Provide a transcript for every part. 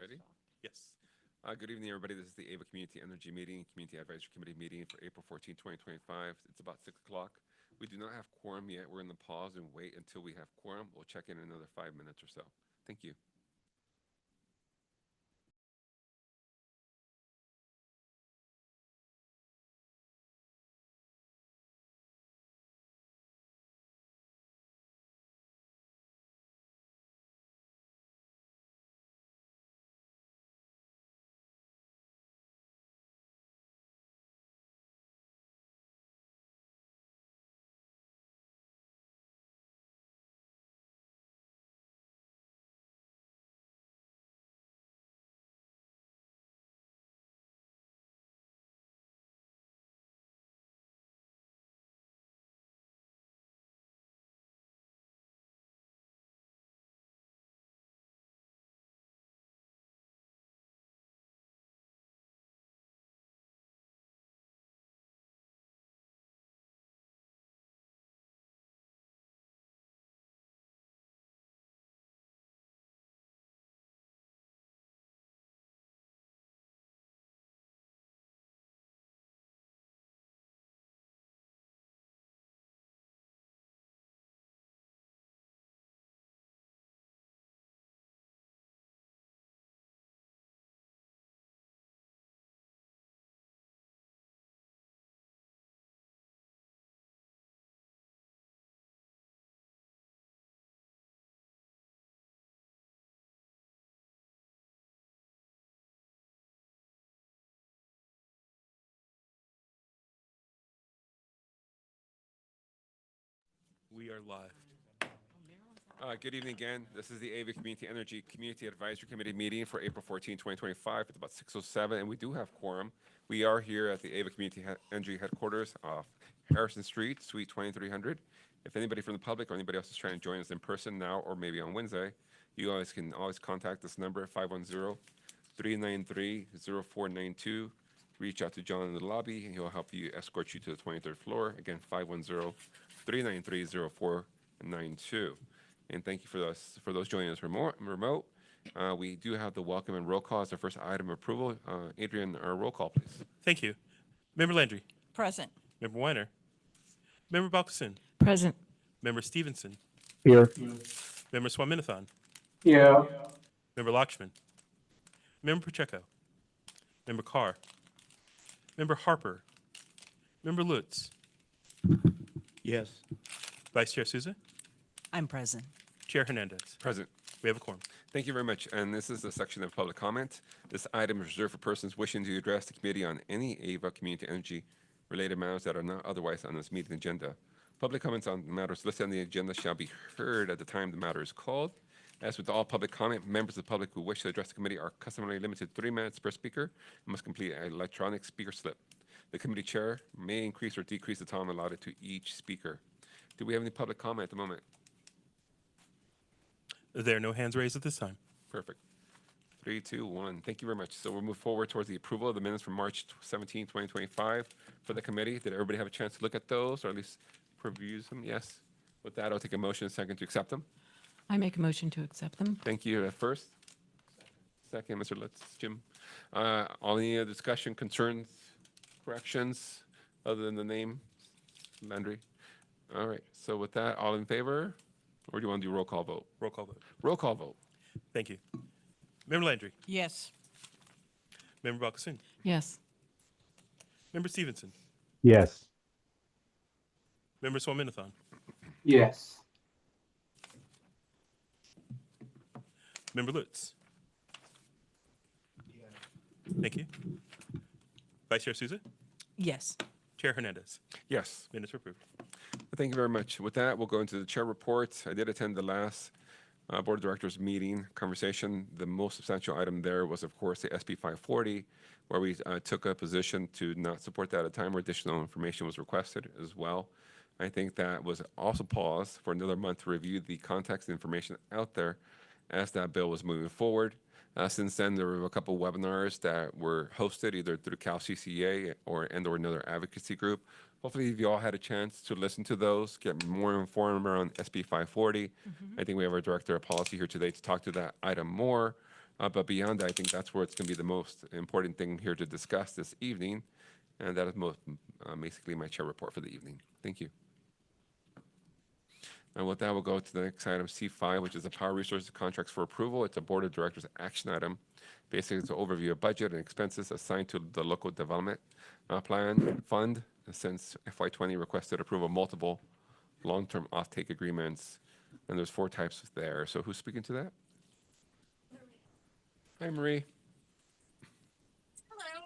Ready? Yes. Good evening, everybody. This is the AVA Community Energy Meeting, Community Advisory Committee meeting for April 14, 2025. It's about 6 o'clock. We do not have quorum yet. We're going to pause and wait until we have quorum. We'll check in another 5 minutes or so. Thank you. We are live. Good evening again. This is the AVA Community Energy Community Advisory Committee meeting for April 14, 2025. It's about 6:07, and we do have quorum. We are here at the AVA Community Energy Headquarters off Harrison Street, Suite 2300. If anybody from the public or anybody else is trying to join us in person now or maybe on Wednesday, you guys can always contact this number, 510-393-0492. Reach out to John in the lobby, and he'll help you escort you to the 23rd floor. Again, 510-393-0492. And thank you for those joining us remote. We do have the welcome and roll call as the first item of approval. Adrian, our roll call, please. Thank you. Member Landry. Present. Member Weiner. Member Balkasin. Present. Member Stevenson. Here. Member Swaminathan. Yeah. Member Lakshman. Member Pacheco. Member Carr. Member Harper. Member Lutz. Yes. Vice Chair Souza. I'm present. Chair Hernandez. Present. We have a quorum. Thank you very much. And this is the section of public comment. This item is reserved for persons wishing to address the committee on any AVA community energy related matters that are not otherwise on this meeting agenda. Public comments on matters listed on the agenda shall be heard at the time the matter is called. As with all public comment, members of the public who wish to address the committee are customarily limited to 3 minutes per speaker and must complete an electronic speaker slip. The committee chair may increase or decrease the time allotted to each speaker. Do we have any public comment at the moment? There are no hands raised at this time. Perfect. 3, 2, 1. Thank you very much. So we'll move forward towards the approval of the minutes from March 17, 2025 for the committee. Did everybody have a chance to look at those or at least preview them? Yes. With that, I'll take a motion second to accept them. I make a motion to accept them. Thank you. First. Second, Mr. Lutz, Jim. All any other discussion, concerns, corrections, other than the name, Landry? All right. So with that, all in favor? Or do you want to do roll call vote? Roll call vote. Roll call vote. Thank you. Member Landry. Yes. Member Balkasin. Yes. Member Stevenson. Yes. Member Swaminathan. Yes. Member Lutz. Thank you. Vice Chair Souza. Yes. Chair Hernandez. Yes. Minutes are approved. Thank you very much. With that, we'll go into the chair report. I did attend the last board of directors meeting conversation. The most substantial item there was, of course, the SB 540, where we took a position to not support that at a time where additional information was requested as well. I think that was also paused for another month to review the context and information out there as that bill was moving forward. Since then, there were a couple webinars that were hosted either through Cal CCA or another advocacy group. Hopefully, you all had a chance to listen to those, get more informed around SB 540. I think we have our director of policy here today to talk to that item more. But beyond that, I think that's where it's going to be the most important thing here to discuss this evening. And that is basically my chair report for the evening. Thank you. And with that, we'll go to the next item, C5, which is the Power Resources Contracts for Approval. It's a Board of Directors action item. Basically, it's an overview of budget and expenses assigned to the local development plan fund. Since FY20 requested approval of multiple long-term offtake agreements, and there's 4 types there. So who's speaking to that? Hi, Marie. Hello.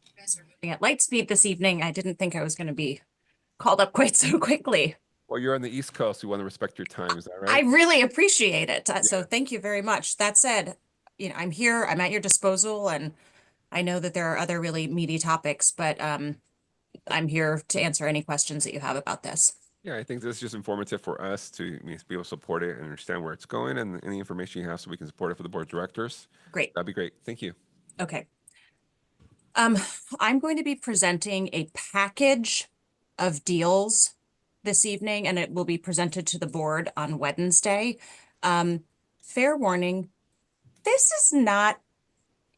You guys are moving at light speed this evening. I didn't think I was going to be called up quite so quickly. Well, you're on the East Coast. We want to respect your time. Is that right? I really appreciate it. So Yeah. thank you very much. That said, I'm here, I'm at your disposal, and I know that there are other really meaty topics, but I'm here to answer any questions that you have about this. Yeah, I think this is just informative for us to be able to support it and understand where it's going and any information you have so we can support it for the board of directors. Great. That'd be great. Thank you. Okay. I'm going to be presenting a package of deals this evening, and it will be presented to the board on Wednesday. Fair warning, this is not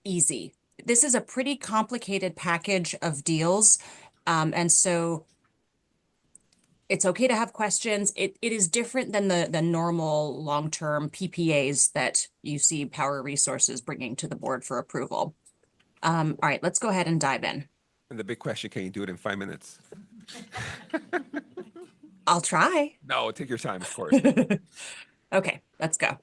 easy. This is a pretty complicated package of deals. And so it's okay to have questions. It is different than the normal long-term PPAs that you see Power Resources bringing to the board for approval. All right, let's go ahead and dive in. And the big question, can you do it in 5 minutes? I'll try. No, take your time, of course. Okay, let's go.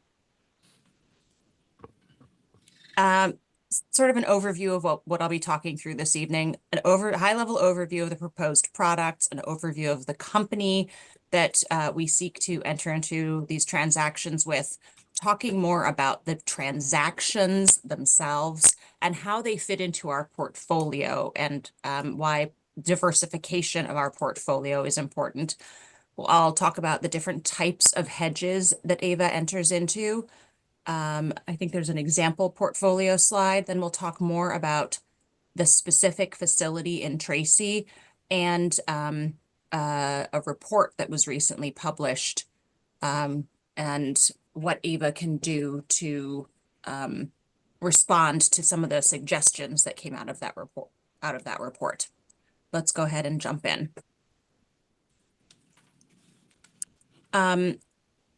Sort of an overview of what I'll be talking through this evening, high-level overview of the proposed products, an overview of the company that we seek to enter into these transactions with, talking more about the transactions themselves and how they fit into our portfolio and why diversification of our portfolio is important. I'll talk about the different types of hedges that AVA enters into. I think there's an example portfolio slide. Then we'll talk more about the specific facility in Tracy and a report that was recently published and what AVA can do to respond to some of the suggestions that came out of that report. Let's go ahead and jump in.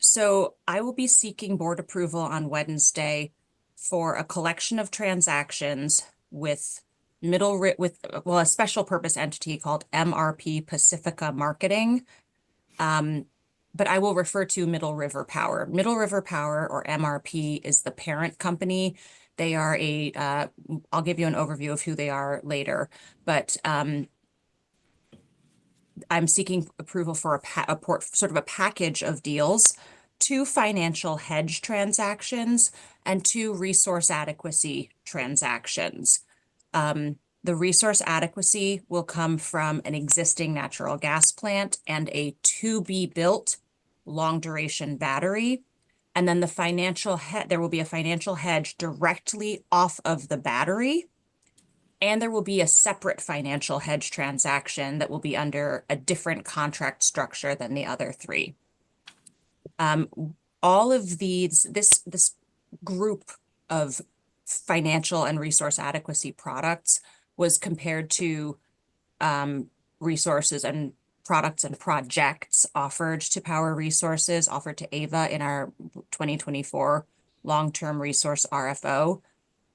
So I will be seeking board approval on Wednesday for a collection of transactions with a special purpose entity called MRP Pacifica Marketing. But I will refer to Middle River Power. Middle River Power, or MRP, is the parent company. They are I'll give you an overview of who they are later, but I'm seeking approval for sort of a package of deals, 2 financial hedge transactions and 2 resource adequacy transactions. The resource adequacy will come from an existing natural gas plant and a to-be-built long-duration battery. And then there will be a financial hedge directly off of the battery. And there will be a separate financial hedge transaction that will be under a different contract structure than the other 3. All of this group of financial and resource adequacy products was compared to resources and products and projects offered to Power Resources, offered to AVA in our 2024 long-term resource RFO.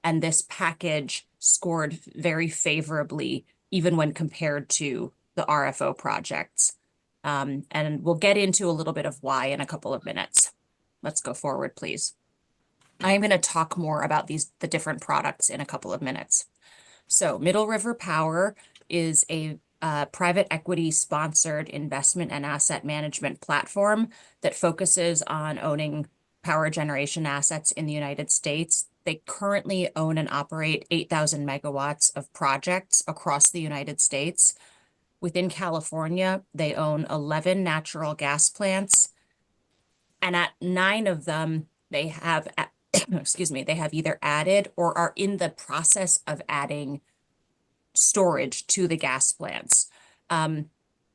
And this package scored very favorably, even when compared to the RFO projects. And we'll get into a little bit of why in a couple of minutes. Let's go forward, please. I'm going to talk more about the different products in a couple of minutes. So Middle River Power is a private equity sponsored investment and asset management platform that focuses on owning power generation assets in the United States. They currently own and operate 8,000 megawatts of projects across the United States. Within California, they own 11 natural gas plants. And at 9 of them, they have, they have either added or are in the process of adding storage to the gas plants.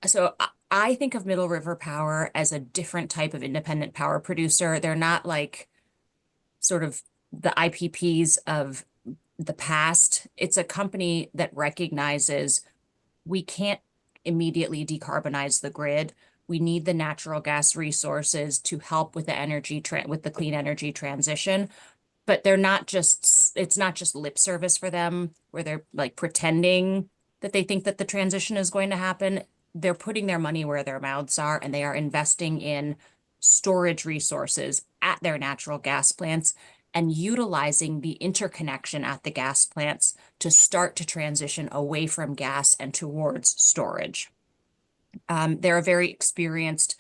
So I think of Middle River Power as a different type of independent power producer. They're not like sort of the IPPs of the past. It's a company that recognizes we can't immediately decarbonize the grid. We need the natural gas resources to help with the clean energy transition. But it's not just lip service for them where they're like pretending that they think that the transition is going to happen. They're putting their money where their mouths are, and they are investing in storage resources at their natural gas plants and utilizing the interconnection at the gas plants to start to transition away from gas and towards storage. They're a very experienced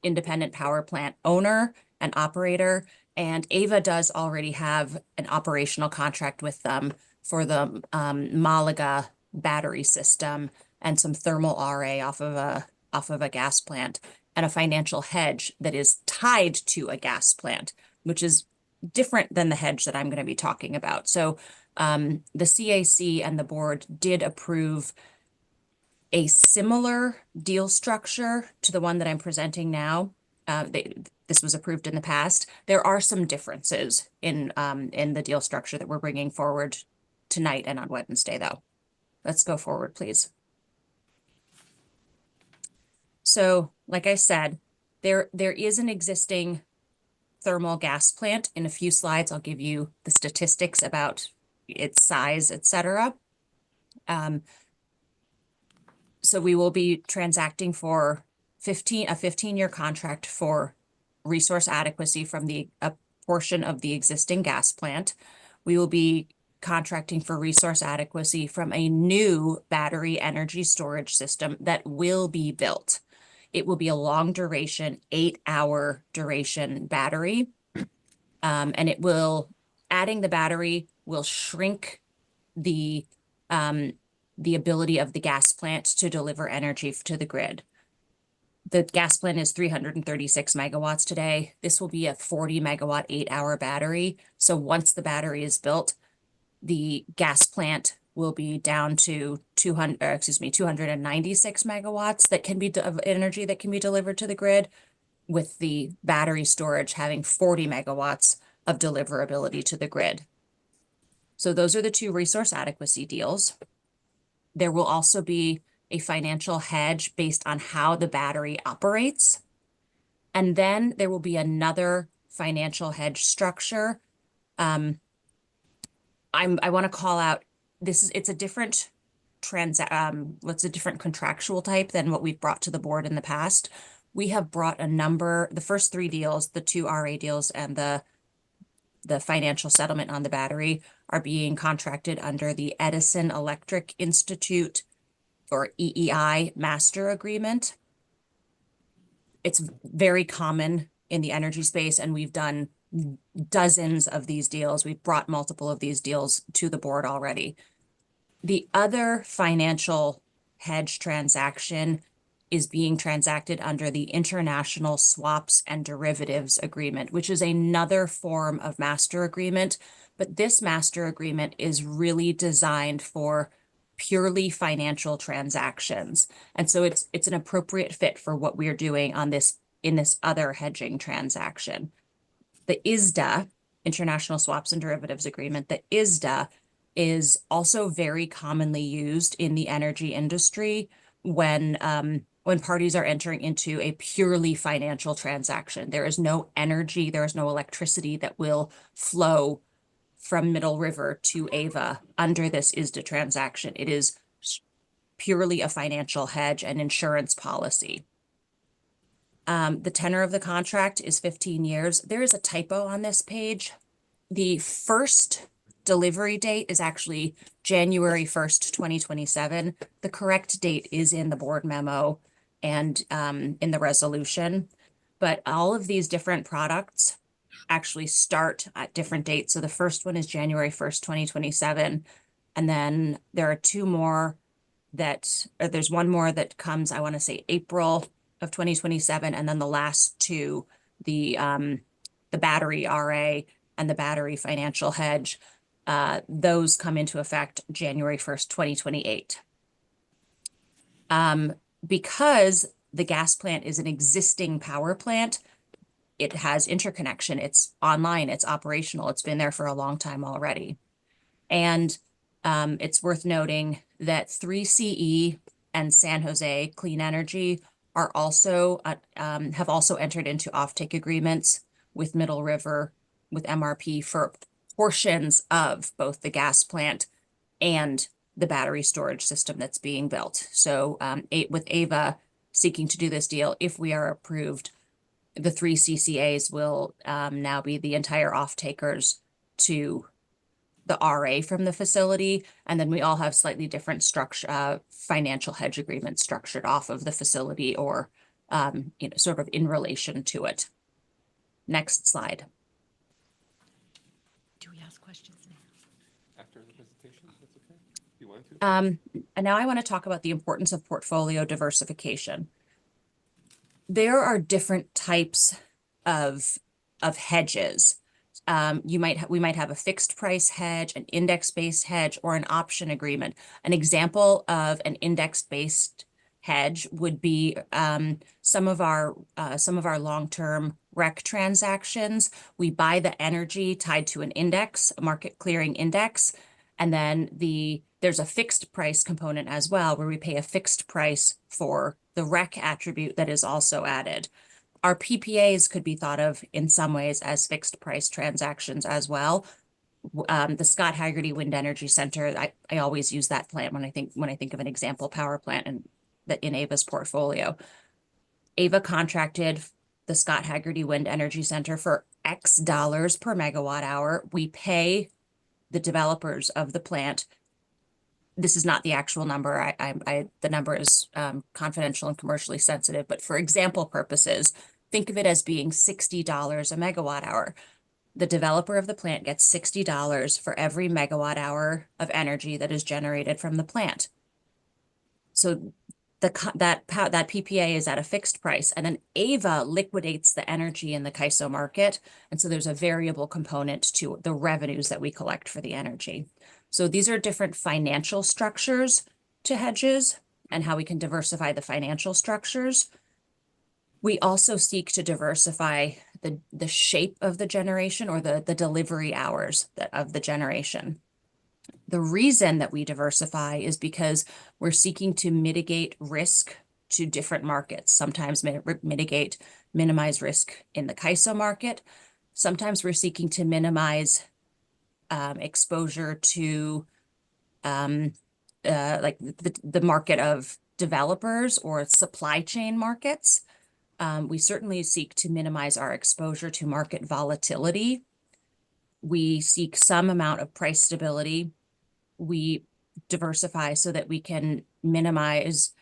independent power plant owner and operator, and AVA does already have an operational contract with them for the Malaga battery system and some thermal RA off of a gas plant, and a financial hedge that is tied to a gas plant, which is different than the hedge that I'm going to be talking about. So the CAC and the board did approve a similar deal structure to the one that I'm presenting now. This was approved in the past. There are some differences in the deal structure that we're bringing forward tonight and on Wednesday, though. Let's go forward, please. So, like I said, there is an existing thermal gas plant. In a few slides, I'll give you the statistics about its size, etc. So we will be transacting for a 15-year contract for resource adequacy from a portion of the existing gas plant. We will be contracting for resource adequacy from a new battery energy storage system that will be built. It will be a long duration, 8-hour duration battery. And adding the battery will shrink the ability of the gas plant to deliver energy to the grid. The gas plant is 336 megawatts today. This will be a 40 megawatt, 8-hour battery. So once the battery is built, the gas plant will be down to 296 megawatts of energy that can be delivered to the grid, with the battery storage having 40 megawatts of deliverability to the grid. So those are the two resource adequacy deals. There will also be a financial hedge based on how the battery operates. And then there will be another financial hedge structure. I want to call out, it's a different contractual type than what we've brought to the board in the past. We have brought the first three deals, the two RA deals and the financial settlement on the battery, are being contracted under the Edison Electric Institute, or EEI, master agreement. It's very common in the energy space, and we've done dozens of these deals. We've brought multiple of these deals to the board already. The other financial hedge transaction is being transacted under the International Swaps and Derivatives Agreement, which is another form of master agreement. But this master agreement is really designed for purely financial transactions. And so it's an appropriate fit for what we're doing in this other hedging transaction. The ISDA, International Swaps and Derivatives Agreement, the ISDA is also very commonly used in the energy industry when parties are entering into a purely financial transaction. There is no energy, there is no electricity that will flow from Middle River to AVA under this ISDA transaction. It is purely a financial hedge and insurance policy. The tenor of the contract is 15 years. There is a typo on this page. The first delivery date is actually January 1st, 2027. The correct date is in the board memo and in the resolution. But all of these different products actually start at different dates. So the first one is January 1st, 2027. And then there are there's one more that comes, I want to say April of 2027. And then the last two, the battery RA and the battery financial hedge, those come into effect January 1st, 2028. Because the gas plant is an existing power plant, it has interconnection, it's online, it's operational, it's been there for a long time already. And it's worth noting that 3CE and San Jose Clean Energy are also have also entered into offtake agreements with Middle River, with MRP for portions of both the gas plant and the battery storage system that's being built. So with Ava seeking to do this deal, if we are approved, the 3 CCAs will now be the entire off-takers to the RA from the facility. And then we all have slightly different structure, financial hedge agreements structured off of the facility or, sort of in relation to it. Next slide. Do we ask questions now? After the presentation, that's okay? Do you want to? And now I want to talk about the importance of portfolio diversification. There are different types of hedges. We might have a fixed price hedge, an index-based hedge, or an option agreement. An example of an index-based hedge would be some of our long-term REC transactions. We buy the energy tied to an index, a market clearing index, and then there's a fixed price component as well, where we pay a fixed price for the REC attribute that is also added. Our PPAs could be thought of in some ways as fixed price transactions as well. The Scott Haggerty Wind Energy Center, I always use that plant when I think of an example power plant in Ava's portfolio. Ava contracted the Scott Haggerty Wind Energy Center for X dollars per megawatt hour. We pay the developers of the plant. This is not the actual number. The number is confidential and commercially sensitive, but for example purposes, think of it as being $60 a megawatt hour. The developer of the plant gets $60 for every megawatt hour of energy that is generated from the plant. So that PPA is at a fixed price, and then Ava liquidates the energy in the CAISO market, and so there's a variable component to the revenues that we collect for the energy. So these are different financial structures to hedges and how we can diversify the financial structures. We also seek to diversify the shape of the generation or the delivery hours of the generation. The reason that we diversify is because we're seeking to mitigate risk to different markets. Sometimes minimize risk in the CAISO market. Sometimes we're seeking to minimize exposure to like the market of developers or supply chain markets. We certainly seek to minimize our exposure to market volatility. We seek some amount of price stability. We diversify so that we can minimize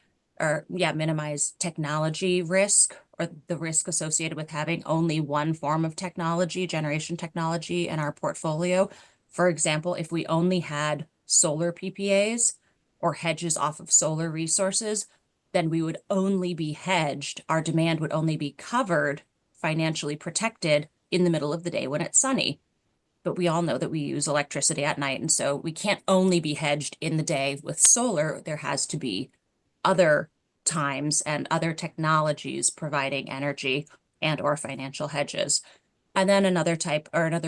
technology risk or the risk associated with having only one form of technology, generation technology in our portfolio. For example, if we only had solar PPAs or hedges off of solar resources, then we would only be hedged. Our demand would only be covered, financially protected in the middle of the day when it's sunny. But we all know that we use electricity at night, and so we can't only be hedged in the day with solar. There has to be other times and other technologies providing energy and or financial hedges. And then another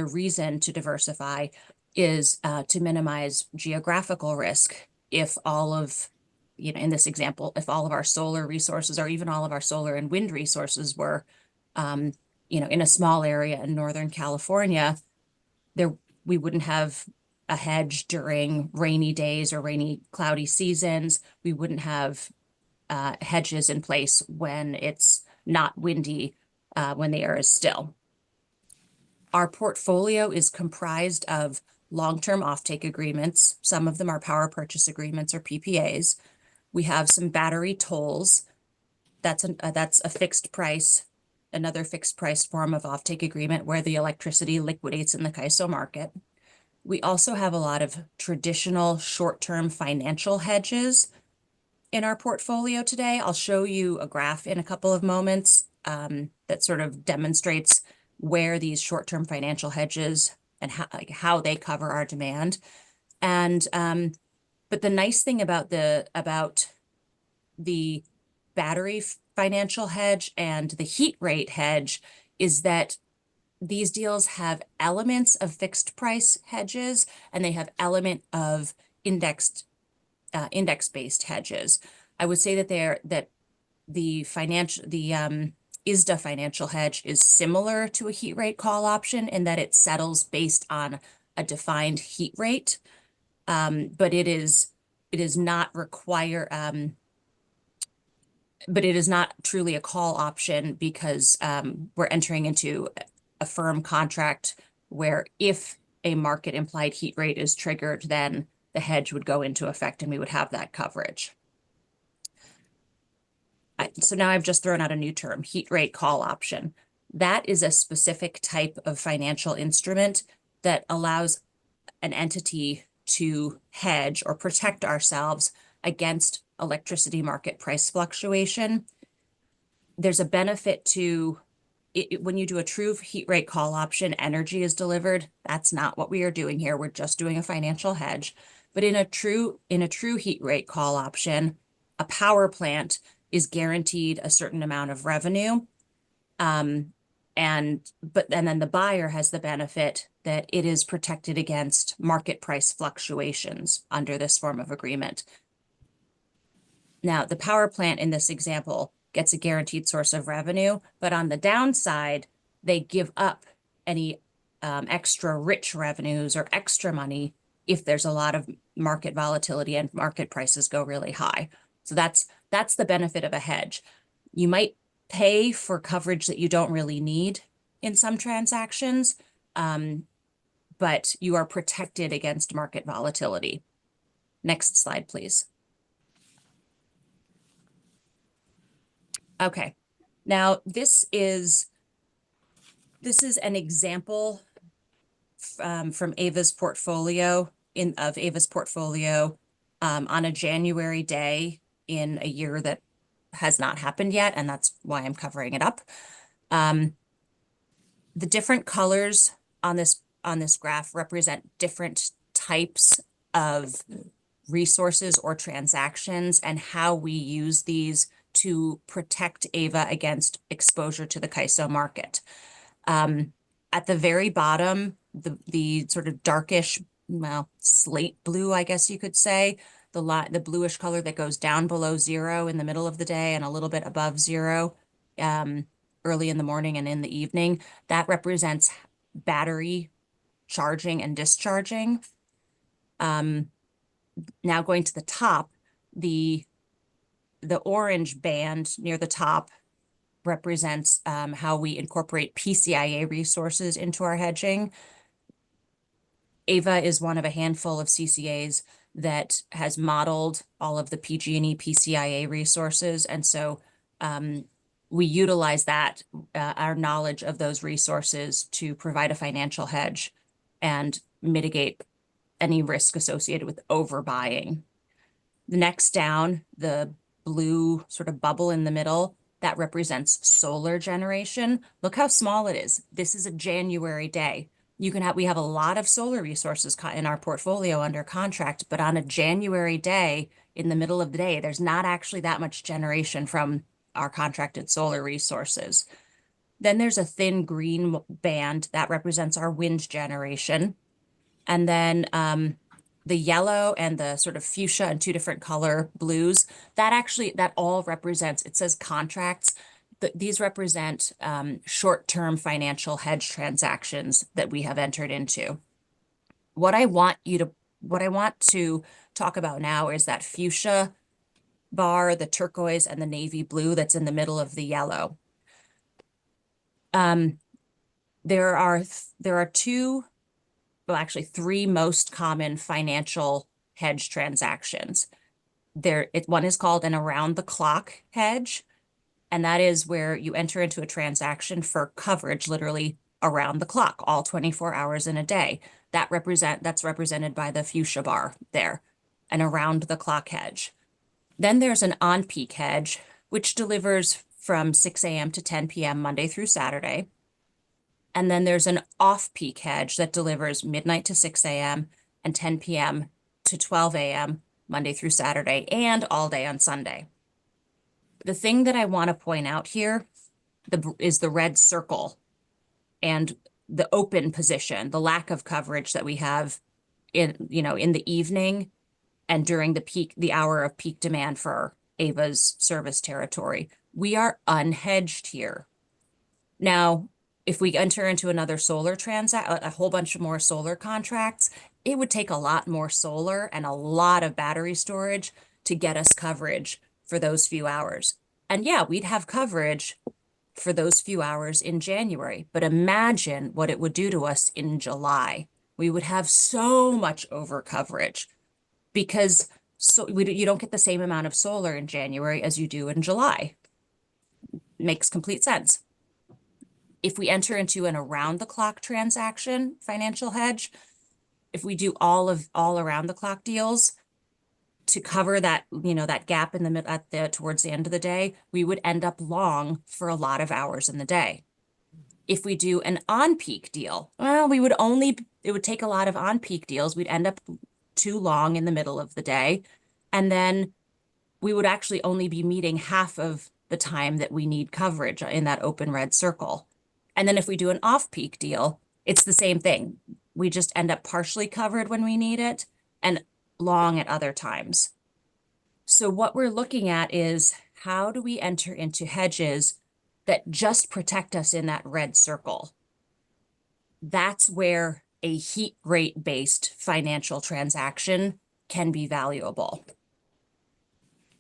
reason to diversify is to minimize geographical risk. If all of, in this example, if all of our solar resources or even all of our solar and wind resources were, in a small area in Northern California, we wouldn't have a hedge during rainy days or rainy, cloudy seasons. We wouldn't have hedges in place when it's not windy, when the air is still. Our portfolio is comprised of long-term offtake agreements. Some of them are power purchase agreements or PPAs. We have some battery tolls. That's a fixed price, another fixed price form of offtake agreement where the electricity liquidates in the CAISO market. We also have a lot of traditional short-term financial hedges in our portfolio today. I'll show you a graph in a couple of moments that sort of demonstrates where these short-term financial hedges and how they cover our demand. And but the nice thing about the battery financial hedge and the heat rate hedge is that these deals have elements of fixed price hedges and they have element of index-based hedges. I would say that the ISDA financial hedge is similar to a heat rate call option in that it settles based on a defined heat rate, but it is not but it is not truly a call option because we're entering into a firm contract where if a market implied heat rate is triggered, then the hedge would go into effect and we would have that coverage. So now I've just thrown out a new term, heat rate call option. That is a specific type of financial instrument that allows an entity to hedge or protect ourselves against electricity market price fluctuation. There's a benefit to it when you do a true heat rate call option, energy is delivered. That's not what we are doing here. We're just doing a financial hedge. But in a true heat rate call option, a power plant is guaranteed a certain amount of revenue. And then the buyer has the benefit that it is protected against market price fluctuations under this form of agreement. Now, the power plant in this example gets a guaranteed source of revenue, but on the downside, they give up any extra rich revenues or extra money if there's a lot of market volatility and market prices go really high. So that's the benefit of a hedge. You might pay for coverage that you don't really need in some transactions, but you are protected against market volatility. Next slide, please. Okay, now this is an example from Ava's portfolio on a January day in a year that has not happened yet, and that's why I'm covering it up. The different colors on this graph represent different types of resources or transactions and how we use these to protect Ava against exposure to the CAISO market. At the very bottom, the sort of darkish, well, slate blue, I guess you could say, the bluish color that goes down below zero in the middle of the day and a little bit above zero early in the morning and in the evening, that represents battery charging and discharging. Now going to the top, the orange band near the top represents how we incorporate PCIA resources into our hedging. Ava is one of a handful of CCAs that has modeled all of the PG&E PCIA resources. And so we utilize that, our knowledge of those resources to provide a financial hedge and mitigate any risk associated with overbuying. The next down, the blue sort of bubble in the middle, that represents solar generation. Look how small it is. This is a January day. We have a lot of solar resources in our portfolio under contract, but on a January day, in the middle of the day, there's not actually that much generation from our contracted solar resources. Then there's a thin green band that represents our wind generation. And then the yellow and the sort of fuchsia and two different color blues, that all represents, it says contracts, but these represent short-term financial hedge transactions that we have entered into. What I want to talk about now is that fuchsia bar, the turquoise and the navy blue that's in the middle of the yellow. There are three most common financial hedge transactions. One is called an around-the-clock hedge, and that is where you enter into a transaction for coverage literally around the clock, all 24 hours in a day. That's represented by the fuchsia bar there, an around-the-clock hedge. Then there's an on-peak hedge, which delivers from 6 a.m. to 10 p.m. Monday through Saturday. And then there's an off-peak hedge that delivers midnight to 6 a.m. and 10 p.m. to 12 a.m. Monday through Saturday and all day on Sunday. The thing that I want to point out here is the red circle and the open position, the lack of coverage that we have in, in the evening and during the hour of peak demand for Ava's service territory. We are unhedged here. Now, if we enter into another a whole bunch of more solar contracts, it would take a lot more solar and a lot of battery storage to get us coverage for those few hours. And yeah, we'd have coverage for those few hours in January, but imagine what it would do to us in July. We would have so much over coverage because you don't get the same amount of solar in January as you do in July. Makes complete sense. If we enter into an around the clock transaction financial hedge, if we do all around the clock deals to cover that, that gap in the mid towards the end of the day, we would end up long for a lot of hours in the day. If we do an on-peak deal, well, it would take a lot of on-peak deals. We'd end up too long in the middle of the day. And then we would actually only be meeting half of the time that we need coverage in that open red circle. And then if we do an off-peak deal, it's the same thing. We just end up partially covered when we need it and long at other times. So what we're looking at is how do we enter into hedges that just protect us in that red circle? That's where a heat rate based financial transaction can be valuable.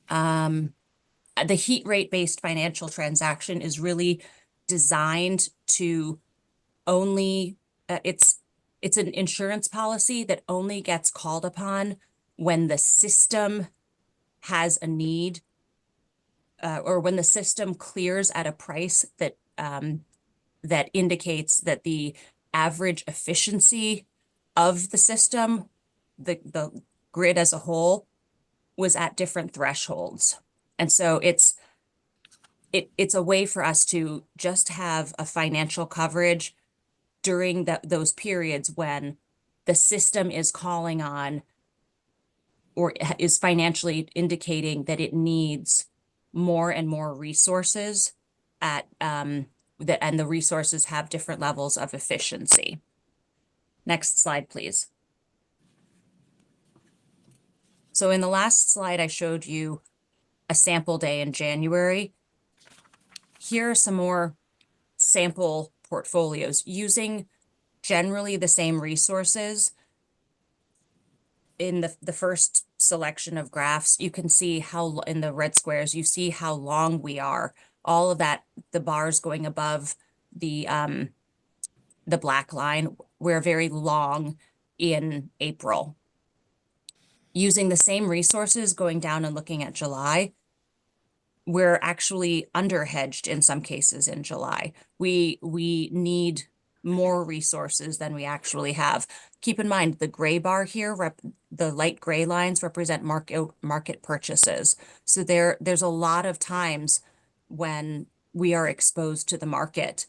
The heat rate based financial transaction is really designed to only, it's an insurance policy that only gets called upon when the system has a need or when the system clears at a price that that indicates that the average efficiency of the system, the grid as a whole, was at different thresholds. And so it's a way for us to just have a financial coverage during those periods when the system is calling on or is financially indicating that it needs more and more resources and the resources have different levels of efficiency. Next slide, please. So in the last slide, I showed you a sample day in January. Here are some more sample portfolios using generally the same resources. In the first selection of graphs, you can see how in the red squares, you see how long we are. All of that, the bars going above the black line, we're very long in April. Using the same resources going down and looking at July, we're actually under-hedged in some cases in July. We need more resources than we actually have. Keep in mind, the gray bar here, the light gray lines represent market purchases. So there's a lot of times when we are exposed to the market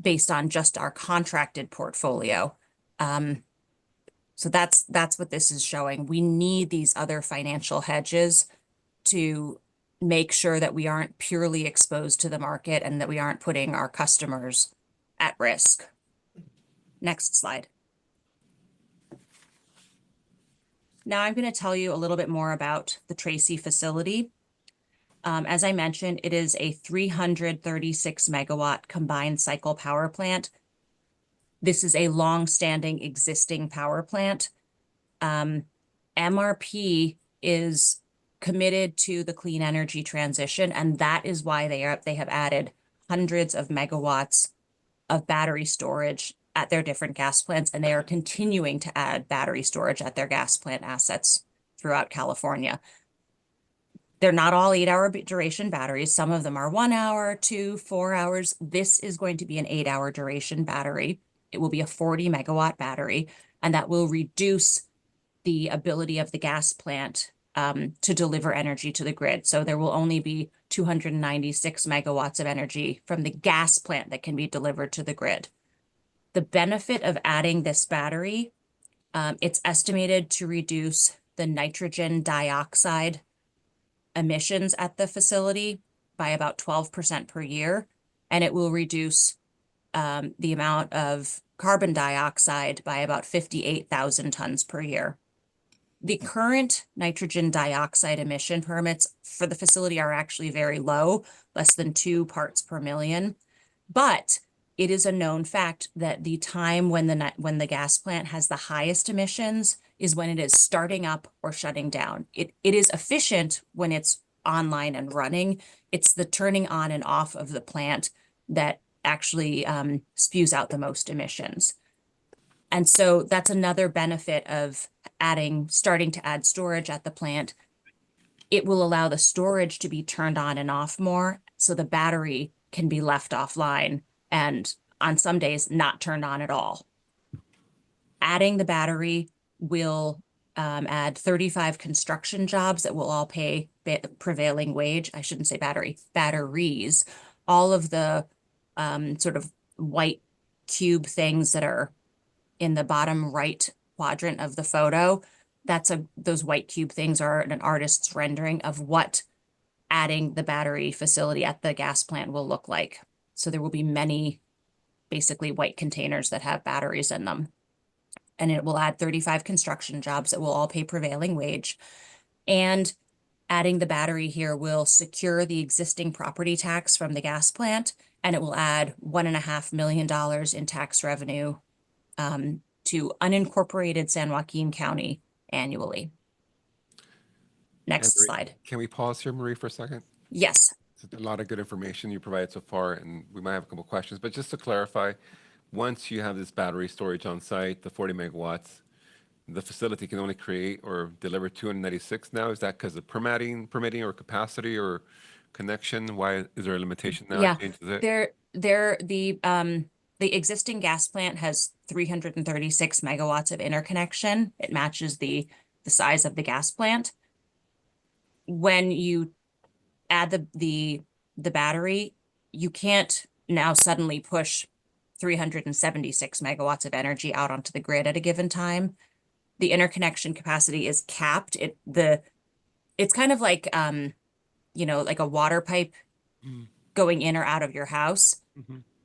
based on just our contracted portfolio. So that's what this is showing. We need these other financial hedges to make sure that we aren't purely exposed to the market and that we aren't putting our customers at risk. Next slide. Now I'm going to tell you a little bit more about the Tracy facility. As I mentioned, it is a 336 megawatt combined cycle power plant. This is a long-standing existing power plant. MRP is committed to the clean energy transition, and that is why they have added hundreds of megawatts of battery storage at their different gas plants, and they are continuing to add battery storage at their gas plant assets throughout California. They're not all 8-hour duration batteries. Some of them are 1 hour, 2, 4 hours. This is going to be an 8-hour duration battery. It will be a 40 megawatt battery, and that will reduce the ability of the gas plant to deliver energy to the grid. So there will only be 296 megawatts of energy from the gas plant that can be delivered to the grid. The benefit of adding this battery, it's estimated to reduce the nitrogen dioxide emissions at the facility by about 12% per year, and it will reduce the amount of carbon dioxide by about 58,000 tons per year. The current nitrogen dioxide emission permits for the facility are actually very low, less than 2 parts per million. But it is a known fact that the time when the gas plant has the highest emissions is when it is starting up or shutting down. It is efficient when it's online and running. It's the turning on and off of the plant that actually spews out the most emissions. And so that's another benefit of starting to add storage at the plant. It will allow the storage to be turned on and off more, so the battery can be left offline and on some days not turned on at all. Adding the battery will add 35 construction jobs that will all pay prevailing wage. I shouldn't say batteries. All of the sort of white cube things that are in the bottom right quadrant of the photo, those white cube things are an artist's rendering of what adding the battery facility at the gas plant will look like. So there will be many basically white containers that have batteries in them. And it will add 35 construction jobs that will all pay prevailing wage. And adding the battery here will secure the existing property tax from the gas plant, and it will add $1.5 million in tax revenue to unincorporated San Joaquin County annually. Next Marie, slide. Can we pause here, Marie, for a second? Yes. It's a lot of good information you provided so far, and we might have a couple questions. But just to clarify, once you have this battery storage on site, the 40 megawatts, the facility can only create or deliver 296 now. Is that because of permitting or capacity or connection? Why is there a limitation now? Yeah, It changes it? the existing gas plant has 336 megawatts of interconnection. It matches the size of the gas plant. When you add the battery, you can't now suddenly push 376 megawatts of energy out onto the grid at a given time. The interconnection capacity is capped. It's kind of like like a water pipe going in or out of your house.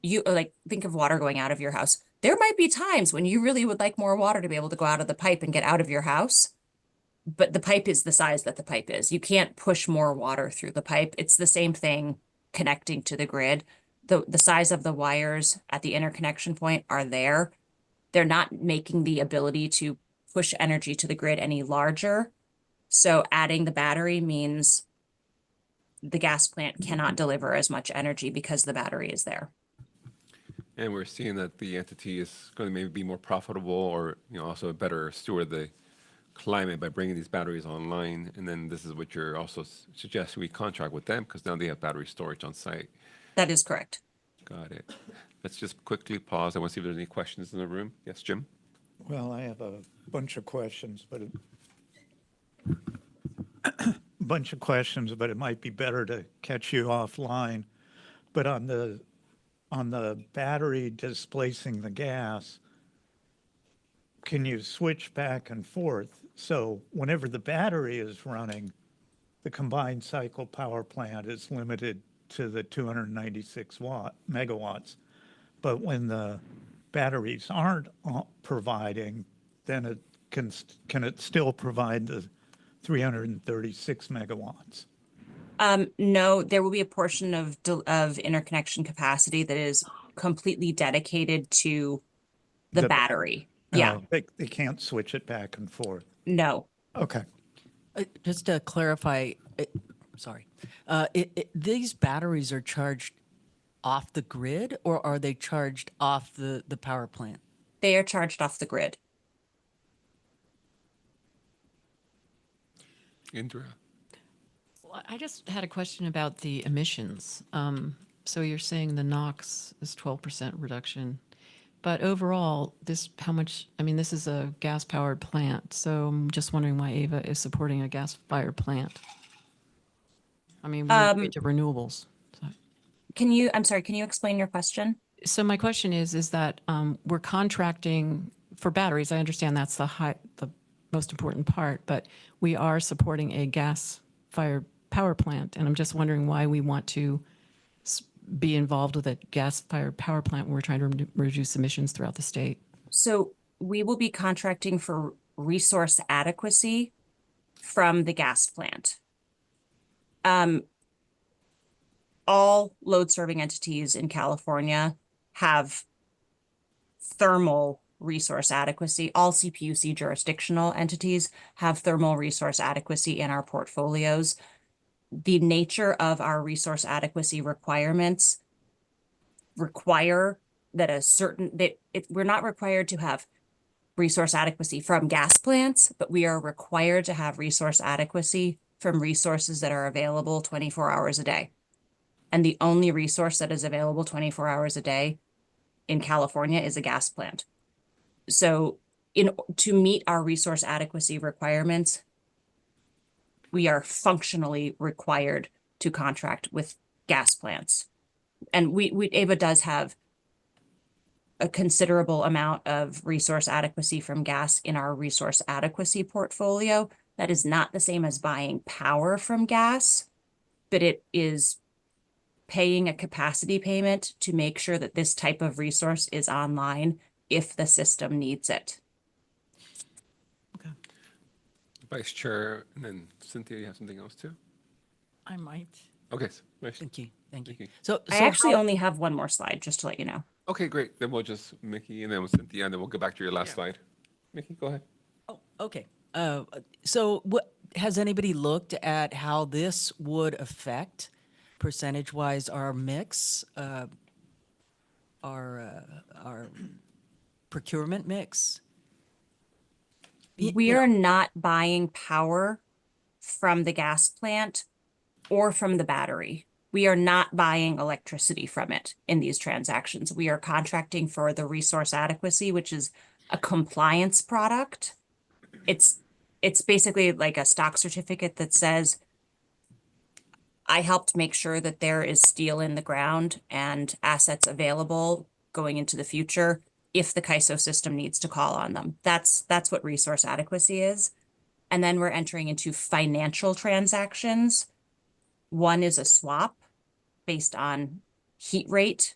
You think of water going out of your house. There might be times when you really would like more water to be able to go out of the pipe and get out of your house. But the pipe is the size that the pipe is. You can't push more water through the pipe. It's the same thing connecting to the grid. The size of the wires at the interconnection point are there. They're not making the ability to push energy to the grid any larger. So adding the battery means the gas plant cannot deliver as much energy because the battery is there. And we're seeing that the entity is going to maybe be more profitable, or also a better steward of the climate by bringing these batteries online. And then this is what you're also suggesting we contract with them, because now they have battery storage on site. That is correct. Got it. Let's just quickly pause. I want to see if there's any questions in the room. Yes, Jim? Well, I have a bunch of questions, but it might be better to catch you offline. But on the battery displacing the gas, can you switch back and forth? So whenever the battery is running, the combined cycle power plant is limited to the 296 megawatts. But when the batteries aren't providing, then it can it still provide the 336 megawatts? No, there will be a portion of interconnection capacity that is completely dedicated to the battery. Yeah. They can't switch it back and forth. No. Okay. Just to clarify, these batteries are charged off the grid, or are they charged off the power plant? They are charged off the grid. Indra? Well, I just had a question about the emissions. So you're saying the NOx is 12% reduction, but overall, this is a gas-powered plant. So I'm just wondering why AVA is supporting a gas-fired plant. I mean, we're into renewables. So. Can you explain your question? So my question is that we're contracting for batteries. I understand that's the most important part, but we are supporting a gas-fired power plant, and I'm just wondering why we want to be involved with a gas-fired power plant when we're trying to reduce emissions throughout the state? So we will be contracting for resource adequacy from the gas plant. All load serving entities in California have thermal resource adequacy. All CPUC jurisdictional entities have thermal resource adequacy in our portfolios. The nature of our resource adequacy requirements require that we're not required to have resource adequacy from gas plants, but we are required to have resource adequacy from resources that are available 24 hours a day. And the only resource that is available 24 hours a day in California is a gas plant. So to meet our resource adequacy requirements, we are functionally required to contract with gas plants. And AVA does have a considerable amount of resource adequacy from gas in our resource adequacy portfolio. That is not the same as buying power from gas, but it is paying a capacity payment to make sure that this type of resource is online if the system needs it. Vice Chair, and then Cynthia, you have something else too? I might. Okay, Vice. Thank you. Thank you. Thank you. So, I actually only have one more slide, just to let you know. Okay, great. Then we'll just Mickey, and then we'll Cynthia, and then we'll go back to your last Yeah. slide. Mickey, go ahead. oh, okay. So what has anybody looked at how this would affect percentage-wise our mix, our procurement mix? We are not buying power from the gas plant or from the battery. We are not buying electricity from it in these transactions. We are contracting for the resource adequacy, which is a compliance product. It's basically like a stock certificate that says, I helped make sure that there is steel in the ground and assets available going into the future if the CAISO system needs to call on them. That's what resource adequacy is. And then we're entering into financial transactions. One is a swap based on heat rate,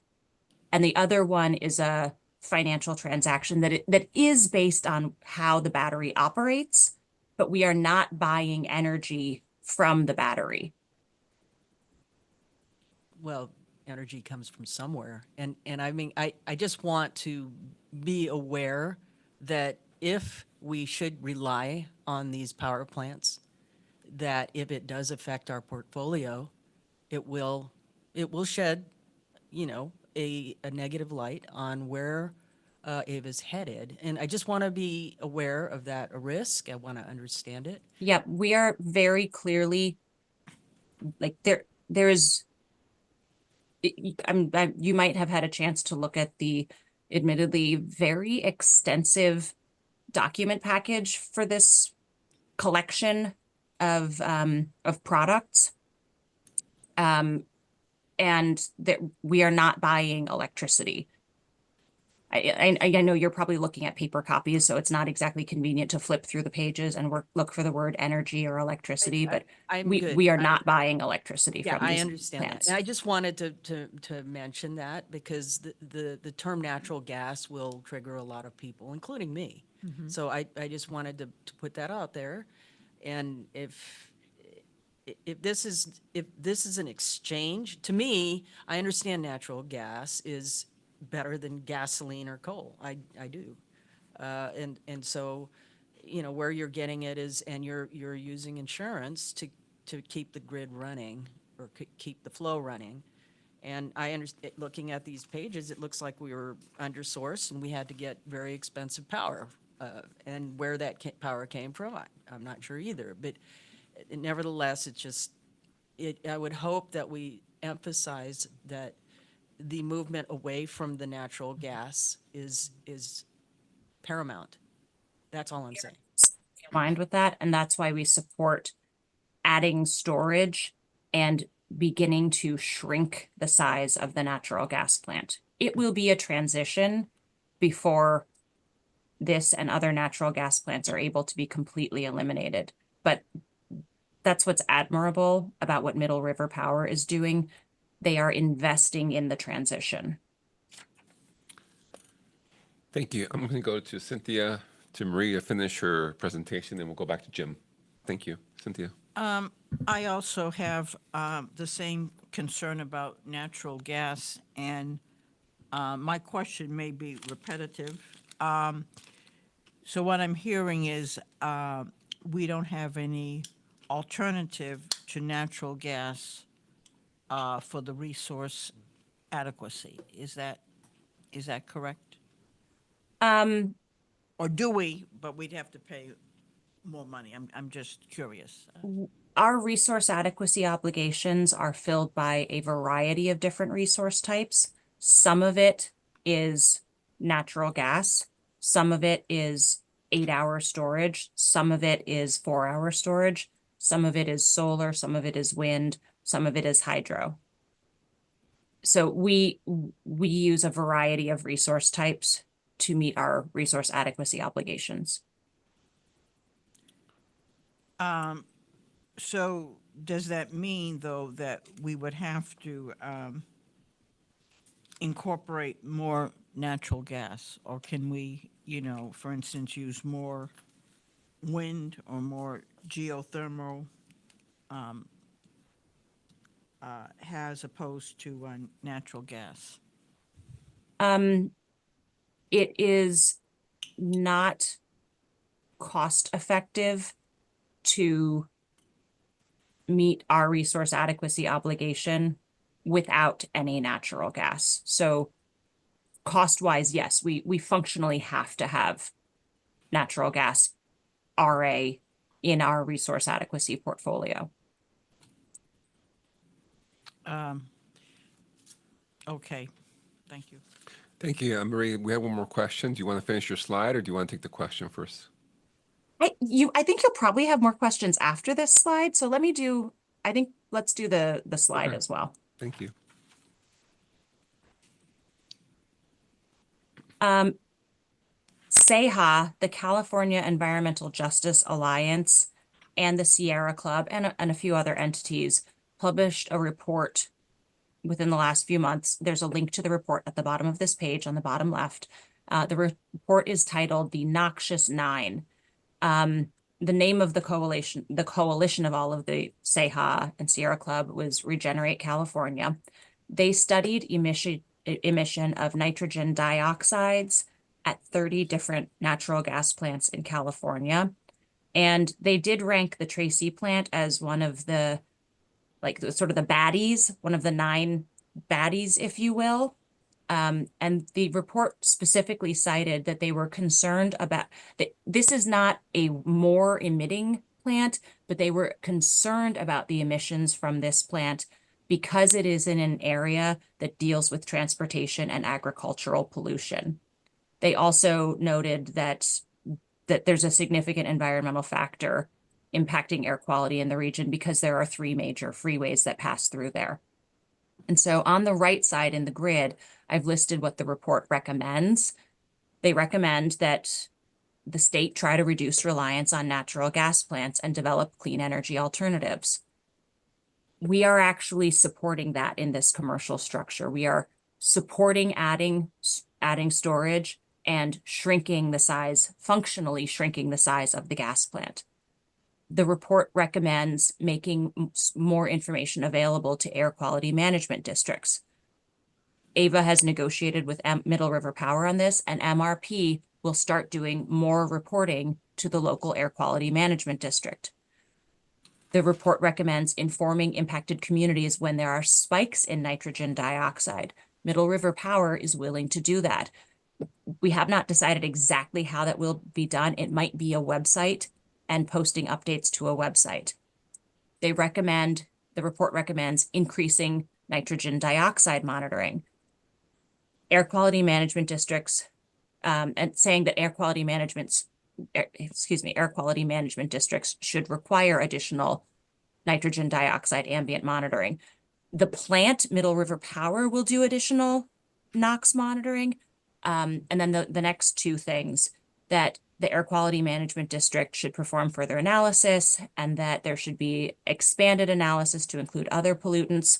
and the other one is a financial transaction that is based on how the battery operates, but we are not buying energy from the battery. Well, energy comes from somewhere. And I mean, I just want to be aware that if we should rely on these power plants, that if it does affect our portfolio, it will shed, a negative light on where Ava's headed. And I just want to be aware of that risk. I want to understand it. Yep, we are very clearly, like, there's, you might have had a chance to look at the admittedly very extensive document package for this collection of products. And that we are not buying electricity. I know you're probably looking at paper copies, so it's not exactly convenient to flip through the pages and look for the word energy or electricity, but I'm we good. are not buying electricity Yeah, from I these understand plants. that. And I just wanted to mention that because the term natural gas will trigger a lot of people, including me. So I just wanted to put that out there. And if this is an exchange, to me, I understand natural gas is better than gasoline or coal. I do. And so, where you're getting it is, and you're using insurance to keep the grid running or keep the flow running. And I understand, looking at these pages, it looks like we were undersourced and we had to get very expensive power. And where that power came from, I'm not sure either. But nevertheless, I would hope that we emphasize that the movement away from the natural gas is paramount. That's all I'm saying. Mind with that, and that's why we support adding storage and beginning to shrink the size of the natural gas plant. It will be a transition before this and other natural gas plants are able to be completely eliminated. But that's what's admirable about what Middle River Power is doing. they are investing in the transition. Thank you. I'm going to go to Cynthia, to Marie to finish her presentation, and we'll go back to Jim. Thank you, Cynthia. I also have the same concern about natural gas, and my question may be repetitive. So what I'm hearing is we don't have any alternative to natural gas for the resource adequacy. Is that correct? Or do we, but we'd have to pay more money? I'm just curious. Our resource adequacy obligations are filled by a variety of different resource types. Some of it is natural gas. Some of it is 8-hour storage. Some of it is 4-hour storage. Some of it is solar. Some of it is wind. Some of it is hydro. So we use a variety of resource types to meet our resource adequacy obligations. So does that mean, though, that we would have to incorporate more natural gas? Or can we, for instance, use more wind or more geothermal as opposed to natural gas? It is not cost effective to meet our resource adequacy obligation without any natural gas. So cost-wise, yes, we functionally have to have natural gas RA in our resource adequacy portfolio. Okay, thank you. Thank you, Marie. We have one more question. Do you want to finish your slide, or do you want to take the question first? I think you'll probably have more questions after this slide. So let's do the slide Okay. as well. Thank you. CEJA, the California Environmental Justice Alliance, and the Sierra Club, and a few other entities published a report within the last few months. There's a link to the report at the bottom of this page on the bottom left. The report is titled The Noxious Nine. The name of the coalition of all of the CEJA and Sierra Club was Regenerate California. They studied emission of nitrogen dioxides at 30 different natural gas plants in California. And they did rank the Tracy plant as one of the, sort of the baddies, one of the 9 baddies, if you will. And the report specifically cited that they were concerned about that this is not a more emitting plant, but they were concerned about the emissions from this plant because it is in an area that deals with transportation and agricultural pollution. They also noted that there's a significant environmental factor impacting air quality in the region because there are 3 major freeways that pass through there. And so on the right side in the grid, I've listed what the report recommends. They recommend that the state try to reduce reliance on natural gas plants and develop clean energy alternatives. We are actually supporting that in this commercial structure. We are supporting adding storage and functionally shrinking the size of the gas plant. The report recommends making more information available to air quality management districts. AVA has negotiated with Middle River Power on this, and MRP will start doing more reporting to the local air quality management district. The report recommends informing impacted communities when there are spikes in nitrogen dioxide. Middle River Power is willing to do that. We have not decided exactly how that will be done. It might be a website and posting updates to a website. The report recommends increasing nitrogen dioxide monitoring. Air quality management districts, and saying that air quality management districts should require additional nitrogen dioxide ambient monitoring. The plant, Middle River Power, will do additional NOx monitoring. And then the next 2 things, that the air quality management district should perform further analysis, and that there should be expanded analysis to include other pollutants.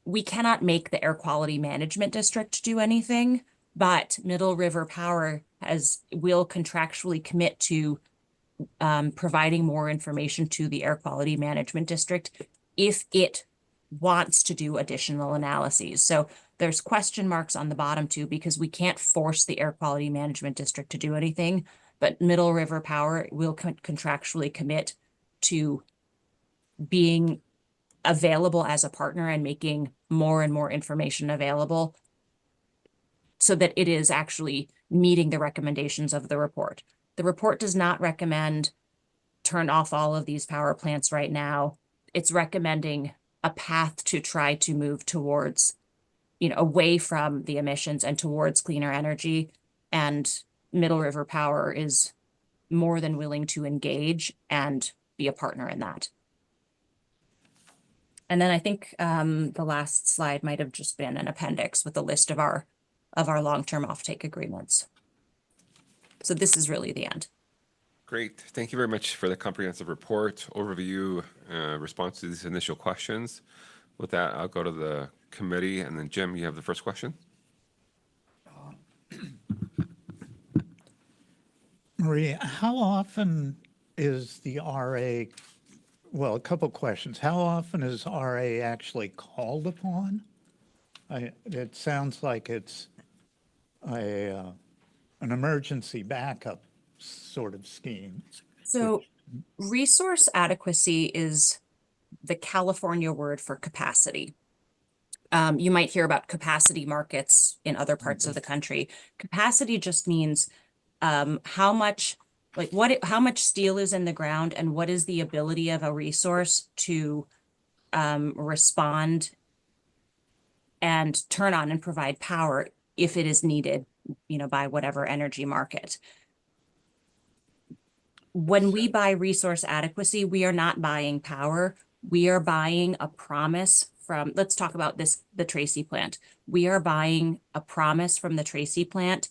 We cannot make the Air Quality Management District do anything, but Middle River Power will contractually commit to providing more information to the Air Quality Management District if it wants to do additional analyses. So there's question marks on the bottom too, because we can't force the Air Quality Management District to do anything, but Middle River Power will contractually commit to being available as a partner and making more and more information available so that it is actually meeting the recommendations of the report. The report does not recommend turn off all of these power plants right now. It's recommending a path to try to move towards, away from the emissions and towards cleaner energy. And Middle River Power is more than willing to engage and be a partner in that. And then I think the last slide might have just been an appendix with a list of our long-term offtake agreements. So this is really the end. Great. Thank you very much for the comprehensive report, overview, response to these initial questions. With that, I'll go to the committee, and then Jim, you have the first question. Maria, how often is the RA, well, a couple questions. How often is RA actually called upon? It sounds like it's an emergency backup sort of scheme. So resource adequacy is the California word for capacity. You might hear about capacity markets in other parts of the country. Capacity just means how much steel is in the ground and what is the ability of a resource to respond and turn on and provide power if it is needed, by whatever energy market. When we buy resource adequacy, we are not buying power. We are buying a promise from, let's talk about the Tracy plant. We are buying a promise from the Tracy plant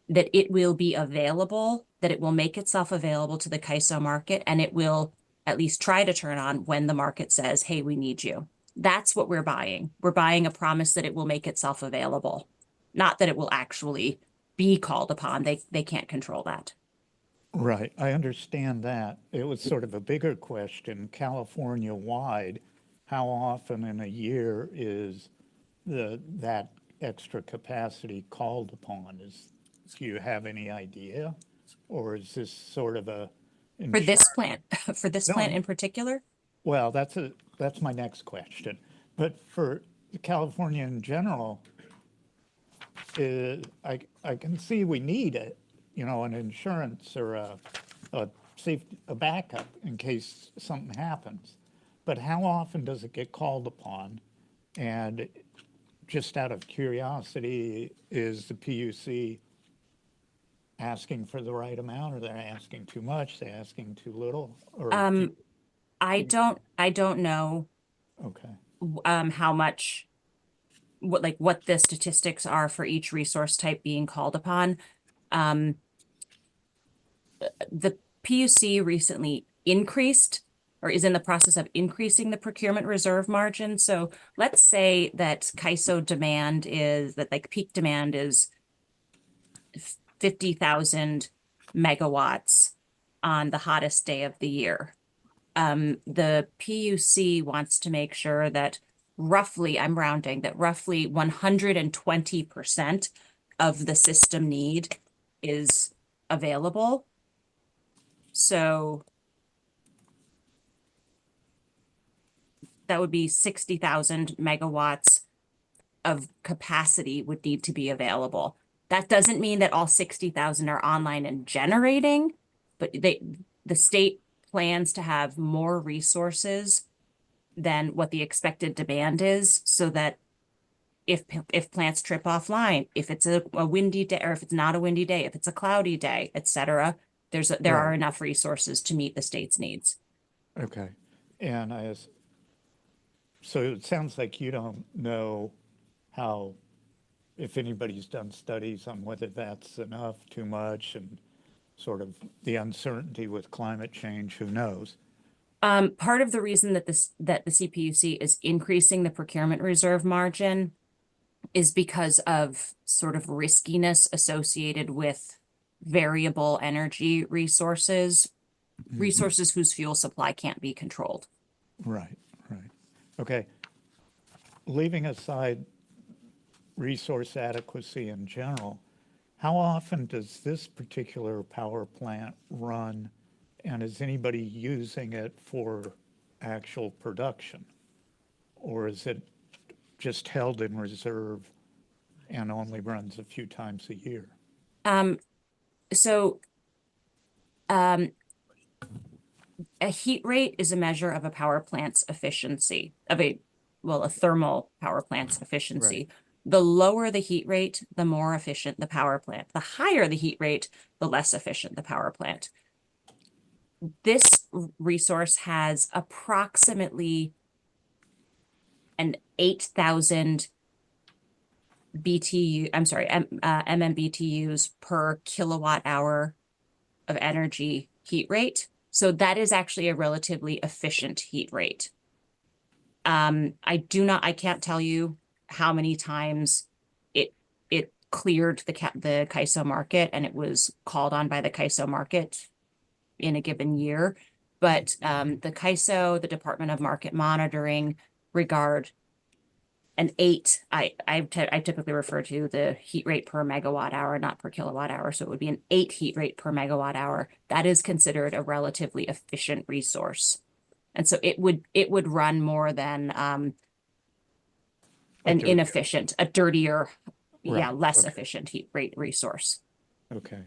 that it will be available, that it will make itself available to the CAISO market, and it will at least try to turn on when the market says, hey, we need you. That's what we're buying. We're buying a promise that it will make itself available, not that it will actually be called upon. They can't control that. Right, I understand that. It was sort of a bigger question, California-wide. How often in a year is that extra capacity called upon? Do you have any idea? Or is this sort of a... For this plant, plant in particular? Well, that's my next question. But for California in general, I can see we need it, an insurance or a backup in case something happens. But how often does it get called upon? And just out of curiosity, is the PUC asking for the right amount, or they're asking too much, they're asking too little? Or I don't know okay. how much, what the statistics are for each resource type being called upon. The PUC recently increased or is in the process of increasing the procurement reserve margin. So let's say that CAISO demand is, that peak demand is 50,000 megawatts on the hottest day of the year. The PUC wants to make sure that roughly, I'm rounding, that roughly 120% of the system need is available. So that would be 60,000 megawatts of capacity would need to be available. That doesn't mean that all 60,000 are online and generating, but the state plans to have more resources than what the expected demand is, so that if plants trip offline, if it's a windy day, or if it's not a windy day, if it's a cloudy day, et cetera, there are enough resources to meet the state's needs. Okay. And so it sounds like you don't know if anybody's done studies on whether that's enough, too much, and sort of the uncertainty with climate change, who knows? Part of the reason that the CPUC is increasing the procurement reserve margin is because of sort of riskiness associated with variable energy resources, resources whose fuel supply can't be controlled. Right, right. Okay. Leaving aside resource adequacy in general, how often does this particular power plant run, and is anybody using it for actual production? Or is it just held in reserve and only runs a few times a year? So a heat rate is a measure of a power plant's efficiency, a thermal power plant's efficiency. The lower the heat rate, the more efficient the power plant. The higher the heat rate, the less efficient the power plant. This resource has approximately an 8,000 MMBTUs per kilowatt hour of energy heat rate. So that is actually a relatively efficient heat rate. I can't tell you how many times it cleared the CAISO market and it was called on by the CAISO market in a given year. But the CAISO, the Department of Market Monitoring, regard an 8, I typically refer to the heat rate per megawatt hour, not per kilowatt hour. So it would be an 8 heat rate per megawatt hour. That is considered a relatively efficient resource. And so it would run more than an inefficient, a dirtier, Right, less okay. efficient heat rate resource. Okay,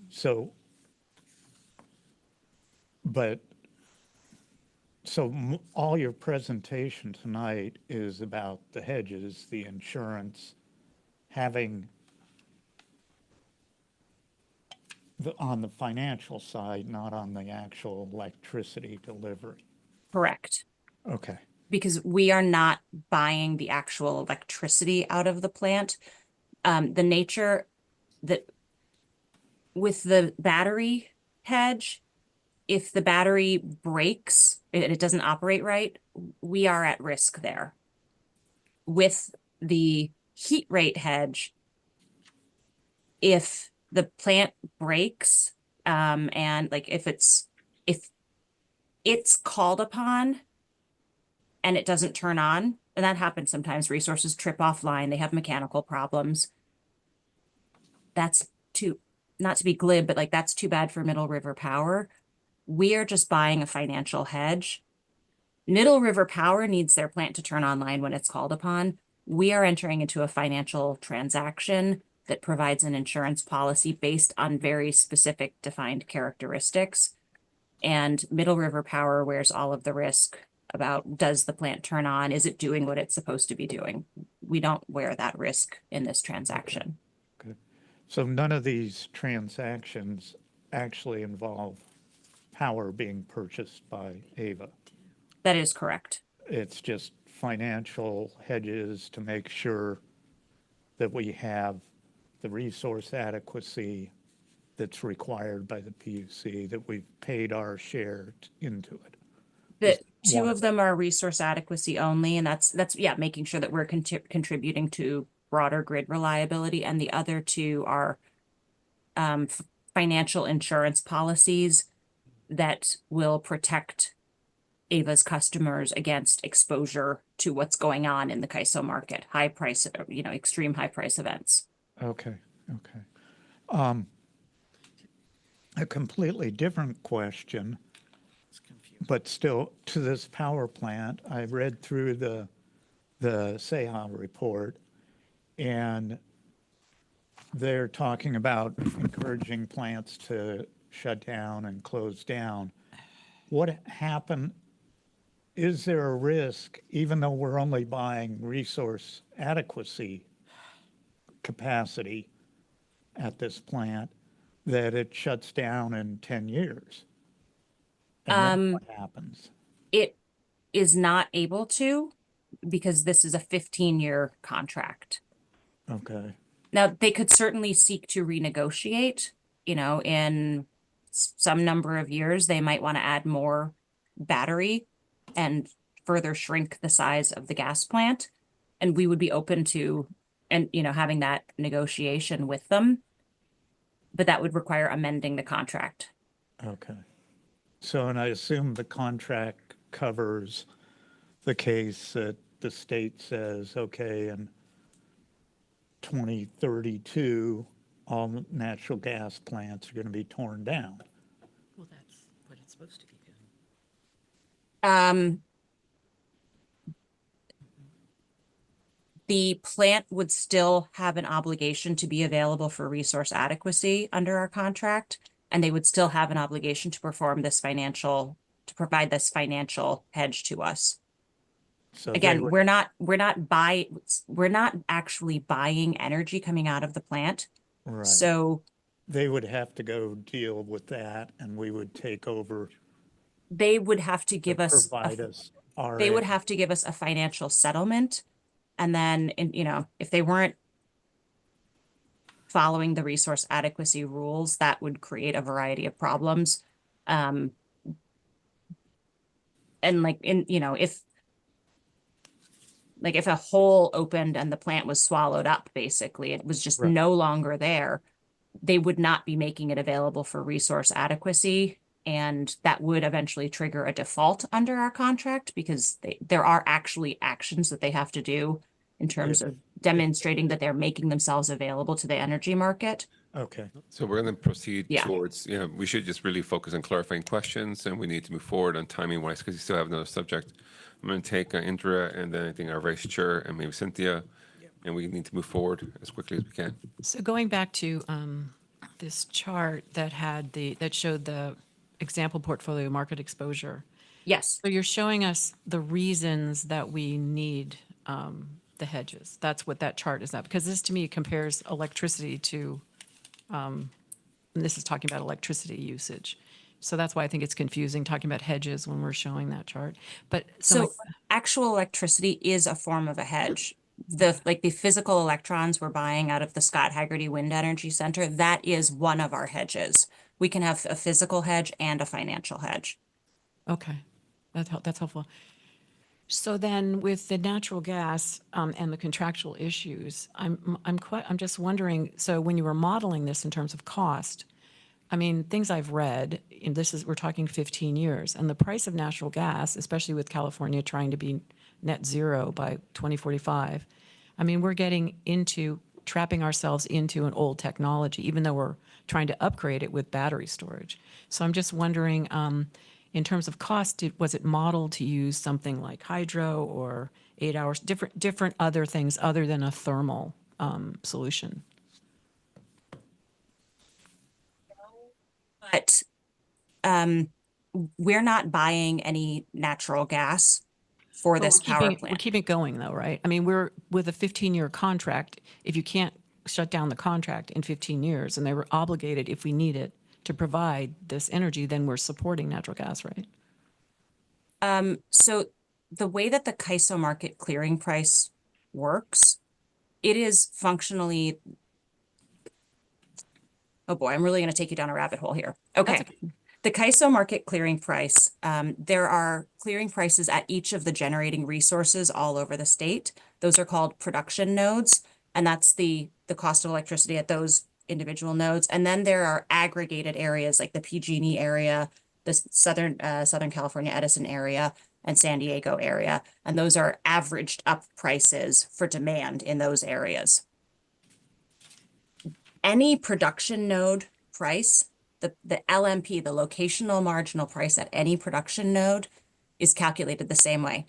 so, all your presentation tonight is about the hedges, the insurance, having on the financial side, not on the actual electricity delivery. Correct. Okay, Because we are not buying the actual electricity out of the plant. The nature that with the battery hedge, if the battery breaks and it doesn't operate right, we are at risk there. With the heat rate hedge, if the plant breaks, and like if it's called upon and it doesn't turn on, and that happens sometimes, resources trip offline, they have mechanical problems. That's not to be glib, but like that's too bad for Middle River Power. We are just buying a financial hedge. Middle River Power needs their plant to turn online when it's called upon. We are entering into a financial transaction that provides an insurance policy based on very specific defined characteristics. And Middle River Power wears all of the risk about, does the plant turn on? Is it doing what it's supposed to be doing? We don't wear that risk in this transaction. good. So none of these transactions actually involve power being purchased by Ava. That is correct. It's just financial hedges to make sure that we have the resource adequacy that's required by the PUC, that we've paid our share into it. The two one of them are resource adequacy only, and that's making sure that we're contributing to broader grid reliability, and the other two are financial insurance policies that will protect Ava's customers against exposure to what's going on in the CAISO market, high price, extreme high price events. Okay, okay. A completely different question, but still to this power plant. I read through the SEHA report, and they're talking about encouraging plants to shut down and close down. What happened? Is there a risk, even though we're only buying resource adequacy capacity at this plant, that it shuts down in 10 years? And then what happens? It is not able to, because this is a 15-year contract. Okay, Now, they could certainly seek to renegotiate, in some number of years, they might want to add more battery and further shrink the size of the gas plant. And we would be open to, and, having that negotiation with them. But that would require amending the contract. Okay. So, and I assume the contract covers the case that the state says, okay, in 2032, all natural gas plants are going to be torn down. Well, that's what it's supposed to be doing. The plant would still have an obligation to be available for resource adequacy under our contract, and they would still have an obligation to provide this financial hedge to us. So Again, we're not actually buying energy coming out of the plant. right. So They would have to go deal with that, and we would take over. they would have to give us, Provide us our. they would have to give us a financial settlement. And then, if they weren't following the resource adequacy rules, that would create a variety of problems. And if a hole opened and the plant was swallowed up, basically, it was just Right. no longer there, they would not be making it available for resource adequacy. And that would eventually trigger a default under our contract because there are actually actions that they have to do in terms of demonstrating that they're making themselves available to the energy market. Okay, So we're going to proceed Yeah. towards, we should just really focus on clarifying questions, and we need to move forward on timing wise because you still have another subject. I'm going to take Indra, and then I think our vice chair and maybe Cynthia, and we need to move forward as quickly as we can. So going back to this chart that showed the example portfolio market exposure. Yes. So you're showing us the reasons that we need the hedges. That's what that chart is at. Because this to me compares electricity to, and this is talking about electricity usage. So that's why I think it's confusing talking about hedges when we're showing that chart. But So actual electricity is a form of a hedge. The physical electrons we're buying out of the Scott Haggerty Wind Energy Center, that is one of our hedges. We can have a physical hedge and a financial hedge. okay, that's helpful. So then with the natural gas and the contractual issues, I'm just wondering, so when you were modeling this in terms of cost, I mean, things I've read, and we're talking 15 years, and the price of natural gas, especially with California trying to be net zero by 2045, I mean, we're trapping ourselves into an old technology, even though we're trying to upgrade it with battery storage. So I'm just wondering, in terms of cost, was it modeled to use something like hydro or 8 hours, different other things other than a thermal solution? But we're not buying any natural gas for this power We're plant. keeping it going though, right? I mean, we're with a 15-year contract. If you can't shut down the contract in 15 years and they were obligated, if we need it, to provide this energy, then we're supporting natural gas, right? So the way that the CAISO market clearing price works, it is functionally, oh boy, I'm really going to take you down a rabbit hole here. Okay. The CAISO market clearing price, there are clearing prices at each of the generating resources all over the state. Those are called production nodes, and that's the cost of electricity at those individual nodes. And then there are aggregated areas like the PG&E area, the Southern California Edison area, and San Diego area. And those are averaged up prices for demand in those areas. Any production node price, the LMP, the locational marginal price at any production node, is calculated the same way.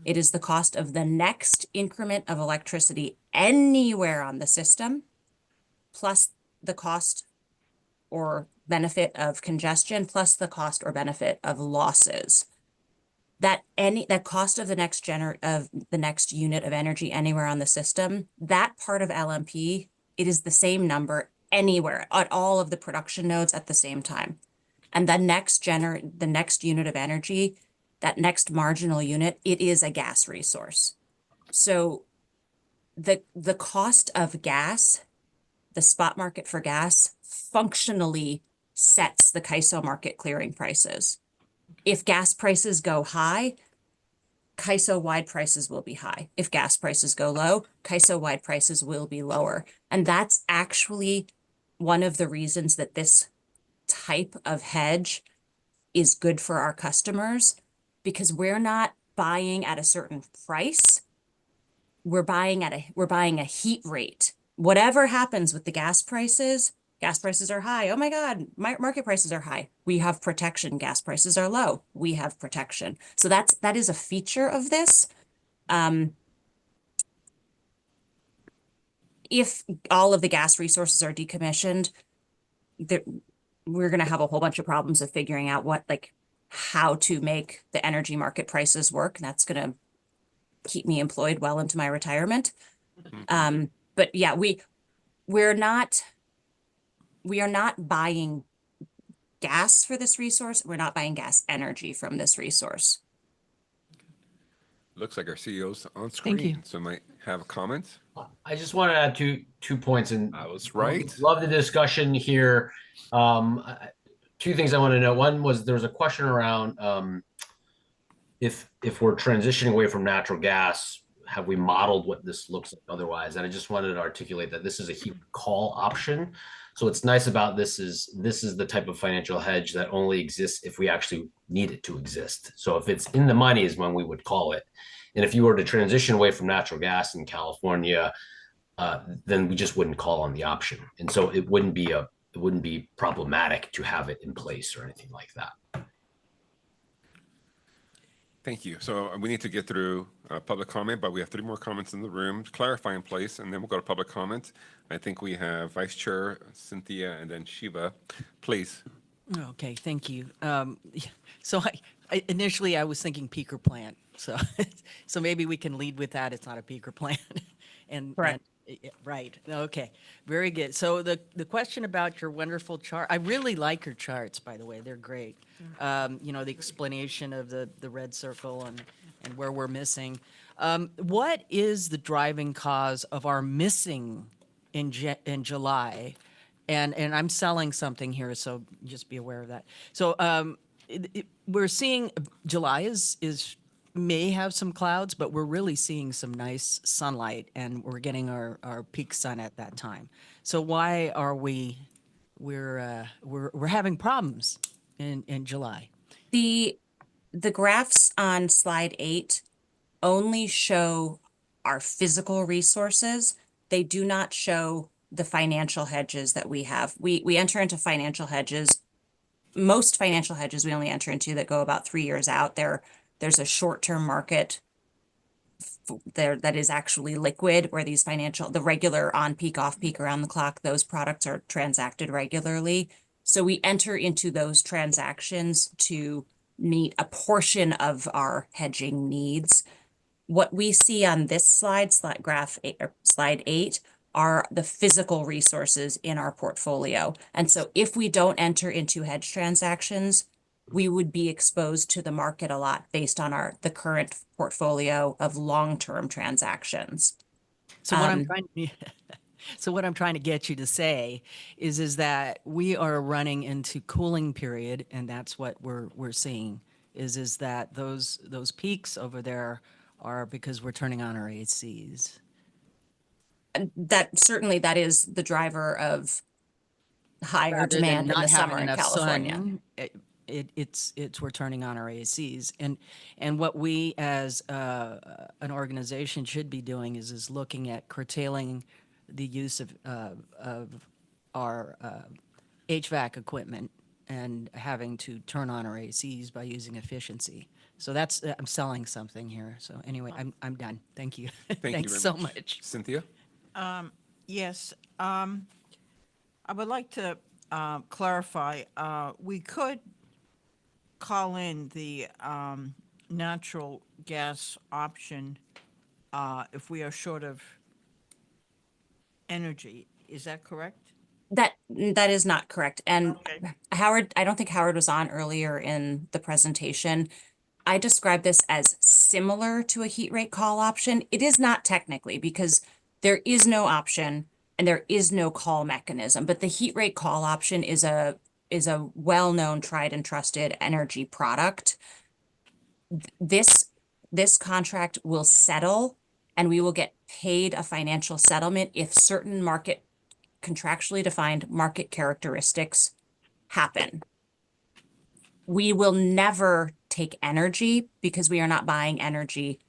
It is the cost of the next increment of electricity anywhere on the system, plus the cost or benefit of congestion, plus the cost or benefit of losses. That cost of the next unit of energy anywhere on the system, that part of LMP, it is the same number anywhere at all of the production nodes at the same time. And the next unit of energy, that next marginal unit, it is a gas resource. So the cost of gas, the spot market for gas, functionally sets the CAISO market clearing prices. If gas prices go high, CAISO-wide prices will be high. If gas prices go low, CAISO-wide prices will be lower. And that's actually one of the reasons that this type of hedge is good for our customers, because we're not buying at a certain price. We're buying a heat rate. Whatever happens with the gas prices are high. Oh my God, market prices are high. We have protection. Gas prices are low. We have protection. So that is a feature of this. If all of the gas resources are decommissioned, we're going to have a whole bunch of problems of figuring out how to make the energy market prices work. And that's going to keep me employed well into my retirement. But yeah, we are not buying gas for this resource. We're not buying gas energy from this resource. Looks like our CEO's on Thank you. screen, so might have a comment. I just want to add two points, and I was right. love the discussion here. Two things I want to know. One was there was a question around if we're transitioning away from natural gas, have we modeled what this looks like otherwise? And I just wanted to articulate that this is a heat call option. So what's nice about this is the type of financial hedge that only exists if we actually need it to exist. So if it's in the money is when we would call it. And if you were to transition away from natural gas in California, then we just wouldn't call on the option. And so it wouldn't be problematic to have it in place or anything like that. Thank you. So we need to get through public comment, but we have 3 more comments in the room, clarify in place, and then we'll go to public comment. I think we have Vice Chair Cynthia and then Shiva. Please. Okay, thank you. So initially I was thinking peaker plant. So so maybe we can lead with that. It's not a peaker plant. Correct. Right. Okay. Very good. So the question about your wonderful chart, I really like your charts, by the way. They're great. The explanation of the red circle and where we're missing. What is the driving cause of our missing in July? And I'm selling something here, so just be aware of that. So we're seeing July may have some clouds, but we're really seeing some nice sunlight, and we're getting our peak sun at that time. So why are we're having problems in July? The graphs on slide 8 only show our physical resources. They do not show the financial hedges that we have. We enter into financial hedges. Most financial hedges we only enter into that go about 3 years out. There's a short-term market there that is actually liquid, where the regular on-peak, off-peak, around the clock, those products are transacted regularly. So we enter into those transactions to meet a portion of our hedging needs. What we see on this slide 8, are the physical resources in our portfolio. And so if we don't enter into hedge transactions, we would be exposed to the market a lot based on the current portfolio of long-term transactions. So what I'm trying to get you to say is that we are running into cooling period, and that's what we're seeing is that those peaks over there are because we're turning on our ACs. And that is the driver of higher Rather than demand in not the summer having in enough California. sun, it's we're turning on our ACs, and what we as an organization should be doing is looking at curtailing the use of our HVAC equipment and having to turn on our ACs by using efficiency. So that's I'm selling something here. So anyway, I'm done. Thank you. Thank you Thanks very so much. much. Cynthia? Yes, I would like to clarify, we could call in the natural gas option if we are short of energy. Is that correct? That is not correct. And Okay. Howard, I don't think Howard was on earlier in the presentation. I described this as similar to a heat rate call option. It is not technically, because there is no option and there is no call mechanism, but the heat rate call option is a a well-known, tried and trusted energy product. This contract will settle, and we will get paid a financial settlement if certain contractually defined market characteristics happen. We will never take energy because we are not buying energy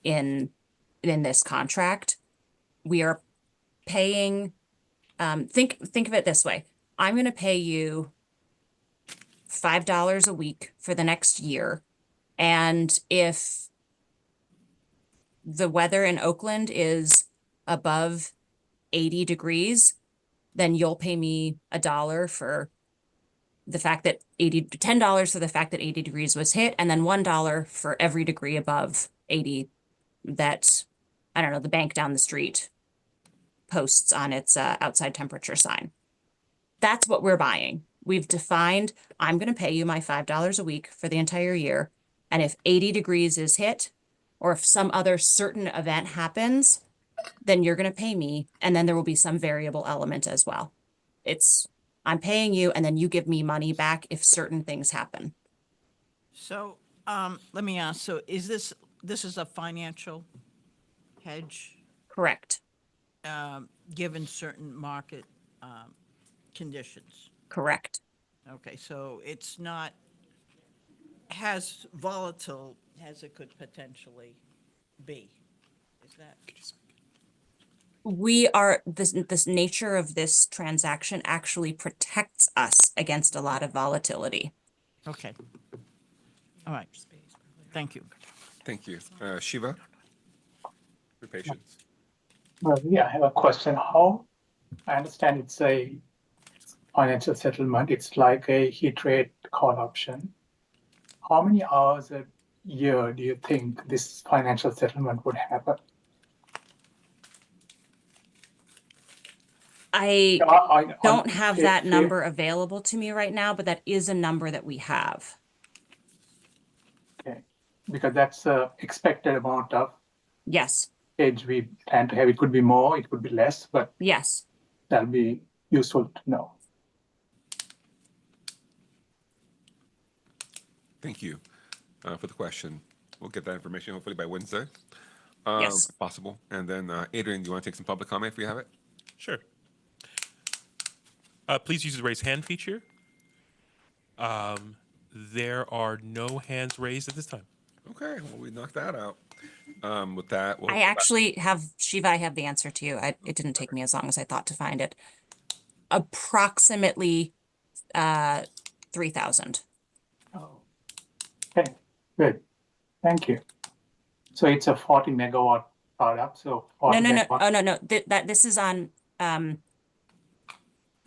in this contract. We are paying, think of it this way. I'm going to pay you $5 a week for the next year. And if the weather in Oakland is above 80 degrees, then you'll pay me $1 for the fact that $10 for the fact that 80 degrees was hit, and then $1 for every degree above 80 that, I don't know, the bank down the street posts on its outside temperature sign. That's what we're buying. We've defined, I'm going to pay you my $5 a week for the entire year. And if 80 degrees is hit, or if some other certain event happens, then you're going to pay me. And then there will be some variable element as well. I'm paying you, and then you give me money back if certain things happen. So, let me ask, so is this is a financial hedge, Correct. given certain market, conditions? Correct. Okay, so it's not as volatile as it could potentially be. Is that? This nature of this transaction actually protects us against a lot of volatility. Okay. All right. Thank you. Thank you. Shiva? Your patience. Well, yeah, I have a question. How, I understand it's a financial settlement. It's like a heat rate call option. How many hours a year do you think this financial settlement would happen? I I don't have that fair- number available to me right now, but that is a number that we have. Okay, because that's the expected amount of Yes, hedge we plan to have. It could be more, it could be less, but yes. that'll be useful to know. Thank you for the question. We'll get that information hopefully by Wednesday. Yes. If possible. And then Adrian, do you want to take some public comment if we have it? Sure. Please use the raise hand feature. There are no hands raised at this time. Okay, well, we knocked that out. With that, we'll I actually have, Shiva, I have the answer to you. It didn't take me as long as I thought to find it. Approximately 3,000. Oh. Okay, good. Thank you. So it's a 40 megawatt product. So 40 No. megawatt. Oh, no. This is on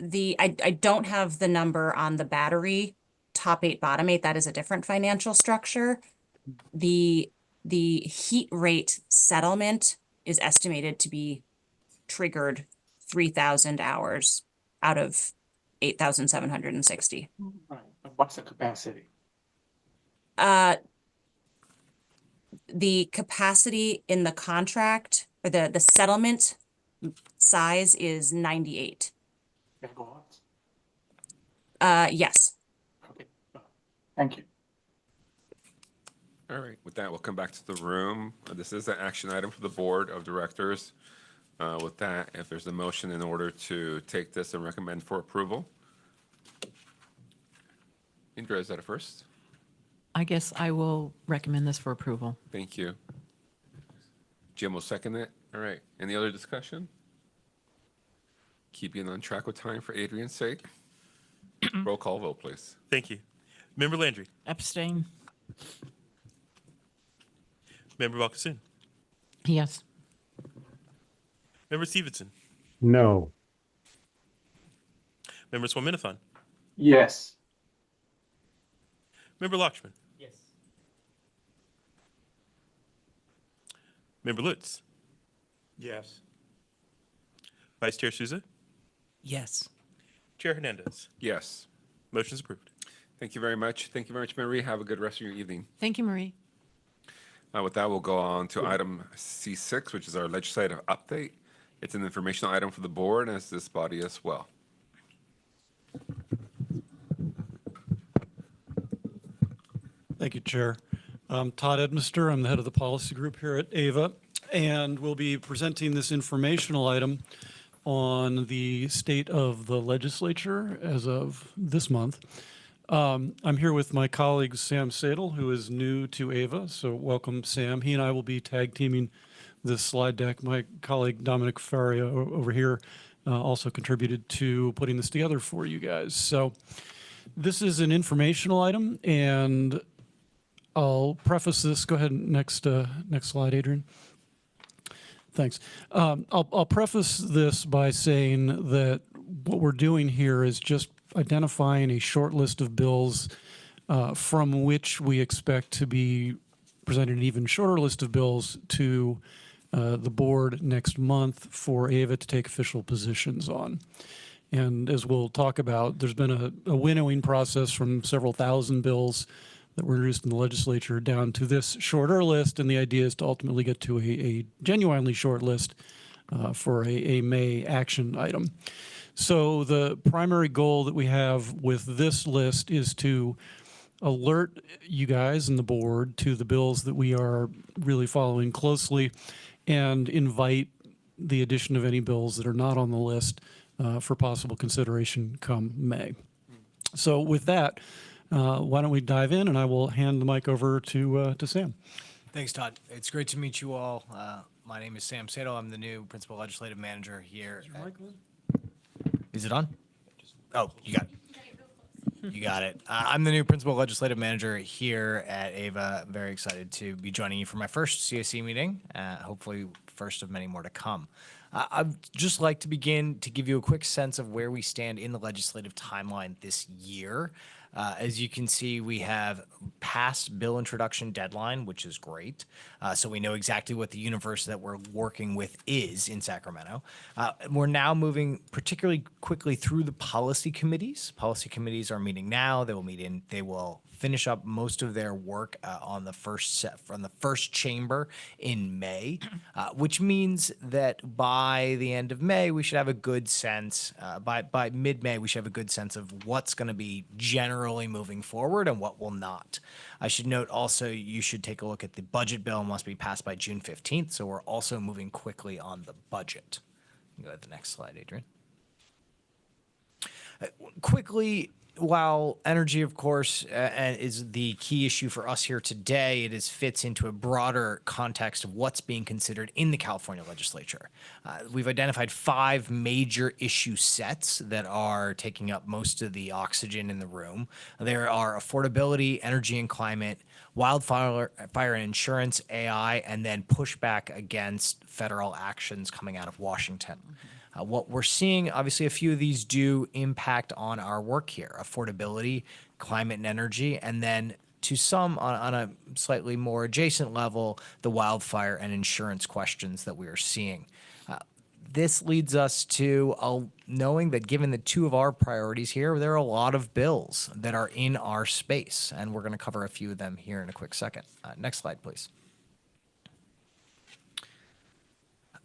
I don't have the number on the battery top 8, bottom 8. That is a different financial structure. The heat rate settlement is estimated to be triggered 3,000 hours out of 8,760. Right. But what's the capacity? The capacity in the contract, or the settlement size is 98. Megawatts? Yes. Okay. Thank you. All right, with that, we'll come back to the room. This is an action item for the board of directors. With that, if there's a motion in order to take this and recommend for approval. Indra, is that a first? I guess I will recommend this for approval. Thank you. Jim will second it. All right, any other discussion? Keeping on track with time for Adrian's sake. Roll call vote, please. Thank you. Member Landry. Abstain? Member Balkasoon. Yes. Member Stevenson. No. Member Swaminathan. Yes. Member Lakshman. Yes. Member Lutz. Yes. Vice Chair Souza. Yes. Chair Hernandez. Yes. Motion's approved. Thank you very much. Thank you very much, Marie. Have a good rest of your evening. Thank you, Marie. With that, we'll go on to item C6, which is our legislative update. It's an informational item for the board and it's this body as well. Thank you, Chair. I'm Todd Edmister. I'm the head of the policy group here at AVA, and we'll be presenting this informational item on the state of the legislature as of this month. I'm here with my colleague Sam Sadel, who is new to AVA, so welcome, Sam. He and I will be tag teaming this slide deck. My colleague Dominic Faria over here also contributed to putting this together for you guys. So this is an informational item, and I'll preface this. Go ahead, next slide, Adrian. Thanks. I'll preface this by saying that what we're doing here is just identifying a short list of bills from which we expect to be presenting an even shorter list of bills to the board next month for AVA to take official positions on. And as we'll talk about, there's been a winnowing process from several thousand bills that were introduced in the legislature down to this shorter list, and the idea is to ultimately get to a genuinely short list for a May action item. So the primary goal that we have with this list is to alert you guys and the board to the bills that we are really following closely and invite the addition of any bills that are not on the list for possible consideration come May. So with that, why don't we dive in, and I will hand the mic over to Sam. Thanks, Todd. It's great to meet you all. My name is Sam Sadel. I'm the new Principal Legislative Manager here. Is it on? Oh, you got it. You got it. I'm the new Principal Legislative Manager here at AVA. I'm very excited to be joining you for my first CSC meeting, hopefully first of many more to come. I'd just like to begin to give you a quick sense of where we stand in the legislative timeline this year. As you can see, we have passed bill introduction deadline, which is great. So we know exactly what the universe that we're working with is in Sacramento. We're now moving particularly quickly through the policy committees. Policy committees are meeting now. They will finish up most of their work on the first chamber in May, which means that by the end of May, we should have a good sense, by mid-May, we should have a good sense of what's going to be generally moving forward and what will not. I should note also, you should take a look at the budget bill. It must be passed by June 15th, so we're also moving quickly on the budget. You can go to the next slide, Adrian. Quickly, while energy, of course, is the key issue for us here today, it fits into a broader context of what's being considered in the California legislature. We've identified 5 major issue sets that are taking up most of the oxygen in the room. There are affordability, energy and climate, wildfire and insurance, AI, and then pushback against federal actions coming out of Washington. What we're seeing, obviously, a few of these do impact on our work here: affordability, climate and energy, and then to some on a slightly more adjacent level, the wildfire and insurance questions that we are seeing. This leads us to knowing that given the 2 of our priorities here, there are a lot of bills that are in our space, and we're going to cover a few of them here in a quick second. Next slide, please.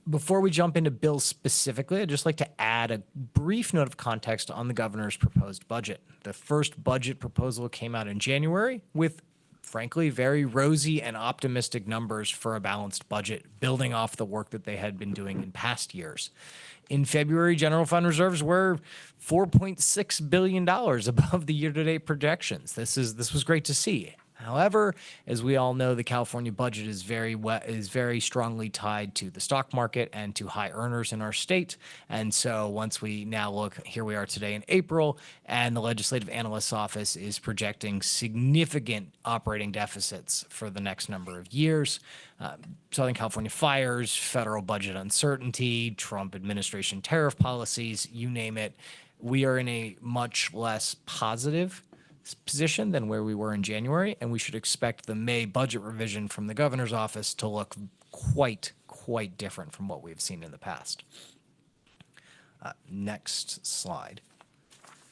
Before we jump into bills specifically, I'd just like to add a brief note of context on the governor's proposed budget. The first budget proposal came out in January with, frankly, very rosy and optimistic numbers for a balanced budget, building off the work that they had been doing in past years. In February, general fund reserves were $4.6 billion above the year-to-date projections. This was great to see. However, as we all know, the California budget is very strongly tied to the stock market and to high earners in our state. And so once we now look, here we are today in April, and the Legislative Analyst's Office is projecting significant operating deficits for the next number of years. Southern California fires, federal budget uncertainty, Trump administration tariff policies, you name it. We are in a much less positive position than where we were in January, and we should expect the May budget revision from the governor's office to look quite different from what we've seen in the past. Next slide.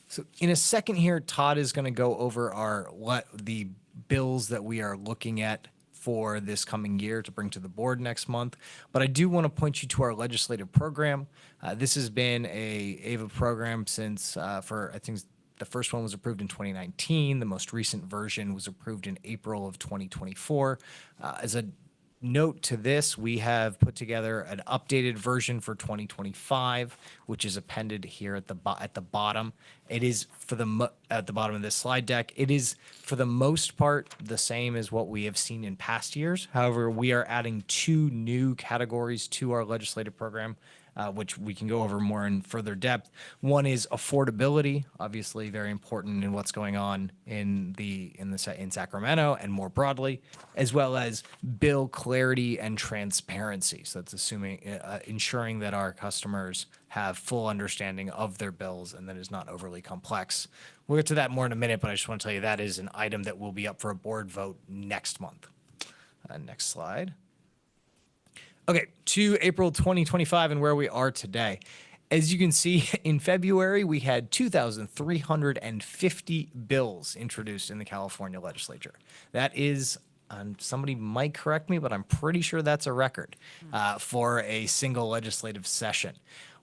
So in a second here, Todd is going to go over the bills that we are looking at for this coming year to bring to the board next month. But I do want to point you to our legislative program. This has been a AVA program since for I think The first one was approved in 2019. The most recent version was approved in April of 2024. As a note to this, we have put together an updated version for 2025, which is appended here at the bottom. It is at the bottom of this slide deck. It is for the most part the same as what we have seen in past years. However, we are adding 2 new categories to our legislative program, which we can go over more in further depth. One is affordability, obviously very important in what's going on in Sacramento and more broadly, as well as bill clarity and transparency. So that's ensuring that our customers have full understanding of their bills and that it's not overly complex. We'll get to that more in a minute, but I just want to tell you that is an item that will be up for a board vote next month. Next slide. Okay, to April 2025 and where we are today. As you can see, in February, we had 2,350 bills introduced in the California legislature. That is, somebody might correct me, but I'm pretty sure that's a record for a single legislative session.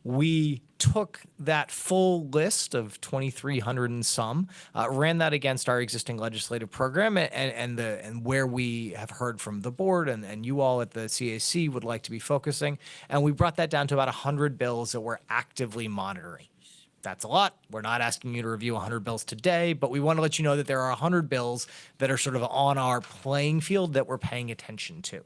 We took that full list of 2,300 and some, ran that against our existing legislative program and where we have heard from the board and you all at the CAC would like to be focusing. And we brought that down to about 100 bills that we're actively monitoring. That's a lot. We're not asking you to review 100 bills today, but we want to let you know that there are 100 bills that are sort of on our playing field that we're paying attention to.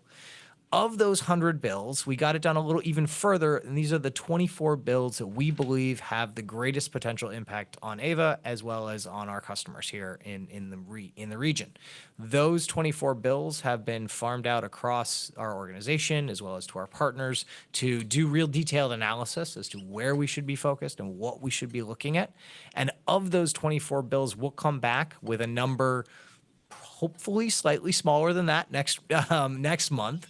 Of those 100 bills, we got it down a little even further, and these are the 24 bills that we believe have the greatest potential impact on AVA as well as on our customers here in the region. Those 24 bills have been farmed out across our organization as well as to our partners to do real detailed analysis as to where we should be focused and what we should be looking at. And of those 24 bills, we'll come back with a number hopefully slightly smaller than that next month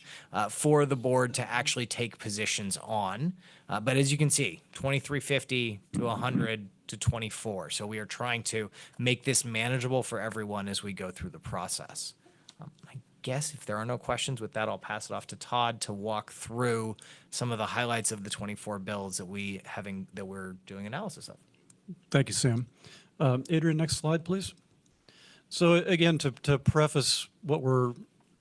for the board to actually take positions on. But as you can see, 2,350 to 100 to 24. So we are trying to make this manageable for everyone as we go through the process. I guess if there are no questions with that, I'll pass it off to Todd to walk through some of the highlights of the 24 bills that we're doing analysis of. Thank you, Sam. Adrian, next slide, please. So again, to preface what we're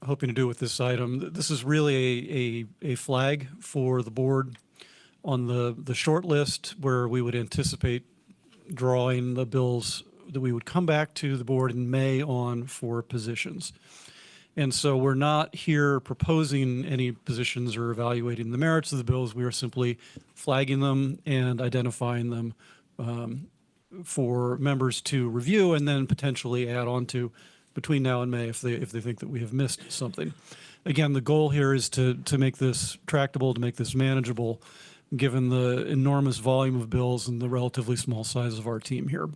hoping to do with this item, this is really a flag for the board on the short list where we would anticipate drawing the bills that we would come back to the board in May on for positions. And so we're not here proposing any positions or evaluating the merits of the bills. We are simply flagging them and identifying them for members to review and then potentially add on to between now and May if they think that we have missed something. Again, the goal here is to make this tractable, to make this manageable, given the enormous volume of bills and the relatively small size of our team here.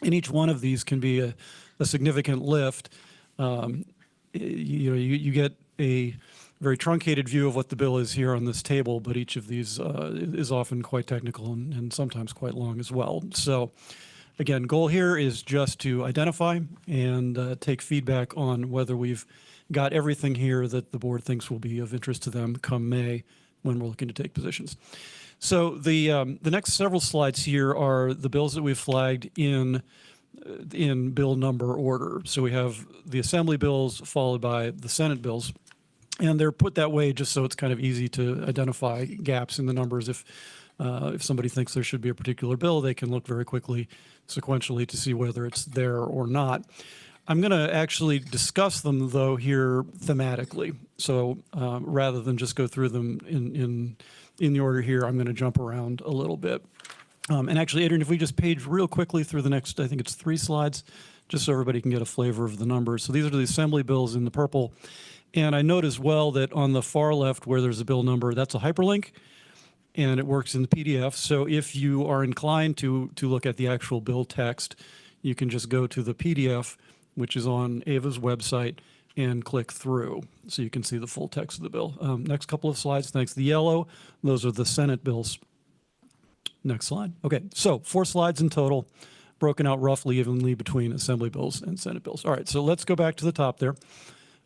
And each one of these can be a significant lift. You get a very truncated view of what the bill is here on this table, but each of these is often quite technical and sometimes quite long as well. So again, goal here is just to identify and take feedback on whether we've got everything here that the board thinks will be of interest to them come May when we're looking to take positions. So the next several slides here are the bills that we've flagged in bill number order. So we have the Assembly bills followed by the Senate bills. And they're put that way just so it's kind of easy to identify gaps in the numbers. If somebody thinks there should be a particular bill, they can look very quickly sequentially to see whether it's there or not. I'm going to actually discuss them, though, here thematically. So rather than just go through them in the order here, I'm going to jump around a little bit. And actually, Adrian, if we just page real quickly through the next, I think it's 3 slides, just so everybody can get a flavor of the numbers. So these are the Assembly bills in the purple. And I note as well that on the far left where there's a bill number, that's a hyperlink, and it works in the PDF. So if you are inclined to look at the actual bill text, you can just go to the PDF, which is on AVA's website, and click through. So you can see the full text of the bill. Next couple of slides, thanks. The yellow, those are the Senate bills. Next slide. Okay, so 4 slides in total, broken out roughly evenly between Assembly bills and Senate bills. All right, so let's go back to the top there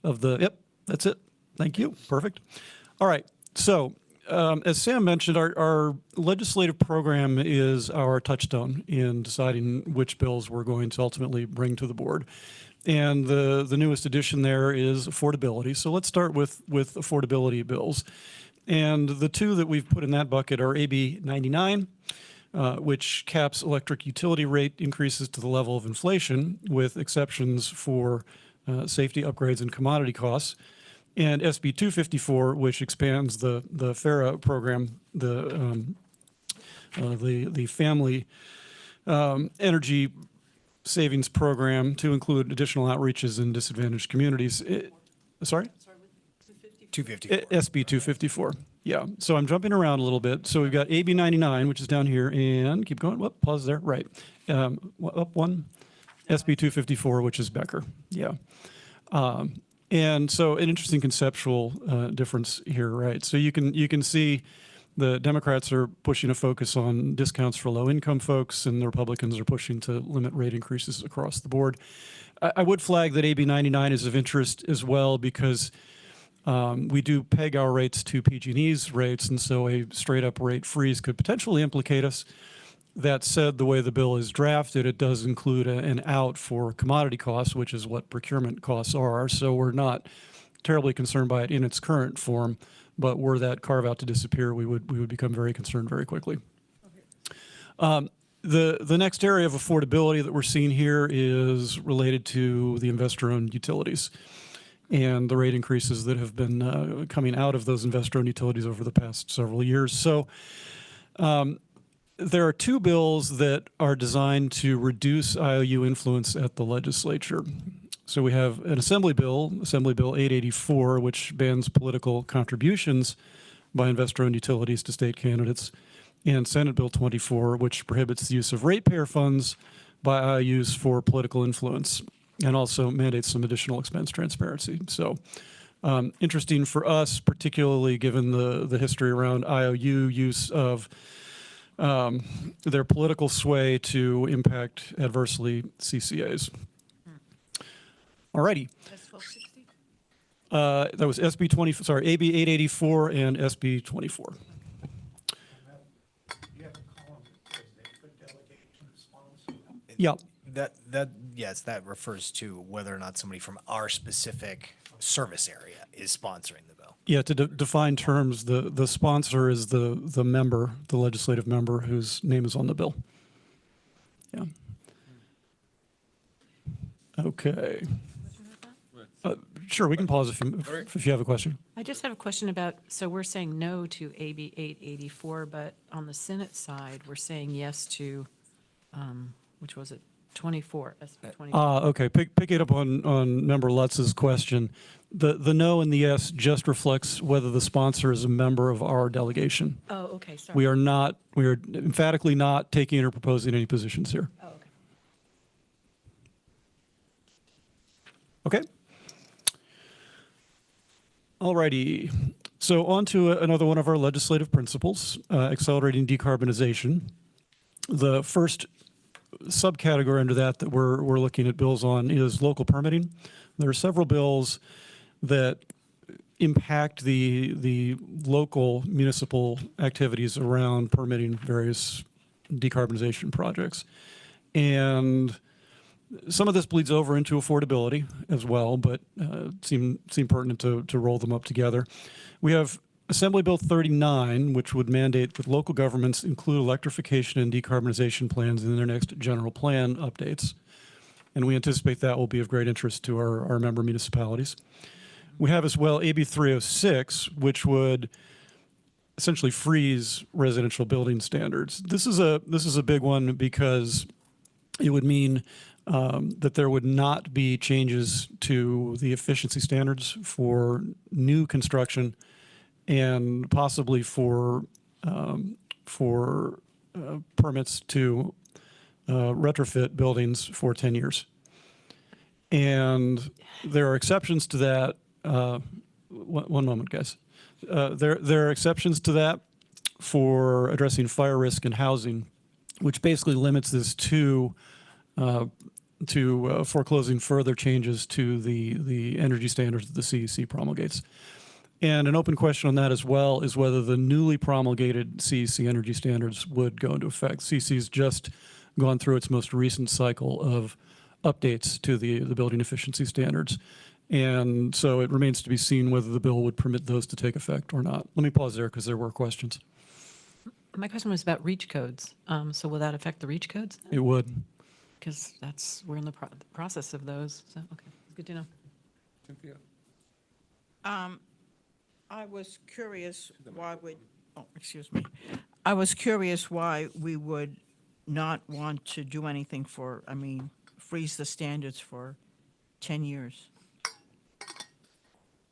of the, yep. That's it. Thank you. Perfect. All right. So as Sam mentioned, our legislative program is our touchstone in deciding which bills we're going to ultimately bring to the board. And the newest addition there is affordability. So let's start with affordability bills. And the two that we've put in that bucket are AB 99, which caps electric utility rate increases to the level of inflation with exceptions for safety upgrades and commodity costs, and SB 254, which expands the FARA program, the family energy savings program, to include additional outreaches in disadvantaged communities. Sorry? 254. SB 254. Yeah. So I'm jumping around a little bit. So we've got AB 99, which is down here, and keep going. Whoop, pause there. Right. Up one. SB 254, which is Becker. Yeah. And so an interesting conceptual difference here, right? So you can see the Democrats are pushing a focus on discounts for low-income folks, and the Republicans are pushing to limit rate increases across the board. I would flag that AB 99 is of interest as well because we do peg our rates to PG&E's rates, and so a straight-up rate freeze could potentially implicate us. That said, the way the bill is drafted, it does include an out for commodity costs, which is what procurement costs are. So we're not terribly concerned by it in its current form, but were that carve out to disappear, we would become very concerned very quickly. The next area of affordability that we're seeing here is related to the investor-owned utilities and the rate increases that have been coming out of those investor-owned utilities over the past several years. So there are two bills that are designed to reduce IOU influence at the legislature. So we have an Assembly Bill 884, which bans political contributions by investor-owned utilities to state candidates, and Senate Bill 24, which prohibits the use of ratepayer funds by IOUs for political influence, and also mandates some additional expense transparency. So interesting for us, particularly given the history around IOU use of their political sway to impact adversely CCAs. All righty. That was AB 884 and SB 24. Yeah. Yes, that refers to whether or not somebody from our specific service area is sponsoring the bill. Yeah, to define terms, the sponsor is the member, the legislative member whose name is on the bill. Yeah. Okay. Sure, we can pause if you have a question. I just have a question about, so we're saying no to AB 884, but on the Senate side, we're saying yes to, which was it, 24, SB 24. Okay, pick it up on Member Lutz's question. The no and the yes just reflects whether the sponsor is a member of our delegation. Oh, okay, sorry. We are emphatically not taking or proposing any positions here. Oh, okay. Okay. All righty. So on to another one of our legislative principles, accelerating decarbonization. The first subcategory under that we're looking at bills on is local permitting. There are several bills that impact the local municipal activities around permitting various decarbonization projects. And some of this bleeds over into affordability as well, but seem pertinent to roll them up together. We have Assembly Bill 39, which would mandate that local governments include electrification and decarbonization plans in their next general plan updates. And we anticipate that will be of great interest to our member municipalities. We have as well AB 306, which would essentially freeze residential building standards. This is a big one because it would mean that there would not be changes to the efficiency standards for new construction and possibly for permits to retrofit buildings for 10 years. And there are exceptions to that. One moment, guys. There are exceptions to that for addressing fire risk in housing, which basically limits this to foreclosing further changes to the energy standards that the CEC promulgates. And an open question on that as well is whether the newly promulgated CEC energy standards would go into effect. CEC's just gone through its most recent cycle of updates to the building efficiency standards. And so it remains to be seen whether the bill would permit those to take effect or not. Let me pause there because there were questions. My question was about reach codes. So will that affect the reach codes? It would. Because we're in the process of those. So, okay, good to know. Cynthia? I was curious why excuse me. I was curious why we would not want to do anything freeze the standards for 10 years.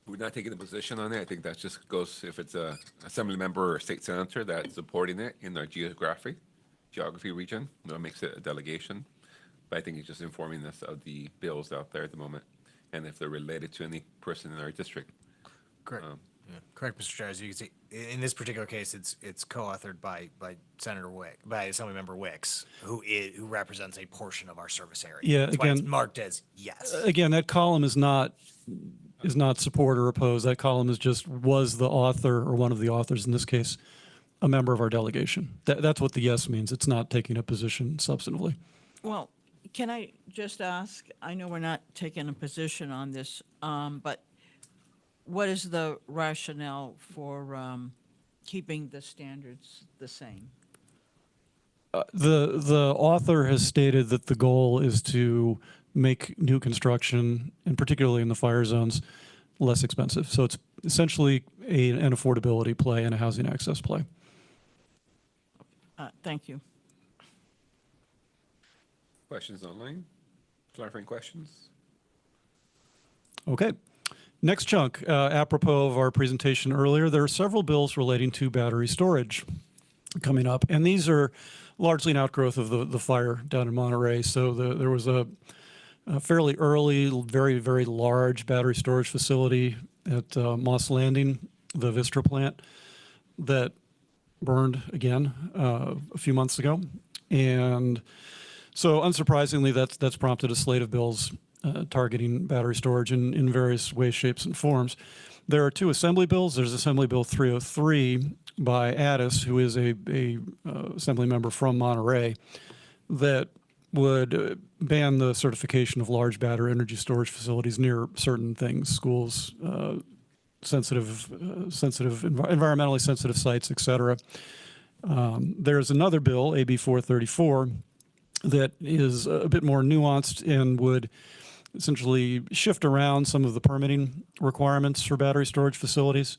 We're not taking a position on it. I think that just goes if it's a assembly member or state senator that's supporting it in their geography region, that makes it a delegation. But I think it's just informing us of the bills out there at the moment, and if they're related to any person in our district. Correct. Correct, Mr. Chair. As you can see, in this particular case, it's co-authored by Assemblymember Wicks, who represents a portion of our service area. Yeah, That's why it's again- marked as yes. Again, that column is not support or oppose. That column is just was the author or one of the authors, in this case, a member of our delegation. That's what the yes means. It's not taking a position substantively. Well, can I just ask, I know we're not taking a position on this, but what is the rationale for keeping the standards the same? The author has stated that the goal is to make new construction, and particularly in the fire zones, less expensive. So it's essentially an affordability play and a housing access play. Thank you. Questions online? Clarifying questions? Okay. Next chunk, apropos of our presentation earlier, there are several bills relating to battery storage coming up, and these are largely an outgrowth of the fire down in Monterey. So there was a fairly early, very, very large battery storage facility at Moss Landing, the Vistra plant, that burned again a few months ago. And so unsurprisingly, that's prompted a slate of bills targeting battery storage in various ways, shapes, and forms. There are two assembly bills. There's Assembly Bill 303 by Addis, who is a assembly member from Monterey, that would ban the certification of large battery energy storage facilities near certain things, schools, environmentally sensitive sites, et cetera. There's another bill, AB 434, that is a bit more nuanced and would essentially shift around some of the permitting requirements for battery storage facilities.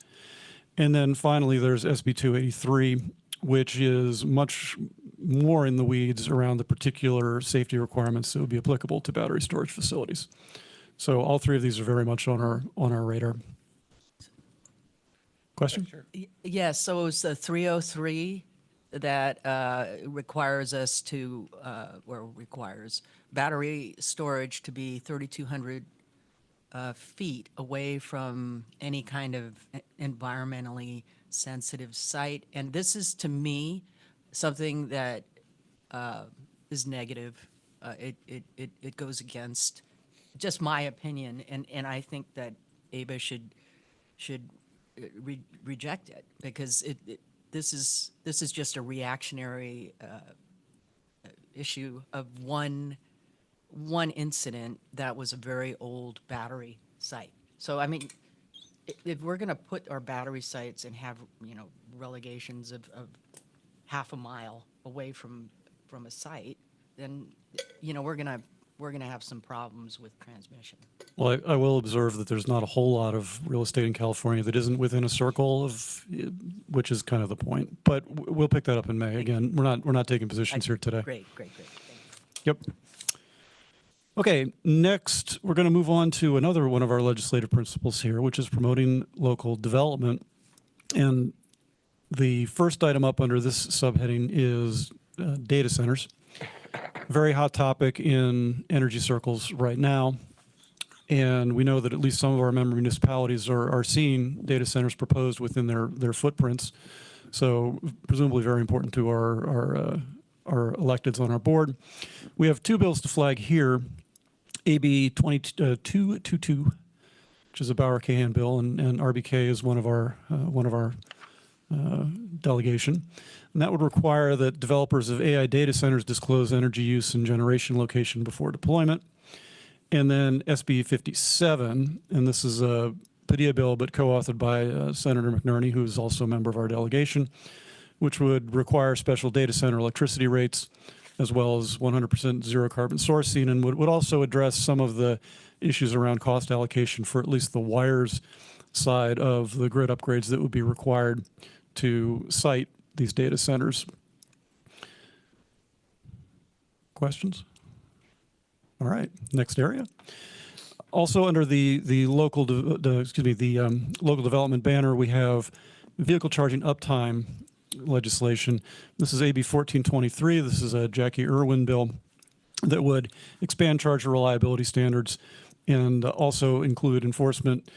And then finally, there's SB 283, which is much more in the weeds around the particular safety requirements that would be applicable to battery storage facilities. So all three of these are very much on our radar. Question? Sure. Yes, so it was the 303 that requires us to, requires battery storage to be 3,200 feet away from any kind of environmentally sensitive site. And this is, to me, something that is negative. It goes against just my opinion, and I think that ABA should reject it, because this is just a reactionary issue of one incident that was a very old battery site. So I mean, if we're going to put our battery sites and have relegations of half a mile away from a site, then we're gonna have some problems with transmission. Well, I will observe that there's not a whole lot of real estate in California that isn't within a circle of, which is kind of the point. But we'll pick that up in May. Again, we're not taking positions here today. Great. Thank you. Yep. Okay, next we're going to move on to another one of our legislative principles here, which is promoting local development. And the first item up under this subheading is data centers. Very hot topic in energy circles right now. And we know that at least some of our member municipalities are seeing data centers proposed within their footprints. So presumably very important to our electeds on our board. We have two bills to flag here. AB 2222 which is a Bauer-Cahan bill, and RBK is one of our delegation. And that would require that developers of AI data centers disclose energy use and generation location before deployment. And then SB 57, and this is a Padilla bill, but co-authored by Senator McNerney, who is also a member of our delegation, which would require special data center electricity rates, as well as 100% zero carbon sourcing, and would also address some of the issues around cost allocation for at least the wires side of the grid upgrades that would be required to site these data centers. Questions? All right, next area. Also under the local local development banner, we have vehicle charging uptime legislation. This is AB 1423. This is a Jackie Irwin bill that would expand charger reliability standards and also include enforcement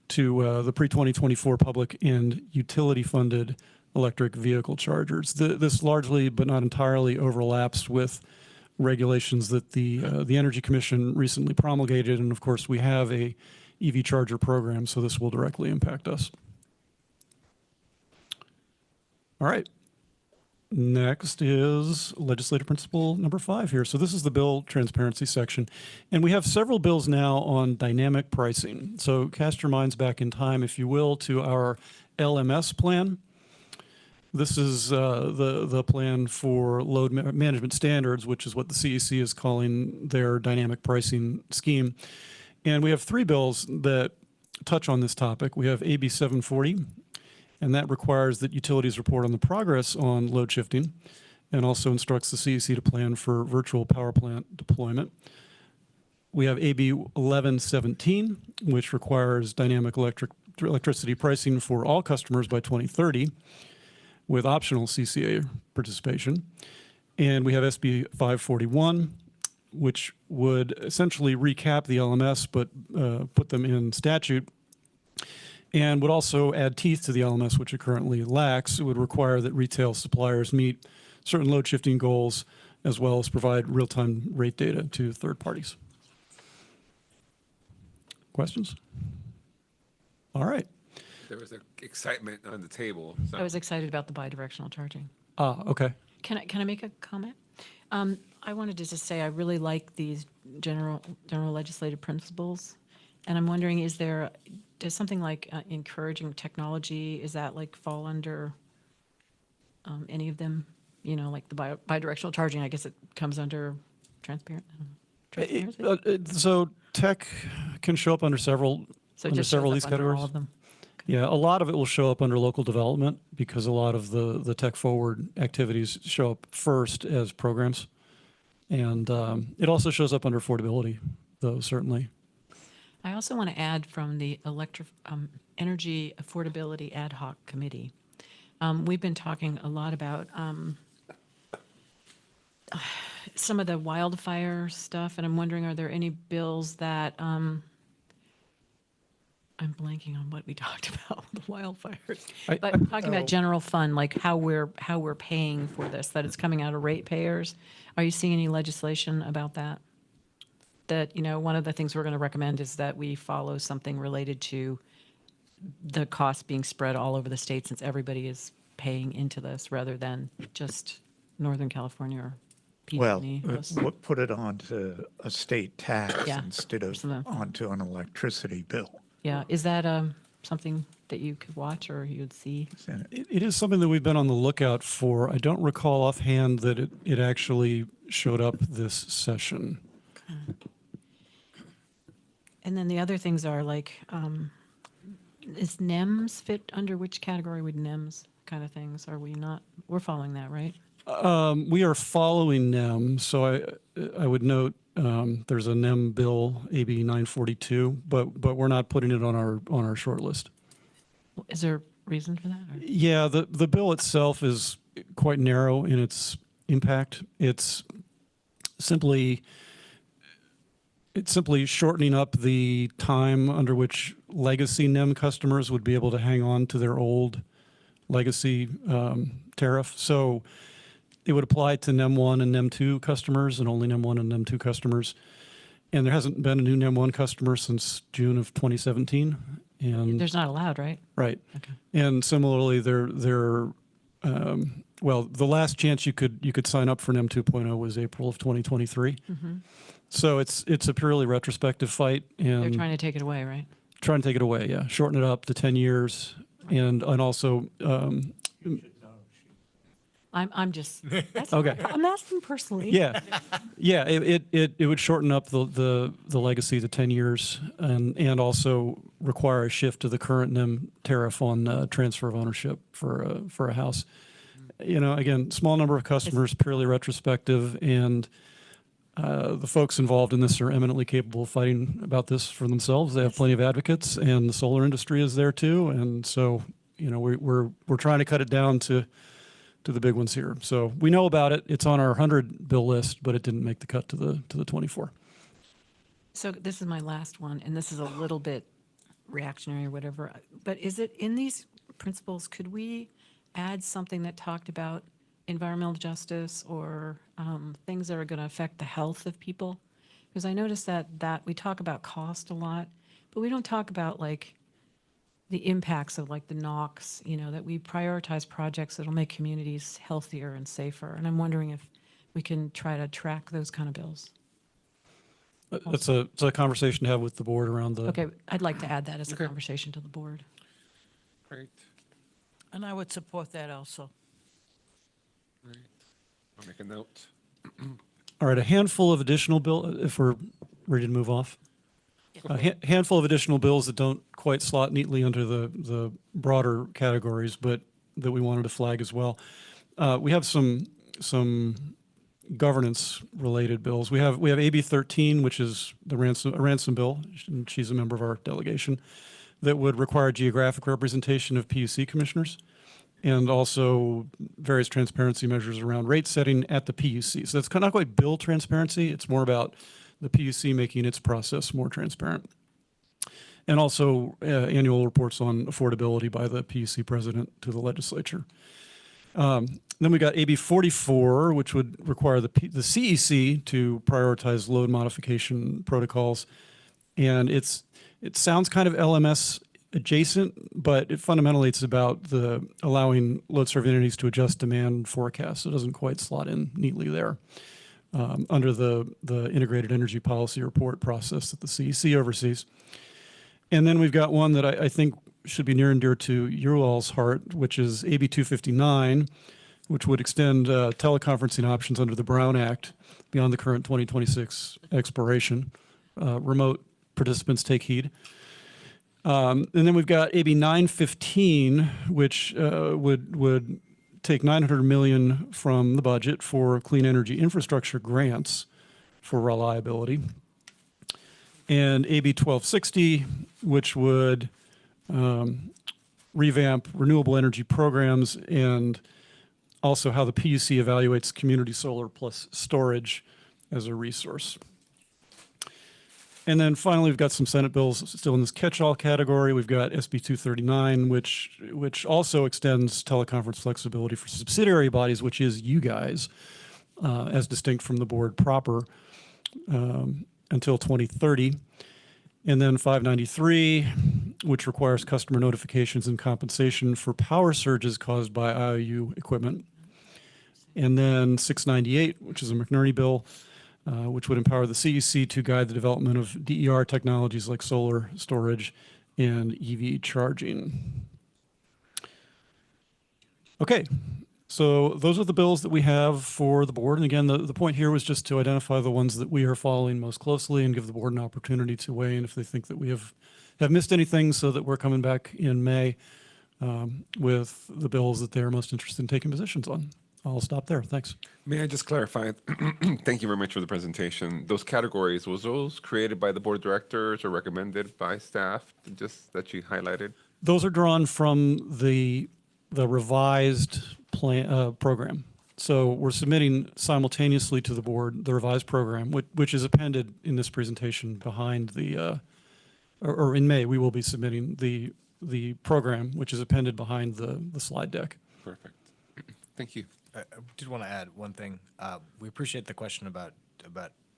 to the pre-2024 public and utility-funded electric vehicle chargers. This largely, but not entirely, overlaps with regulations that the Energy Commission recently promulgated, and of course we have a EV charger program, so this will directly impact us. All right. Next is legislative principle number 5 here. So this is the bill transparency section. And we have several bills now on dynamic pricing. So cast your minds back in time, if you will, to our LMS plan. This is the plan for load management standards, which is what the CEC is calling their dynamic pricing scheme. And we have 3 bills that touch on this topic. We have AB 740, and that requires that utilities report on the progress on load shifting and also instructs the CEC to plan for virtual power plant deployment. We have AB 1117, which requires dynamic electricity pricing for all customers by 2030 with optional CCA participation. And we have SB 541, which would essentially recap the LMS but put them in statute, and would also add teeth to the LMS, which it currently lacks. It would require that retail suppliers meet certain load shifting goals, as well as provide real-time rate data to third parties. Questions? All right. There was excitement on the table. So. I was excited about the bidirectional charging. Okay. Can I make a comment? I wanted to just say I really like these general legislative principles, and I'm wondering, does something like encouraging technology, is that like fall under any of them? You know, like the bidirectional charging, I guess it comes under transparency. So tech can show up under several So it under just several of shows these up under categories. all of them. Yeah, a lot of it will show up under local development because a lot of the tech forward activities show up first as programs. And it also shows up under affordability, though, certainly. I also want to add from the Energy Affordability Ad Hoc Committee. We've been talking a lot about some of the wildfire stuff, and I'm wondering, are there any bills that I'm blanking on what we talked about with the wildfires. But talking about general fund, like how we're paying for this, that it's coming out of ratepayers. Are you seeing any legislation about that? That, you know, one of the things we're going to recommend is that we follow something related to the cost being spread all over the state, since everybody is paying into this rather than just Northern California or Well, PG&E. put it onto a state tax Yeah. instead of onto an electricity bill. Yeah, is that something that you could watch or you would see? It is something that we've been on the lookout for. I don't recall offhand that it actually showed up this session. And then the other things are like, is NEMS fit under which category would NEMS kind of things? Are we not? We're following that, right? We are following NEM, so I would note there's a NEM bill, AB 942, but we're not putting it on our short list. Is there a reason for that? Or? Yeah, the bill itself is quite narrow in its impact. It's simply shortening up the time under which legacy NEM customers would be able to hang on to their old legacy tariff. So it would apply to NEM 1 and NEM 2 customers, and only NEM 1 and NEM 2 customers. And there hasn't been a new NEM1 customer since June of 2017. And There's not allowed, right? right. Okay. And similarly, well, the last chance you could sign up for NEM 2.0 was April of 2023. So it's a purely retrospective fight, and They're trying to take it away, right? trying to take it away. Yeah, shorten it up to 10 years, and also I'm just, that's, Okay. I'm asking personally. yeah, it would shorten up the legacy to 10 years, and also require a shift to the current NEM tariff on transfer of ownership for a house. You know, again, small number of customers, purely retrospective, and the folks involved in this are eminently capable of fighting about this for themselves. They have plenty of advocates, and the solar industry is there too. And so, you know, we're trying to cut it down to the big ones here. So we know about it. It's on our 100 bill list, but it didn't make the cut to the 24. So this is my last one, and this is a little bit reactionary or whatever, but is it in these principles, could we add something that talked about environmental justice or things that are going to affect the health of people? Because I noticed that we talk about cost a lot, but we don't talk about like the impacts of like the NOx, you know, that we prioritize projects that'll make communities healthier and safer. And I'm wondering if we can try to track those kind of bills. It's a conversation to have with the board around the. Okay, I'd like to add that as a conversation to the board. Great. And I would support that also. Great. I'll make a note. All right, a handful of additional bill, if we're ready to move off. A handful of additional bills that don't quite slot neatly under the broader categories, but that we wanted to flag as well. We have some governance-related bills. We have AB 13, which is a ransom bill, and she's a member of our delegation, that would require geographic representation of PUC commissioners, and also various transparency measures around rate setting at the PUC. So that's not quite bill transparency. It's more about the PUC making its process more transparent. And also annual reports on affordability by the PUC president to the legislature. Then we got AB 44, which would require the CEC to prioritize load modification protocols. And it sounds kind of LMS adjacent, but fundamentally it's about allowing load serving entities to adjust demand forecasts. It doesn't quite slot in neatly there under the integrated energy policy report process that the CEC oversees. And then we've got one that I think should be near and dear to you all's heart, which is AB 259, which would extend teleconferencing options under the Brown Act beyond the current 2026 expiration. Remote participants take heed. And then we've got AB 915, which would take $900 million from the budget for clean energy infrastructure grants for reliability. And AB 1260, which would revamp renewable energy programs and also how the PUC evaluates community solar plus storage as a resource. And then finally, we've got some Senate bills still in this catch-all category. We've got SB 239, which also extends teleconference flexibility for subsidiary bodies, which is you guys, as distinct from the board proper, until 2030. And then 593, which requires customer notifications and compensation for power surges caused by IOU equipment. And then 698, which is a McNerney bill, which would empower the CEC to guide the development of DER technologies like solar storage and EV charging. Okay, so those are the bills that we have for the board. And again, the point here was just to identify the ones that we are following most closely and give the board an opportunity to weigh in if they think that we have missed anything, so that we're coming back in May with the bills that they're most interested in taking positions on. I'll stop there. Thanks. May I just clarify? Thank you very much for the presentation. Those categories, was those created by the board of directors or recommended by staff, just that you highlighted? Those are drawn from the revised plan program. So we're submitting simultaneously to the board the revised program, which is appended in this presentation behind the, or in May, we will be submitting the program, which is appended behind the slide deck. Perfect. Thank you. I did want to add one thing. We appreciate the question about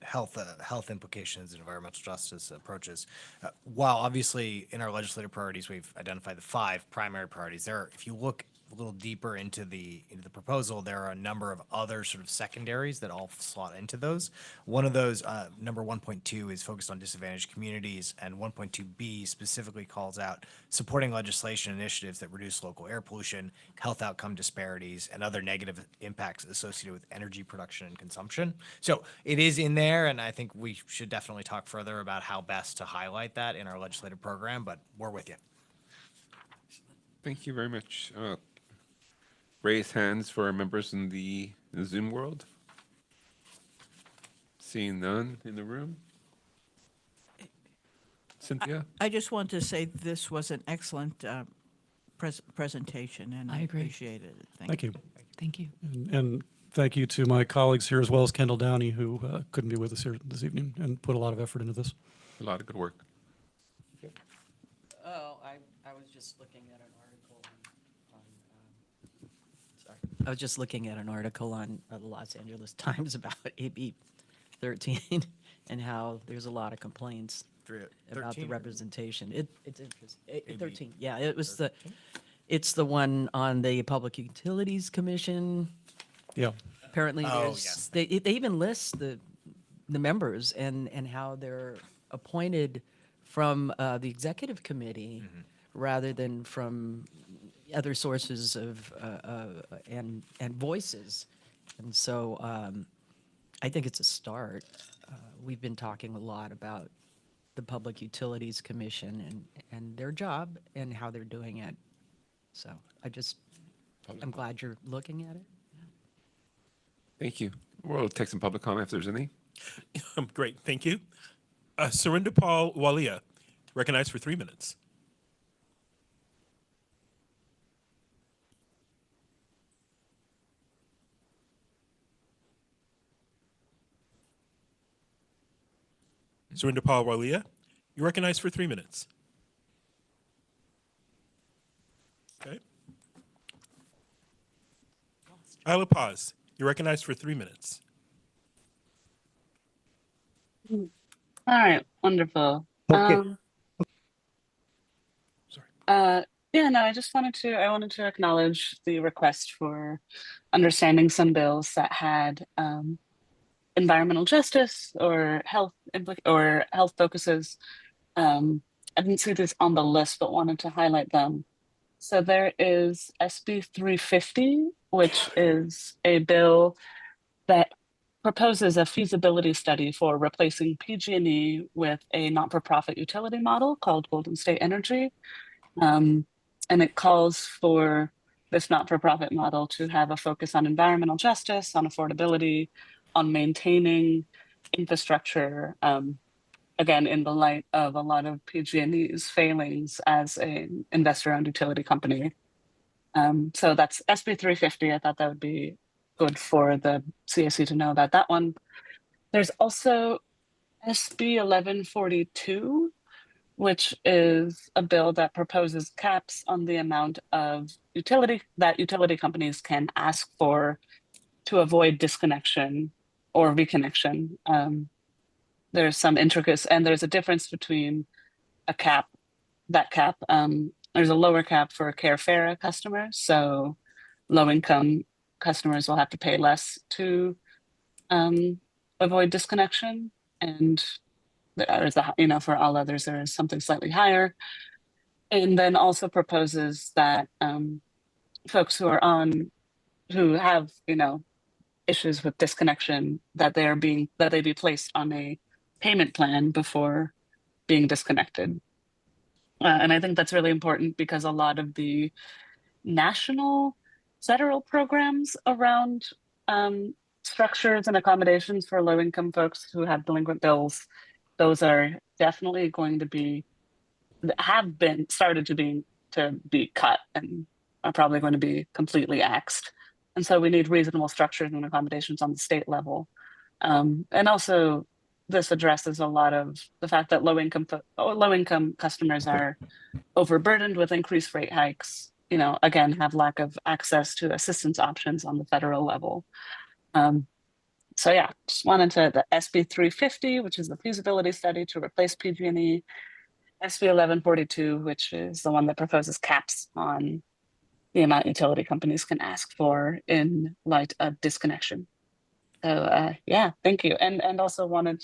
health implications and environmental justice approaches. While obviously in our legislative priorities we've identified the 5 primary priorities, if you look a little deeper into the proposal, there are a number of other sort of secondaries that all slot into those. One of those, number 1.2, is focused on disadvantaged communities, and 1.2b specifically calls out supporting legislation initiatives that reduce local air pollution, health outcome disparities, and other negative impacts associated with energy production and consumption. So it is in there, and I think we should definitely talk further about how best to highlight that in our legislative program, but we're with you. Thank you very much. Raise hands for our members in the Zoom world. Seeing none in the room. Cynthia? I just want to say this was an excellent presentation, and I I agree. appreciated it. Thank you. Thank you. And thank you to my colleagues here, as well as Kendall Downey, who couldn't be with us here this evening and put a lot of effort into this. A lot of good work. Oh, I was just looking at an article sorry. I was just looking at an article on the Los Angeles Times about AB 13 and how there's a lot of complaints about the representation. It's interesting. 13. Yeah, it was it's the one on the Public Utilities Commission. Yeah. Apparently, Oh, there's, yes. they even list the members and how they're appointed from the executive committee rather than from other sources of and voices. And so I think it's a start. We've been talking a lot about the Public Utilities Commission and their job and how they're doing it. So I'm glad you're looking at it. Thank you. We'll take some public comment if there's any. Great, thank you. Surinder Paul Walia, recognized for 3 minutes. Surinder Paul Walia, you're recognized for 3 minutes. Okay. Isla Paz, you're recognized for 3 minutes. All right, wonderful. Okay. Sorry. Yeah, no, I wanted to acknowledge the request for understanding some bills that had environmental justice or health focuses. I didn't see this on the list, but wanted to highlight them. So there is SB 350, which is a bill that proposes a feasibility study for replacing PG&E with a not-for-profit utility model called Golden State Energy. And it calls for this not-for-profit model to have a focus on environmental justice, on affordability, on maintaining infrastructure, again, in the light of a lot of PG&E's failings as an investor-owned utility company. So that's SB 350. I thought that would be good for the CSC to know about that one. There's also SB 1142, which is a bill that proposes caps on the amount of utility companies can ask for to avoid disconnection or reconnection. There's some intricacies, and there's a difference between that cap. There's a lower cap for Carefera customers, so low-income customers will have to pay less to avoid disconnection, and there's for all others there is something slightly higher. And then also proposes that folks who have issues with disconnection, that they be placed on a payment plan before being disconnected. And I think that's really important because a lot of the national federal programs around structures and accommodations for low-income folks who have delinquent bills, those are definitely going to have been started to be cut and are probably going to be completely axed. And so we need reasonable structures and accommodations on the state level. And also this addresses a lot of the fact that low-income customers are overburdened with increased rate hikes, again, have lack of access to assistance options on the federal level. So yeah, just wanted to, the SB 350, which is the feasibility study to replace PG&E, SB 1142, which is the one that proposes caps on the amount utility companies can ask for in light of disconnection. So yeah, thank you. And also wanted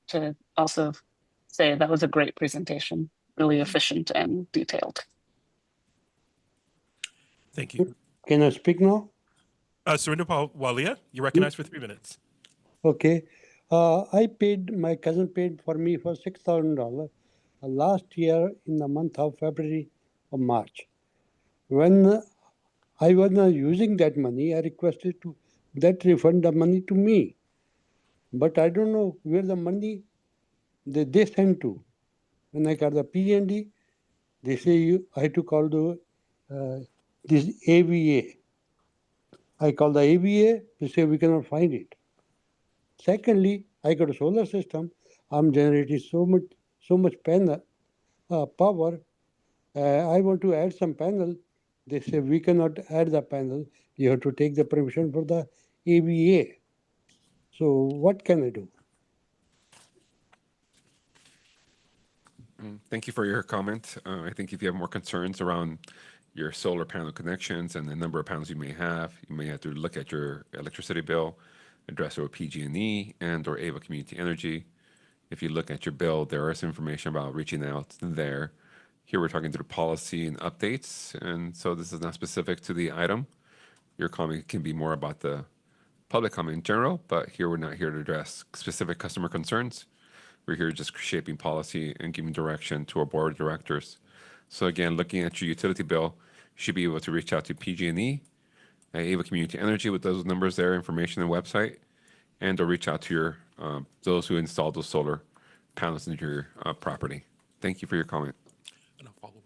to also say that was a great presentation, really efficient and detailed. Thank you. Can I speak now? Surinder Paul Walia, you're recognized for 3 minutes. Okay. My cousin paid for me for $6,000 last year in the month of February or March. When I was not using that money, I requested to that refund the money to me. But I don't know where the money they sent to. When I got the PND, they say I had to call this AVA. I call the AVA, they say we cannot find it. Secondly, I got a solar system. I'm generating so much panel power. I want to add some panel. They say we cannot add the panel. You have to take the permission for the AVA. So what can I do? Thank you for your comment. I think if you have more concerns around your solar panel connections and the number of panels you may have to look at your electricity bill, address it with PG&E and or Ava Community Energy. If you look at your bill, there is information about reaching out there. Here we're talking through policy and updates, and so this is not specific to the item. Your comment can be more about the public comment in general, but here we're not here to address specific customer concerns. We're here just shaping policy and giving direction to our board of directors. So again, looking at your utility bill, you should be able to reach out to PG&E, Ava Community Energy with those numbers there, information on the website, and or reach out to your those who installed those solar panels into your property. Thank you for your comment. And a follow-up.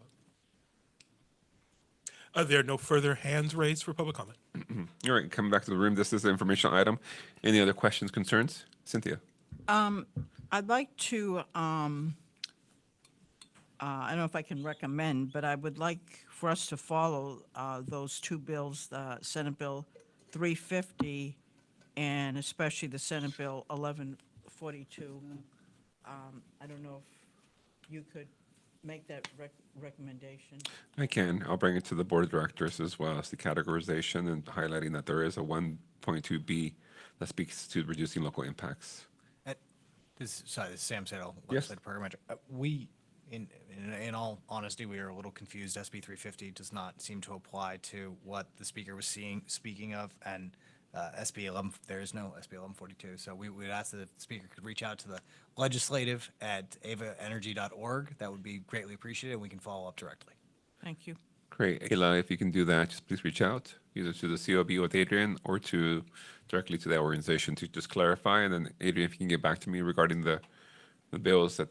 There are no further hands raised for public comment. All right, coming back to the room, this is an informational item. Any other questions, concerns? Cynthia? I'd like to, I don't know if I can recommend, but I would like for us to follow those two bills, the Senate Bill 350 and especially the Senate Bill 1142. I don't know if you could make that recommendation. I can. I'll bring it to the board of directors as well as the categorization and highlighting that there is a 1.2B that speaks to reducing local impacts. This is Sam Settle, Yes. legislative program manager. We, in all honesty, we are a little confused. SB 350 does not seem to apply to what the speaker was speaking of, and SB 11, there is no SB 1142. So we would ask that the speaker could reach out to the legislative at avaenergy.org. That would be greatly appreciated, and we can follow up directly. Thank you. Great. Ayla, if you can do that, just please reach out either to the COB with Adrian or directly to that organization to just clarify. And then Adrian, if you can get back to me regarding the bills that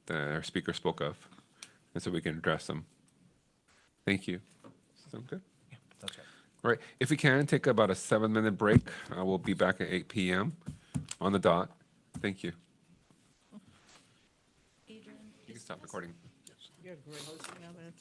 our speaker spoke of, and so we can address them. Thank you. Sound good? Yeah, that's right. All right. If we can, take about a 7-minute break. We'll be back at 8 p.m. on the dot. Thank you. Adrian, You can stop recording. You're great hosting of it.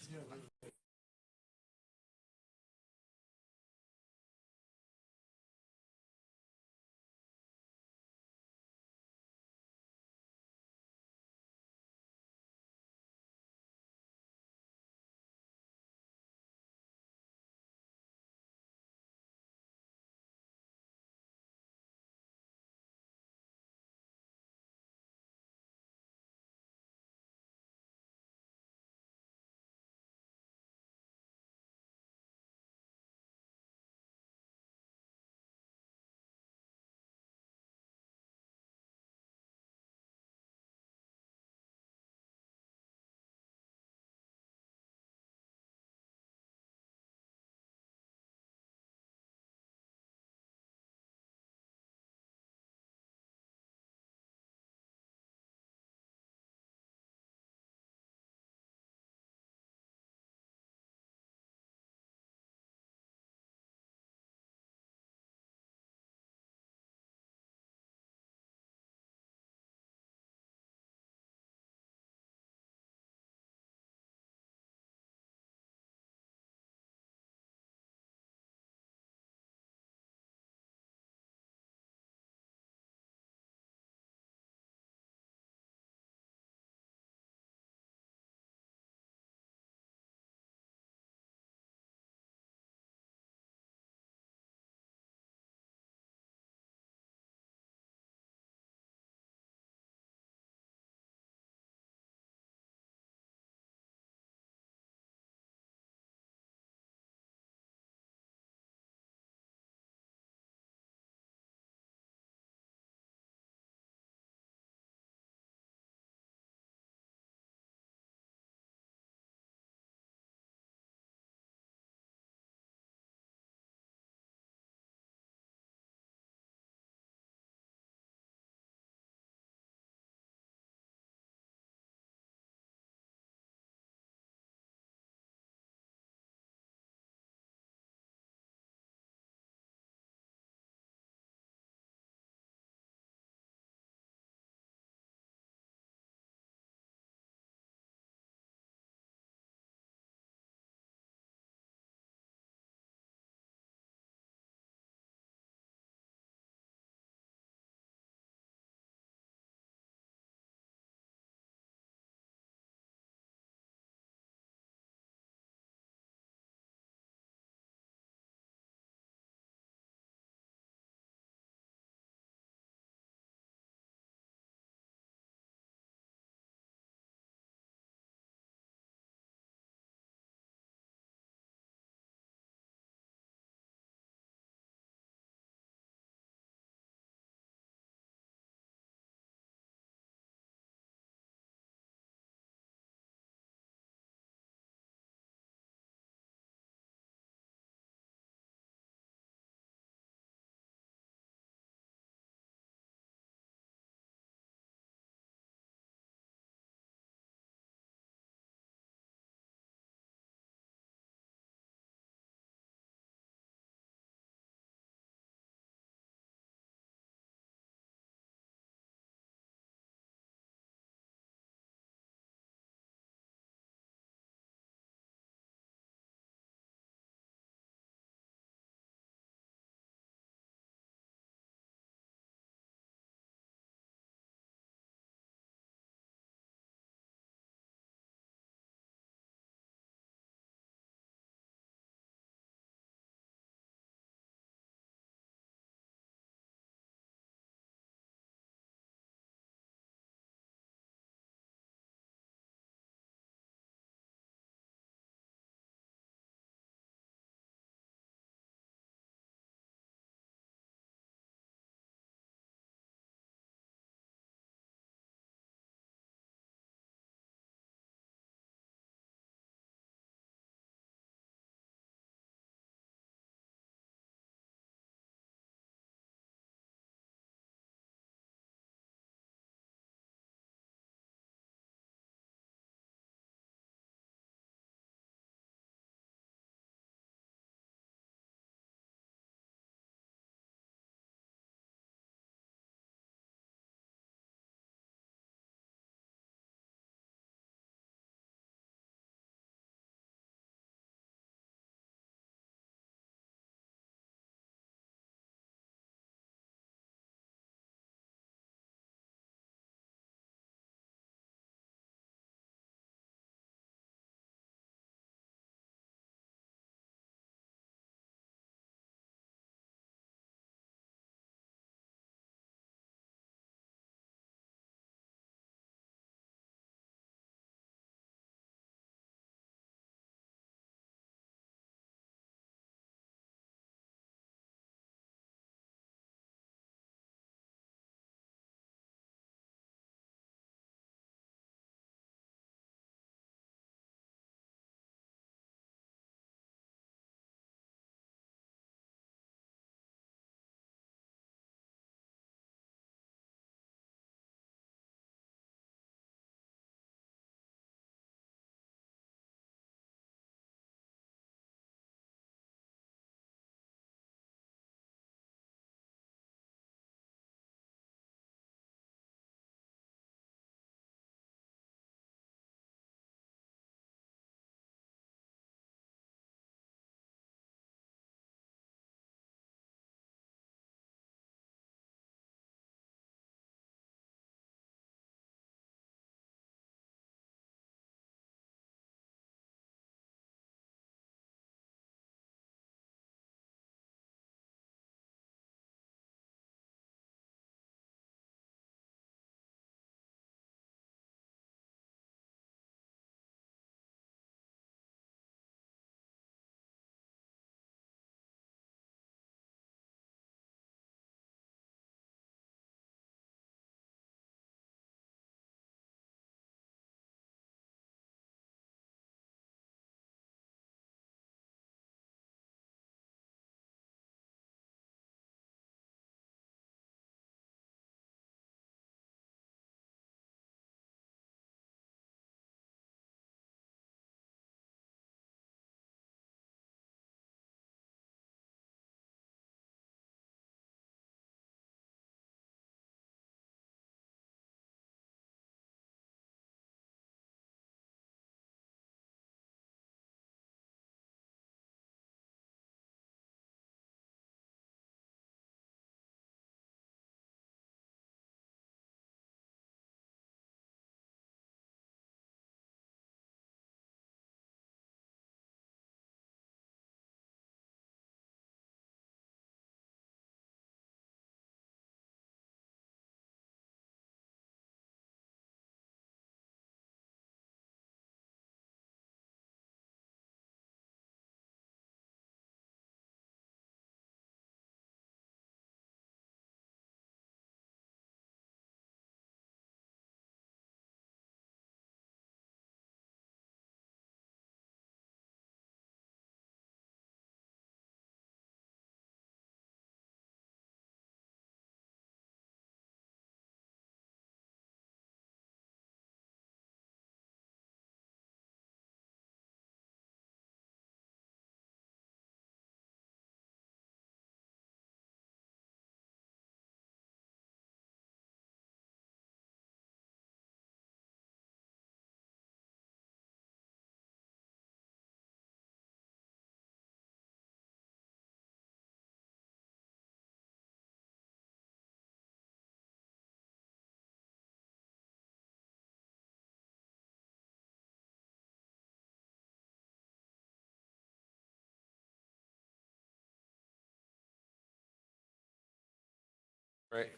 Right.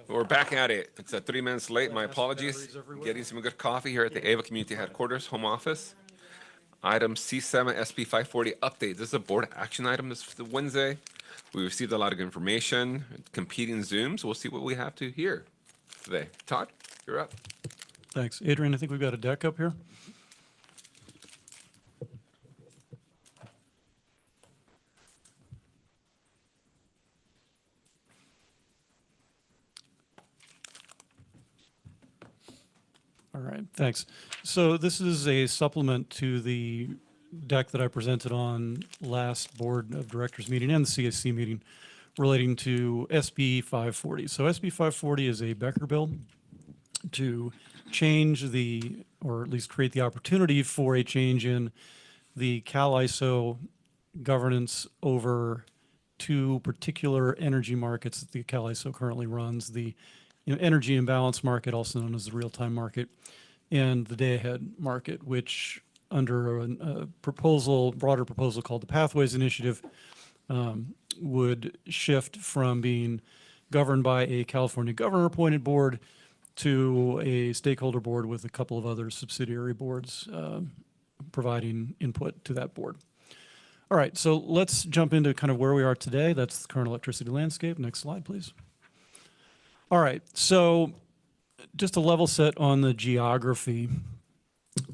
We're back at it. It's 3 minutes late. My apologies. Getting some good coffee here at the Ava Community Headquarters, home office. Item C7 SP 540 update. This is a board action item this Wednesday. We received a lot of information, competing Zooms. We'll see what we have to hear today. Todd, you're up. Thanks. Adrian, I think we've got a deck up here. All right, thanks. So this is a supplement to the deck that I presented on last Board of Directors meeting and the CSC meeting relating to SB 540. So SB 540 is a Becker bill to change or at least create the opportunity for a change in the CAISO governance over two particular energy markets that the CAISO currently runs, the energy imbalance market, also known as the real-time market, and the day-ahead market, which under a broader proposal called the Pathways Initiative, would shift from being governed by a California governor-appointed board to a stakeholder board with a couple of other subsidiary boards providing input to that board. All right, so let's jump into kind of where we are today. That's the current electricity landscape. Next slide, please. All right, so just a level set on the geography.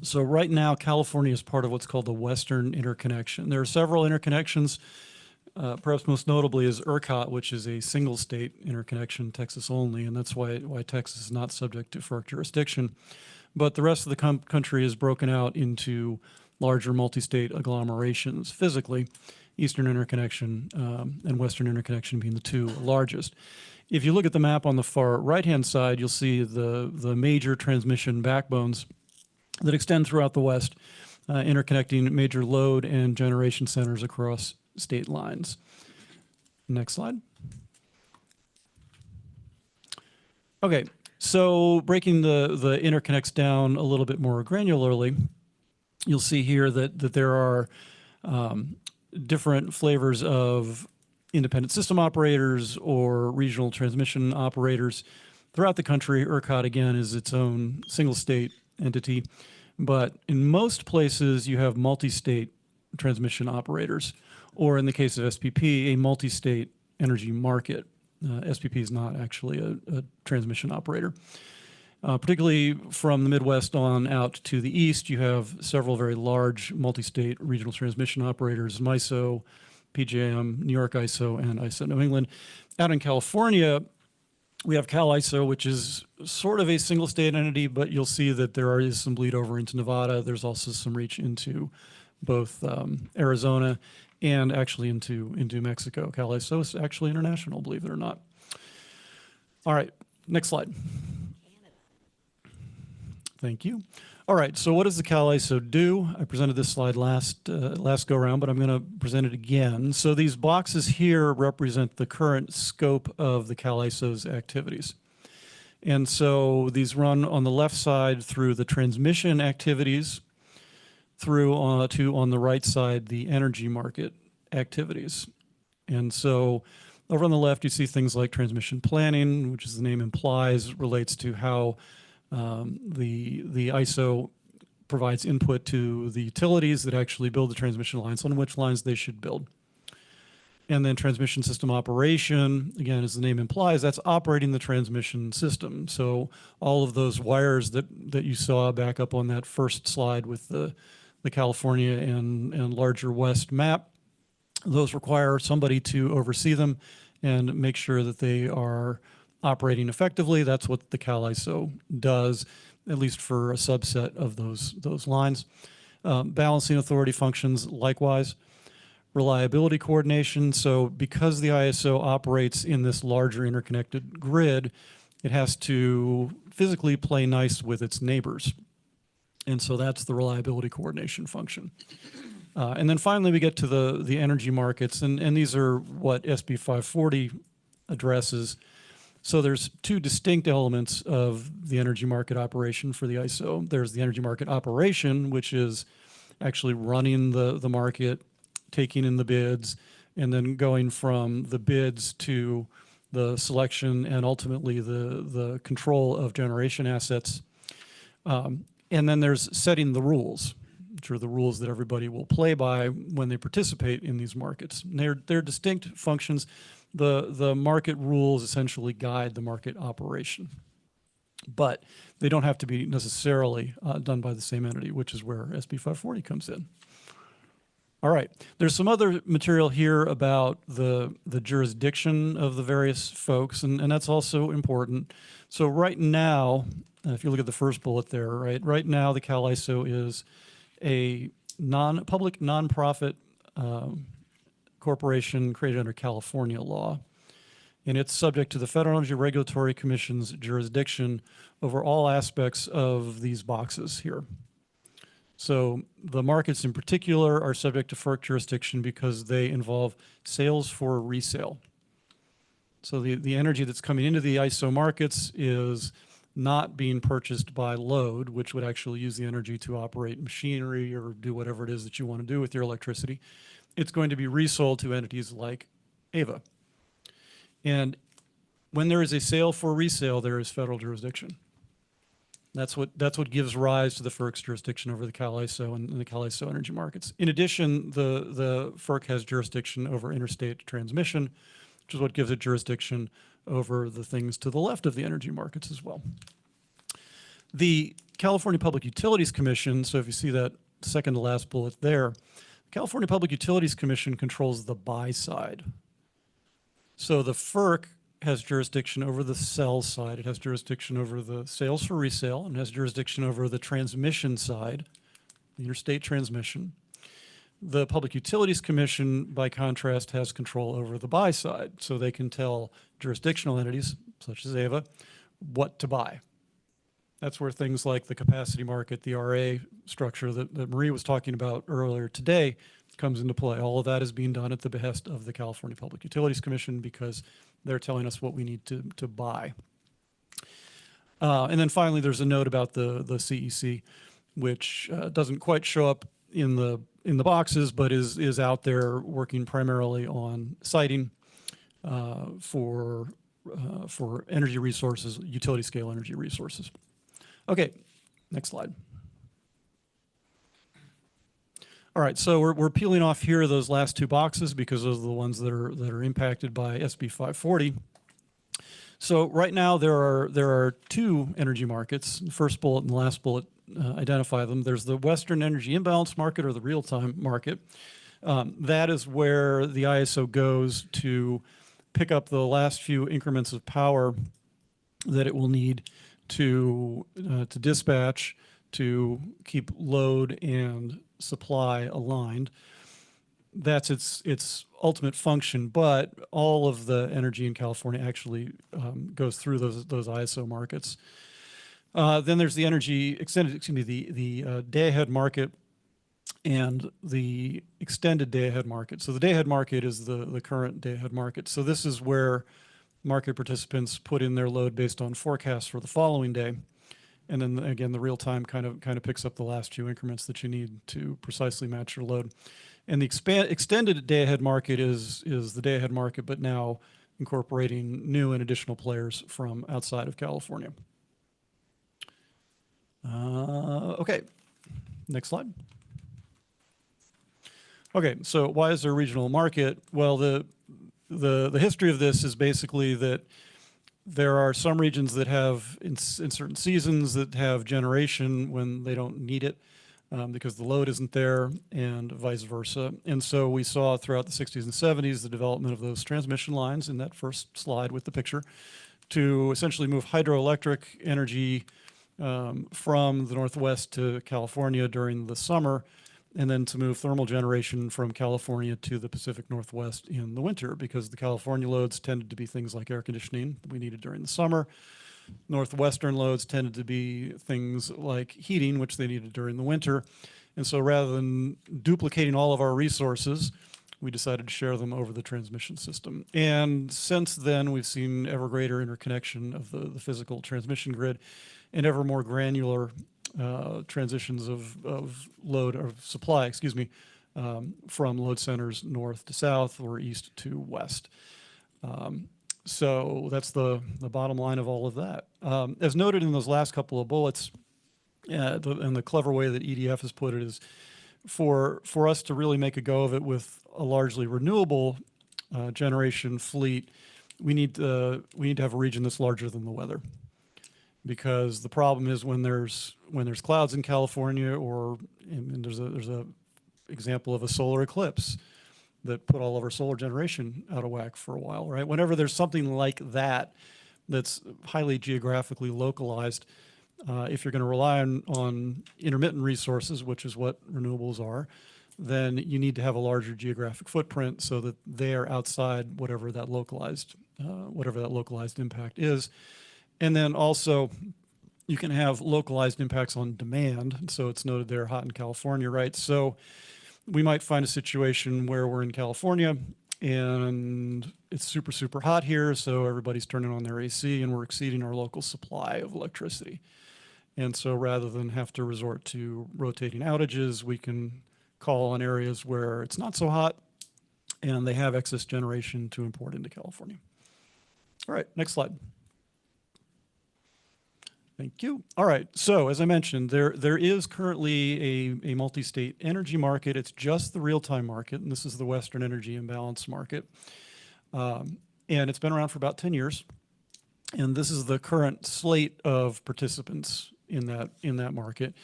So right now, California is part of what's called the Western Interconnection. There are several interconnections. Perhaps most notably is ERCOT, which is a single state interconnection, Texas only, and that's why Texas is not subject to FERC jurisdiction. But the rest of the country is broken out into larger multi-state agglomerations physically, Eastern Interconnection and Western Interconnection being the two largest. If you look at the map on the far right-hand side, you'll see the major transmission backbones that extend throughout the West, interconnecting major load and generation centers across state lines. Next slide. Okay, so breaking the interconnects down a little bit more granularly, you'll see here that there are different flavors of independent system operators or regional transmission operators throughout the country. ERCOT, again, is its own single state entity, but in most places you have multi-state transmission operators, or in the case of SPP, a multi-state energy market. SPP is not actually a transmission operator. Particularly from the Midwest on out to the east, you have several very large multi-state regional transmission operators, MISO, PJM, New York ISO, and ISO New England. Out in California, we have CAISO, which is sort of a single state entity, but you'll see that there is some bleed over into Nevada. There's also some reach into both Arizona and actually into Mexico. CAISO is actually international, believe it or not. All right, next slide. Thank you. All right, so what does the CAISO do? I presented this slide last go around, but I'm going to present it again. So these boxes here represent the current scope of the CAISO's activities. And so these run on the left side through the transmission activities, through on the right side, the energy market activities. And so over on the left, you see things like transmission planning, which as the name implies, relates to how the ISO provides input to the utilities that actually build the transmission lines on which lines they should build. And then transmission system operation, again, as the name implies, that's operating the transmission system. So all of those wires that you saw back up on that first slide with the California and larger West map, those require somebody to oversee them and make sure that they are operating effectively. That's what the CAISO does, at least for a subset of those lines. Balancing authority functions likewise. Reliability coordination. So because the ISO operates in this larger interconnected grid, it has to physically play nice with its neighbors. And so that's the reliability coordination function. And then finally, we get to the energy markets, and these are what SB 540 addresses. So there's two distinct elements of the energy market operation for the ISO. There's the energy market operation, which is actually running the market, taking in the bids, and then going from the bids to the selection and ultimately the control of generation assets. And then there's setting the rules, which are the rules that everybody will play by when they participate in these markets. And they're distinct functions. The market rules essentially guide the market operation, but they don't have to be necessarily done by the same entity, which is where SB 540 comes in. All right, there's some other material here about the jurisdiction of the various folks, and that's also important. So right now, if you look at the first bullet there, right now the CAISO is a public nonprofit corporation created under California law, and it's subject to the Federal Energy Regulatory Commission's jurisdiction over all aspects of these boxes here. So the markets in particular are subject to FERC jurisdiction because they involve sales for resale. So the energy that's coming into the ISO markets is not being purchased by load, which would actually use the energy to operate machinery or do whatever it is that you want to do with your electricity. It's going to be resold to entities like AVA. And when there is a sale for resale, there is federal jurisdiction. That's what gives rise to the FERC's jurisdiction over the CAISO and the CAISO energy markets. In addition, the FERC has jurisdiction over interstate transmission, which is what gives it jurisdiction over the things to the left of the energy markets as well. The California Public Utilities Commission, so if you see that second to last bullet there, the California Public Utilities Commission controls the buy side. So the FERC has jurisdiction over the sell side. It has jurisdiction over the sales for resale, and has jurisdiction over the transmission side, the interstate transmission. The Public Utilities Commission, by contrast, has control over the buy side, so they can tell jurisdictional entities, such as AVA, what to buy. That's where things like the capacity market, the RA structure that Marie was talking about earlier today comes into play. All of that is being done at the behest of the California Public Utilities Commission because they're telling us what we need to buy. And then finally, there's a note about the CEC, which doesn't quite show up in the boxes, but is out there working primarily on siting for energy resources, utility scale energy resources. Okay, next slide. All right, so we're peeling off here those last two boxes because those are the ones that are impacted by SB 540. So right now there are two energy markets. The first bullet and the last bullet identify them. There's the Western Energy Imbalance Market, or the real-time market. That is where the ISO goes to pick up the last few increments of power that it will need to dispatch, to keep load and supply aligned. That's its ultimate function, but all of the energy in California actually goes through those ISO markets. Then there's the the day-ahead market and the extended day-ahead market. So the day-ahead market is the current day-ahead market. So this is where market participants put in their load based on forecasts for the following day. And then again, the real time kind of picks up the last few increments that you need to precisely match your load. And the extended day-ahead market is the day-ahead market, but now incorporating new and additional players from outside of California. Okay, next slide. Okay, so why is there a regional market? Well, the history of this is basically that there are some regions that have, in certain seasons, that have generation when they don't need it because the load isn't there, and vice versa. And so we saw throughout the 60s and 70s the development of those transmission lines in that first slide with the picture to essentially move hydroelectric energy from the Northwest to California during the summer, and then to move thermal generation from California to the Pacific Northwest in the winter, because the California loads tended to be things like air conditioning that we needed during the summer. Northwestern loads tended to be things like heating, which they needed during the winter. And so rather than duplicating all of our resources, we decided to share them over the transmission system. And since then, we've seen ever greater interconnection of the physical transmission grid and ever more granular transitions of load, or supply, from load centers north to south or east to west. So that's the bottom line of all of that. As noted in those last couple of bullets, and the clever way that EDF has put it is for us to really make a go of it with a largely renewable generation fleet, we need to have a region that's larger than the weather. Because the problem is when there's clouds in California, or and there's a example of a solar eclipse that put all of our solar generation out of whack for a while, right? Whenever there's something like that that's highly geographically localized, if you're going to rely on intermittent resources, which is what renewables are, then you need to have a larger geographic footprint so that they are outside whatever that localized impact is. And then also, you can have localized impacts on demand. So it's noted there, hot in California, right? So we might find a situation where we're in California and it's super, super hot here. So everybody's turning on their AC and we're exceeding our local supply of electricity. And so rather than have to resort to rotating outages, we can call on areas where it's not so hot and they have excess generation to import into California. All right, next slide. Thank you. All right, so as I mentioned, there is currently a multi-state energy market. It's just the real-time market, and this is the Western Energy Imbalance Market. And it's been around for about 10 years. And this is the current slate of participants in that market.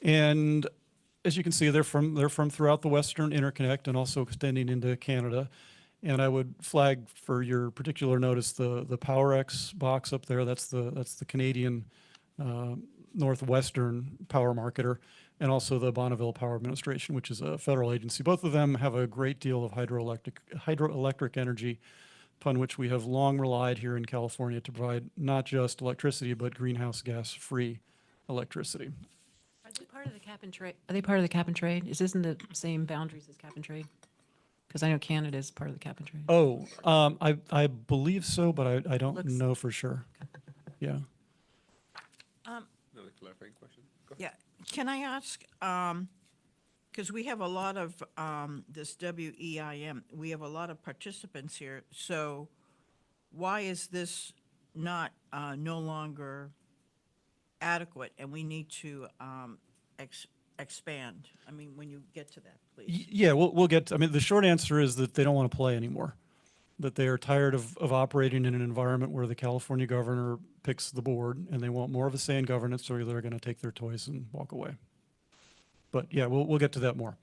And as you can see, they're from throughout the Western Interconnect and also extending into Canada. And I would flag for your particular notice the PowerX box up there. That's the Canadian Northwestern power marketer, and also the Bonneville Power Administration, which is a federal agency. Both of them have a great deal of hydroelectric energy, upon which we have long relied here in California to provide not just electricity, but greenhouse gas-free electricity. Are they part of the cap and trade? Are they part of the cap and trade? Isn't the same boundaries as cap and trade? Because I know Canada is part of the cap and trade. Oh, I believe so, but I don't know for sure. Yeah. Another clarifying question. Go. Yeah, can I ask, because we have a lot of this WEIM, we have a lot of participants here, so why is this not no longer adequate and we need to expand? I mean, when you get to that, please. Yeah, we'll get I mean, the short answer is that they don't want to play anymore, that they are tired of operating in an environment where the California governor picks the board, and they want more of a say in governance, or they're going to take their toys and walk away. But yeah, we'll get to that more.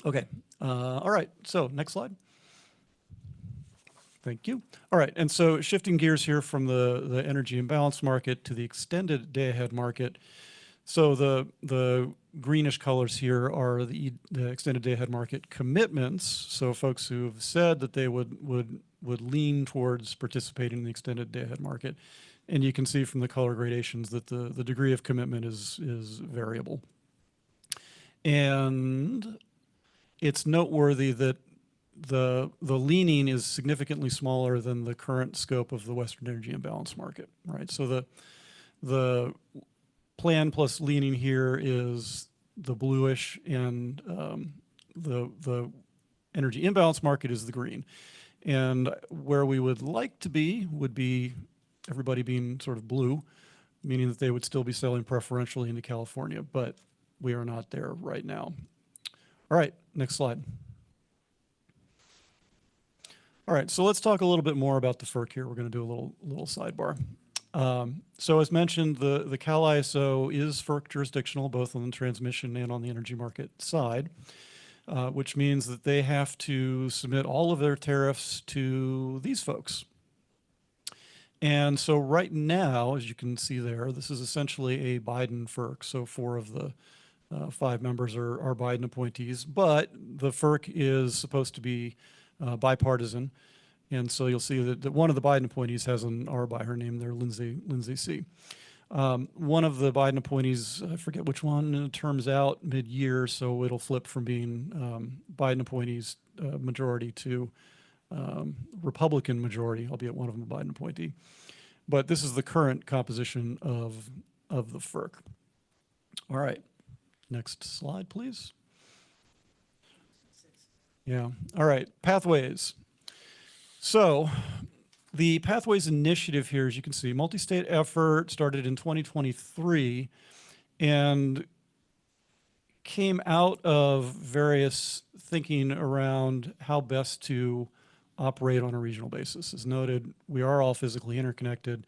Okay. All right. So next slide. Thank you. All right. And so shifting gears here from the energy imbalance market to the extended day-ahead market. So the greenish colors here are the extended day-ahead market commitments. So folks who have said that they would lean towards participating in the extended day-ahead market. And you can see from the color gradations that the degree of commitment is variable. And it's noteworthy that the leaning is significantly smaller than the current scope of the Western Energy Imbalance Market, right? So the plan plus leaning here is the bluish, and the energy imbalance market is the green. And where we would like to be would be everybody being sort of blue, meaning that they would still be selling preferentially into California, but we are not there right now. All right, next slide. All right, so let's talk a little bit more about the FERC here. We're going to do a little sidebar. So as mentioned, the Cal ISO is FERC jurisdictional, both on the transmission and on the energy market side, which means that they have to submit all of their tariffs to these folks. And so right now, as you can see there, this is essentially a Biden FERC. So 4 of the 5 members are Biden appointees, but the FERC is supposed to be bipartisan. And so you'll see that one of the Biden appointees has an R by her name there, Lindsay C. One of the Biden appointees, I forget which one, terms out mid-year, so it'll flip from being Biden appointees majority to Republican majority, albeit one of them a Biden appointee. But this is the current composition of the FERC. All right, next slide, please. Yeah. All right. Pathways. So the Pathways Initiative here, as you can see, multi-state effort started in 2023 and came out of various thinking around how best to operate on a regional basis. As noted, we are all physically interconnected.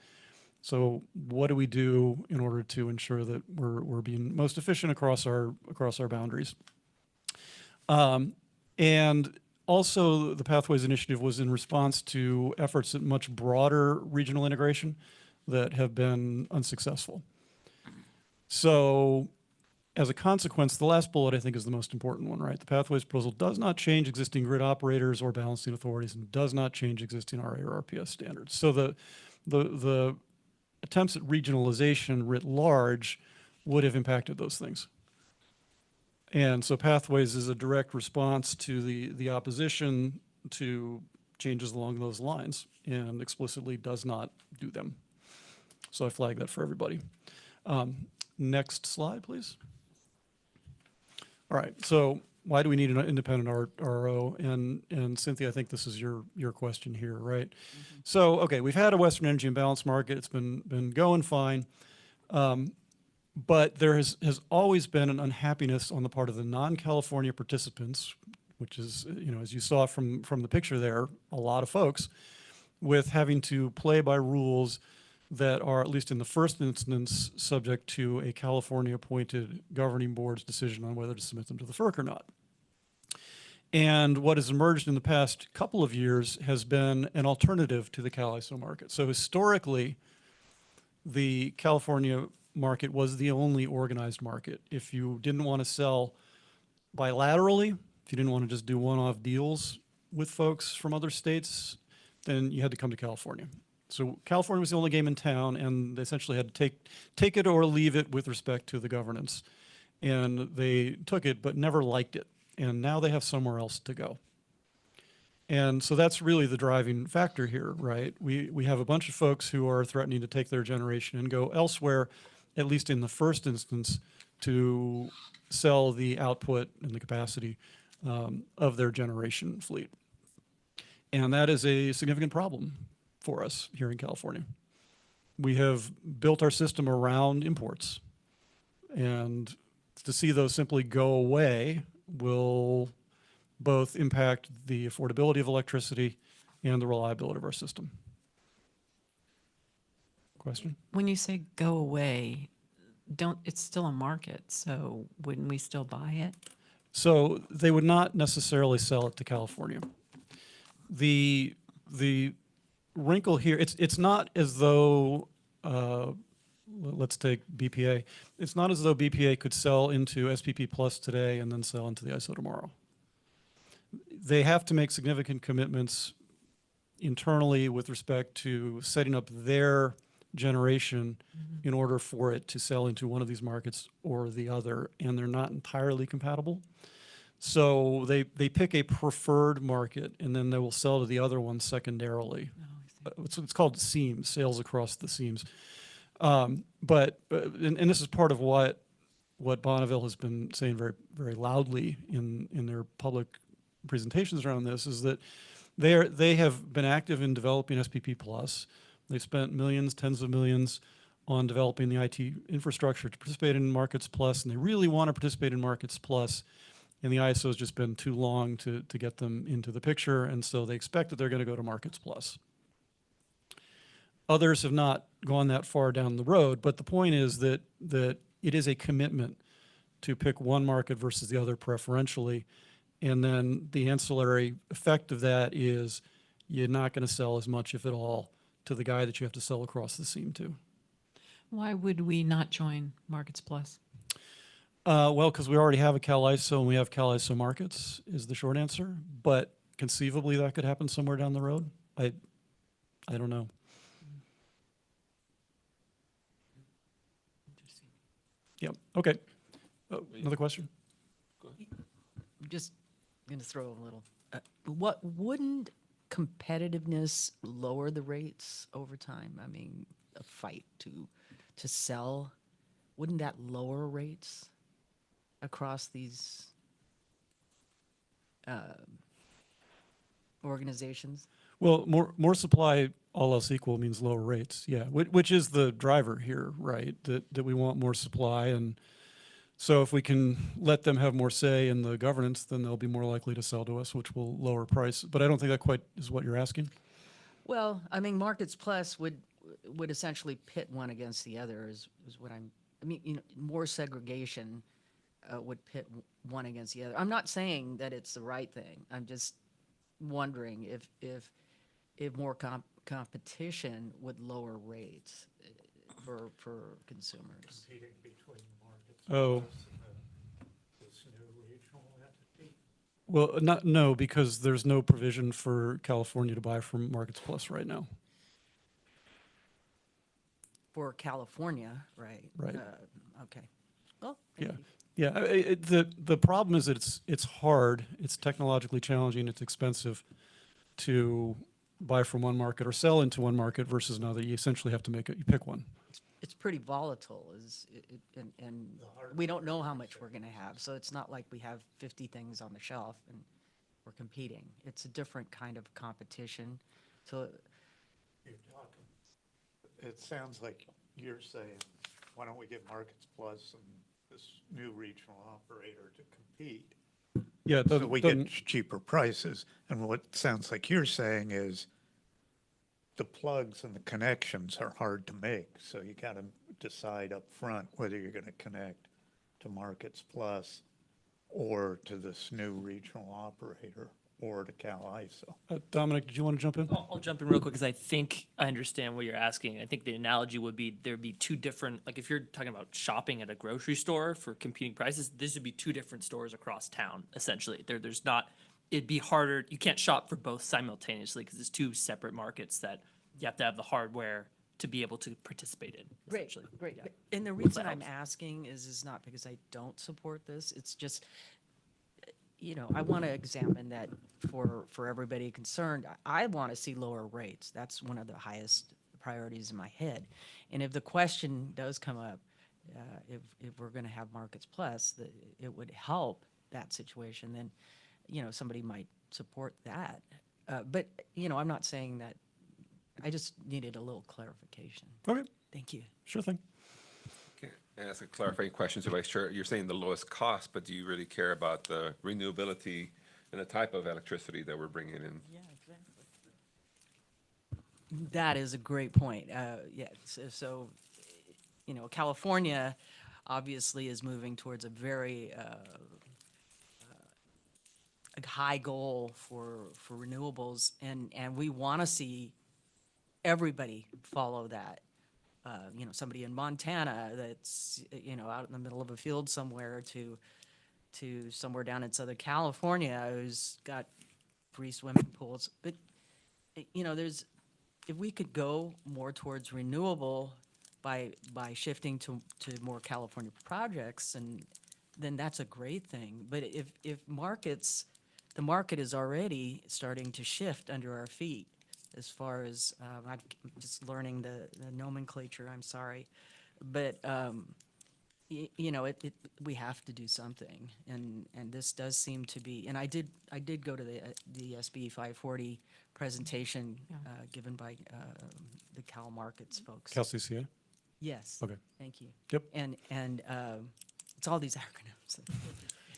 So what do we do in order to ensure that we're being most efficient across our boundaries? And also, the Pathways Initiative was in response to efforts at much broader regional integration that have been unsuccessful. So, as a consequence, the last bullet I think is the most important one, right? The Pathways proposal does not change existing grid operators or balancing authorities and does not change existing RA or RPS standards. So the attempts at regionalization writ large would have impacted those things. And so Pathways is a direct response to the opposition to changes along those lines and explicitly does not do them. So I flag that for everybody. Next slide, please. All right, so why do we need an independent RO? And Cynthia, I think this is your question here, right? So, okay, we've had a Western Energy Imbalance Market. It's been going fine. But there has always been an unhappiness on the part of the non-California participants, which is, as you saw from the picture there, a lot of folks, with having to play by rules that are, at least in the first instance, subject to a California-appointed governing board's decision on whether to submit them to the FERC or not. And what has emerged in the past couple of years has been an alternative to the CalISO market. So historically, the California market was the only organized market. If you didn't want to sell bilaterally, if you didn't want to just do one-off deals with folks from other states, then you had to come to California. So California was the only game in town, and they essentially had to take it or leave it with respect to the governance. And they took it, but never liked it. And now they have somewhere else to go. And so that's really the driving factor here, right? We have a bunch of folks who are threatening to take their generation and go elsewhere, at least in the first instance, to sell the output and the capacity of their generation fleet. And that is a significant problem for us here in California. We have built our system around imports, and to see those simply go away will both impact the affordability of electricity and the reliability of our system. Question? When you say go away, it's still a market, so wouldn't we still buy it? So they would not necessarily sell it to California. The wrinkle here, it's not as though, let's take BPA. It's not as though BPA could sell into SPP Plus today and then sell into the ISO tomorrow. They have to make significant commitments internally with respect to setting up their generation in order for it to sell into one of these markets or the other, and they're not entirely compatible. So they pick a preferred market, and then they will sell to the other one secondarily. It's called seams, sales across the seams. But this is part of what Bonneville has been saying very, very loudly in their public presentations around this, is that they have been active in developing SPP Plus. They've spent millions, tens of millions on developing the IT infrastructure to participate in Markets Plus, and they really want to participate in Markets Plus. And the ISO has just been too long to get them into the picture, and so they expect that they're going to go to Markets Plus. Others have not gone that far down the road, but the point is that it is a commitment to pick one market versus the other preferentially, and then the ancillary effect of that is you're not going to sell as much, if at all, to the guy that you have to sell across the seam to. Why would we not join Markets Plus? Well, because we already have a CalISO and we have CalISO markets is the short answer. But conceivably that could happen somewhere down the road. I don't know. Yep. Okay. Another question? Just going to throw a little. What wouldn't competitiveness lower the rates over time? I mean, a fight to sell, wouldn't that lower rates across these organizations? Well, more supply, all else equal, means lower rates. Yeah, which is the driver here, right? That we want more supply, and so if we can let them have more say in the governance, then they'll be more likely to sell to us, which will lower price. But I don't think that quite is what you're asking. Well, I mean, Markets Plus would essentially pit one against the other is what I mean, you know, more segregation would pit one against the other. I'm not saying that it's the right thing. I'm just wondering if more competition would lower rates for consumers. Oh. Well, no, because there's no provision for California to buy from Markets Plus right now. For California, right? Right. Okay. Well, Yeah, thank you. yeah. The problem is that it's hard, it's technologically challenging, it's expensive to buy from one market or sell into one market versus another. You essentially have to you pick one. It's pretty volatile, and we don't know how much we're going to have. So it's not like we have 50 things on the shelf and we're competing. It's a different kind of competition. So It sounds like you're saying, why don't we get Markets Plus and this new regional operator to compete? Yeah, So we get cheaper prices. And what sounds like you're saying is the plugs and the connections are hard to make. So you got to decide up front whether you're going to connect to Markets Plus or to this new regional operator or to Cal ISO. Dominic, did you want to jump in? I'll jump in real quick because I think I understand what you're asking. I think the analogy would be there'd be two different, like if you're talking about shopping at a grocery store for competing prices, this would be two different stores across town, essentially. There's not, it'd be harder, you can't shop for both simultaneously because it's two separate markets that you have to have the hardware to be able to participate in, great, essentially. great. Yeah. And the Hope reason that I'm helps. asking is not because I don't support this. It's just, you know, I want to examine that for everybody concerned. I want to see lower rates. That's one of the highest priorities in my head. And if the question does come up, if we're going to have Markets Plus, that it would help that situation, then, you know, somebody might support that. But, you know, I'm not saying that. I just needed a little clarification. Okay, Thank you. sure thing. Okay, ask a clarifying question to make sure you're saying the lowest cost, but do you really care about the renewability and the type of electricity that we're bringing in? Yeah, exactly. That is a great point. Yeah, so, you know, California obviously is moving towards a very a high goal for renewables, and we want to see everybody follow that. You know, somebody in Montana that's, you know, out in the middle of a field somewhere to somewhere down in Southern California who's got free swimming pools. But, you know, if we could go more towards renewable by shifting to more California projects, and then that's a great thing. But if the market is already starting to shift under our feet. As far as I'm just learning the nomenclature, I'm sorry, but you know, we have to do something, and this does seem to be. And I did go to the SB 540 presentation given by the Cal Markets folks. Cal CCA? Yes. Okay. Thank you. Yep. And it's all these acronyms.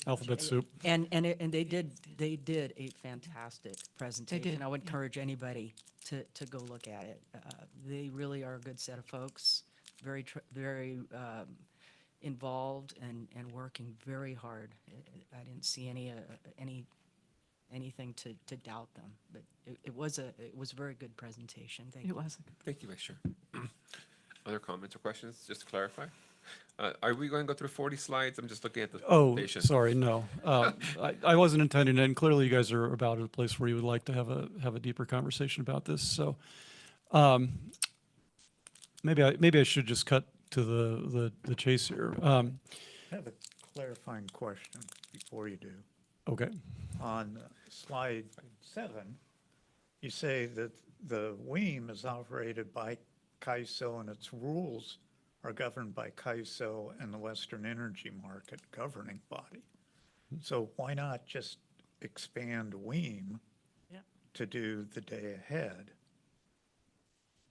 Alphabet soup. And they did a fantastic presentation. did, I would encourage anybody to go look at it. They really are a good set of folks, very involved and working very hard. I didn't see anything to doubt them, but it was a very good presentation. Thank you. It was. Thank you, Vice Chair. Other comments or questions, just to clarify? Are we going to go through 40 slides? I'm just looking at the Oh, presentation. sorry, no. I wasn't intending it, and clearly you guys are about at a place where you would like to have a deeper conversation about this. So maybe I should just cut to the chase here. I have a clarifying question before you do. Okay. On slide 7, you say that the WEAM is operated by CAISO and its rules are governed by CAISO and the Western Energy Market governing body. So why not just expand WEAM to do the day ahead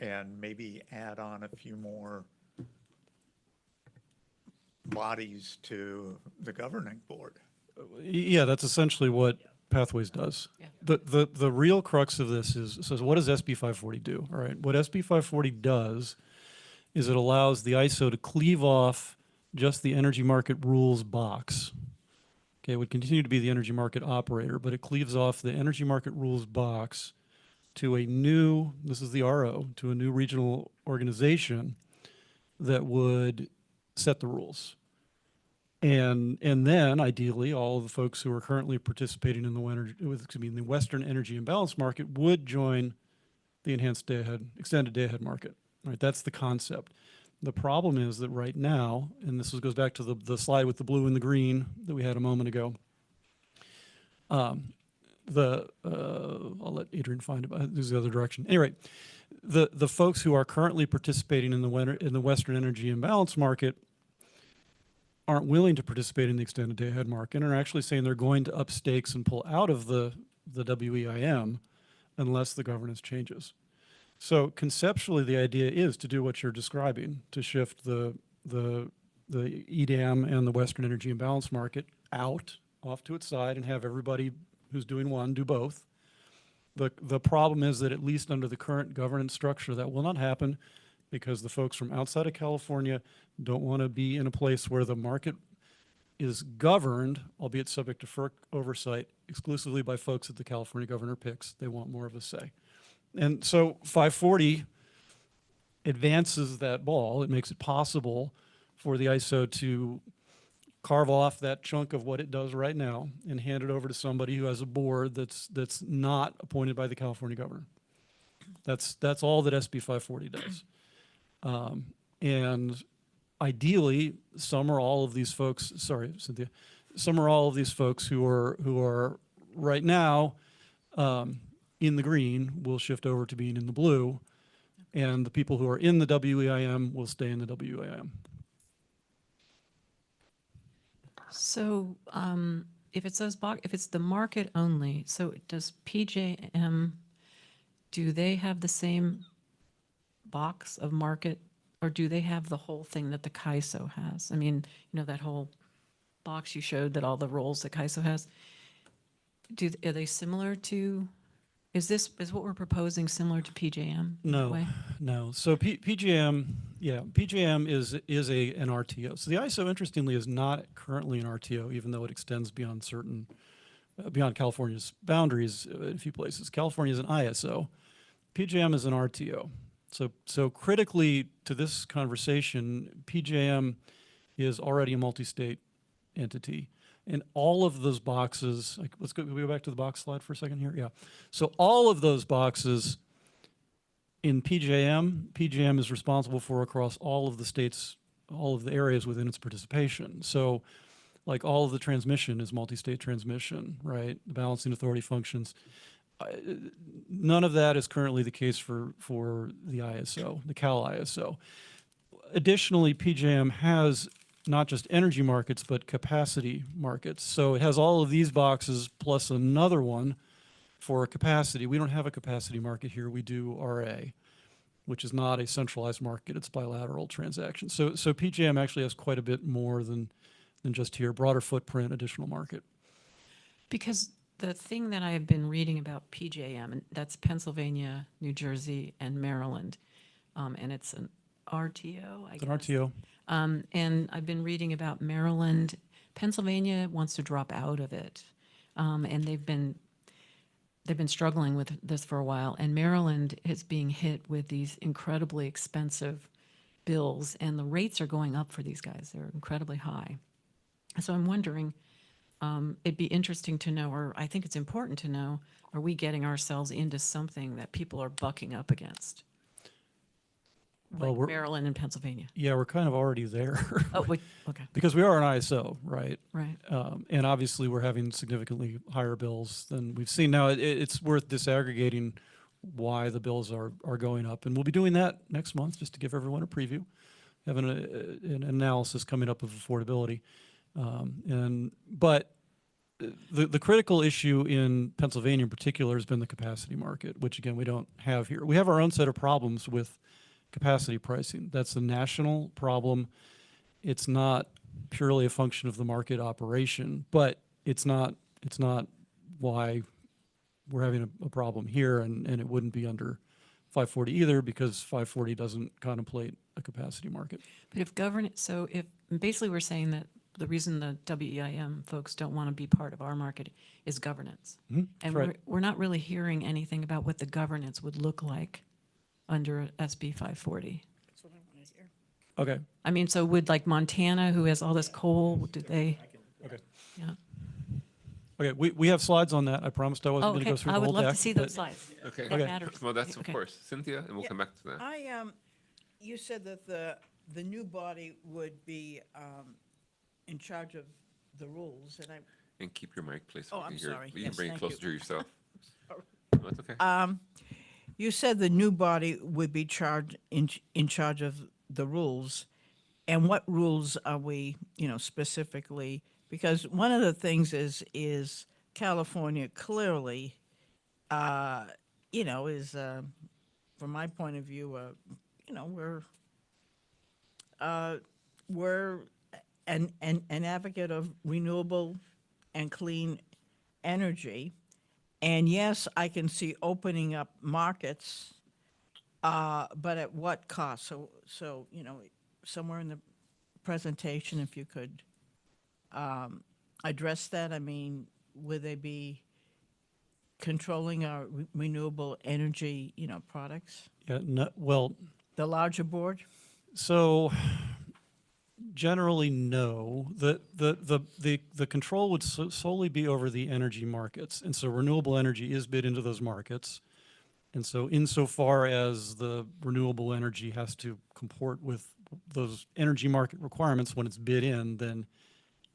and maybe add on a few more bodies to the governing board. Yeah, that's essentially what Pathways does. Yeah. The real crux of this is, says, what does SB 540 do? All right, what SB 540 does is it allows the ISO to cleave off just the energy market rules box. Okay, it would continue to be the energy market operator, but it cleaves off the energy market rules box to a new, this is the RO, to a new regional organization that would set the rules. And then ideally, all of the folks who are currently participating in the Western Energy Imbalance Market would join the enhanced day-ahead, extended day-ahead market. Right, that's the concept. The problem is that right now, and this goes back to the slide with the blue and the green that we had a moment ago. I'll let Adrian find it. This is the other direction. Anyway, the folks who are currently participating in the Western Energy Imbalance Market aren't willing to participate in the extended day-ahead market and are actually saying they're going to up stakes and pull out of the WEIM unless the governance changes. So conceptually, the idea is to do what you're describing, to shift the EDAM and the Western Energy Imbalance Market off to its side, and have everybody who's doing one do both. The problem is that at least under the current governance structure, that will not happen because the folks from outside of California don't want to be in a place where the market is governed, albeit subject to FERC oversight, exclusively by folks that the California governor picks. They want more of a say. And so 540 advances that ball. It makes it possible for the ISO to carve off that chunk of what it does right now and hand it over to somebody who has a board that's not appointed by the California governor. That's all that SB 540 does. And ideally, some or all of these folks, sorry, Cynthia, some or all of these folks who are right now in the green will shift over to being in the blue, and the people who are in the WEIM will stay in the WEIM. So if it's if it's the market only, so does PJM, do they have the same box of market, or do they have the whole thing that the CAISO has? I mean, that whole box you showed, that all the roles that CAISO has, are they similar to, is what we're proposing similar to PJM? in that way? No. So PJM, PJM is an RTO. So the ISO, interestingly, is not currently an RTO, even though it extends beyond beyond California's boundaries in a few places. California is an ISO. PJM is an RTO. So critically to this conversation, PJM is already a multi-state entity. And all of those boxes, let's go back to the box slide for a second here. Yeah. So all of those boxes in PJM is responsible for across all of the states, all of the areas within its participation. So like all of the transmission is multi-state transmission, right? The balancing authority functions. None of that is currently the case for the ISO, the Cal ISO. Additionally, PJM has not just energy markets, but capacity markets. So it has all of these boxes plus another one for capacity. We don't have a capacity market here. We do RA, which is not a centralized market. It's bilateral transactions. So PJM actually has quite a bit more than just here, broader footprint, additional market. Because the thing that I have been reading about PJM, and that's Pennsylvania, New Jersey, and Maryland, and it's an RTO, I guess. It's an RTO. And I've been reading about Maryland. Pennsylvania wants to drop out of it, and they've been struggling with this for a while. And Maryland is being hit with these incredibly expensive bills, and the rates are going up for these guys. They're incredibly high. So I'm wondering, it'd be interesting to know, or I think it's important to know, are we getting ourselves into something that people are bucking up against? Like Well, Maryland and Pennsylvania. Yeah, we're kind of already there. Oh, okay. Because we are an ISO, right? Right. And obviously we're having significantly higher bills than we've seen. Now, it's worth disaggregating why the bills are going up. And we'll be doing that next month, just to give everyone a preview. Having an analysis coming up of affordability. But the critical issue in Pennsylvania in particular has been the capacity market, which again, we don't have here. We have our own set of problems with capacity pricing. That's a national problem. It's not purely a function of the market operation, but it's not why we're having a problem here, and it wouldn't be under 540 either, because 540 doesn't contemplate a capacity market. But if governance, so if, basically we're saying that the reason the WEIM folks don't want to be part of our market is governance. Mhm, And that's right. we're not really hearing anything about what the governance would look like under SB 540. Okay. I mean, so would like Montana, who has all this coal, do they? Okay. Yeah. Okay, we have slides on that. I promised I wasn't Oh, going to okay. go through I the would whole love to deck, see but- those slides. Okay. That matters. Well, that's of Okay. course Cynthia, and we'll Yeah. come back to that. You said that the new body would be in charge of the rules, and I, And keep your mic, please. Oh, We I'm can hear- sorry. You can Yes, bring it thank closer you. to yourself. No, it's okay. you said the new body would be in charge of the rules. And what rules are we, specifically? Because one of the things is California clearly, is, from my point of view, we're an advocate of renewable and clean energy. And yes, I can see opening up markets, but at what cost? So somewhere in the presentation, if you could address that. I mean, would they be controlling our renewable energy, products? Yeah, no, well, The larger board? so generally, no. The control would solely be over the energy markets. And so renewable energy is bid into those markets. And so insofar as the renewable energy has to comport with those energy market requirements when it's bid in, then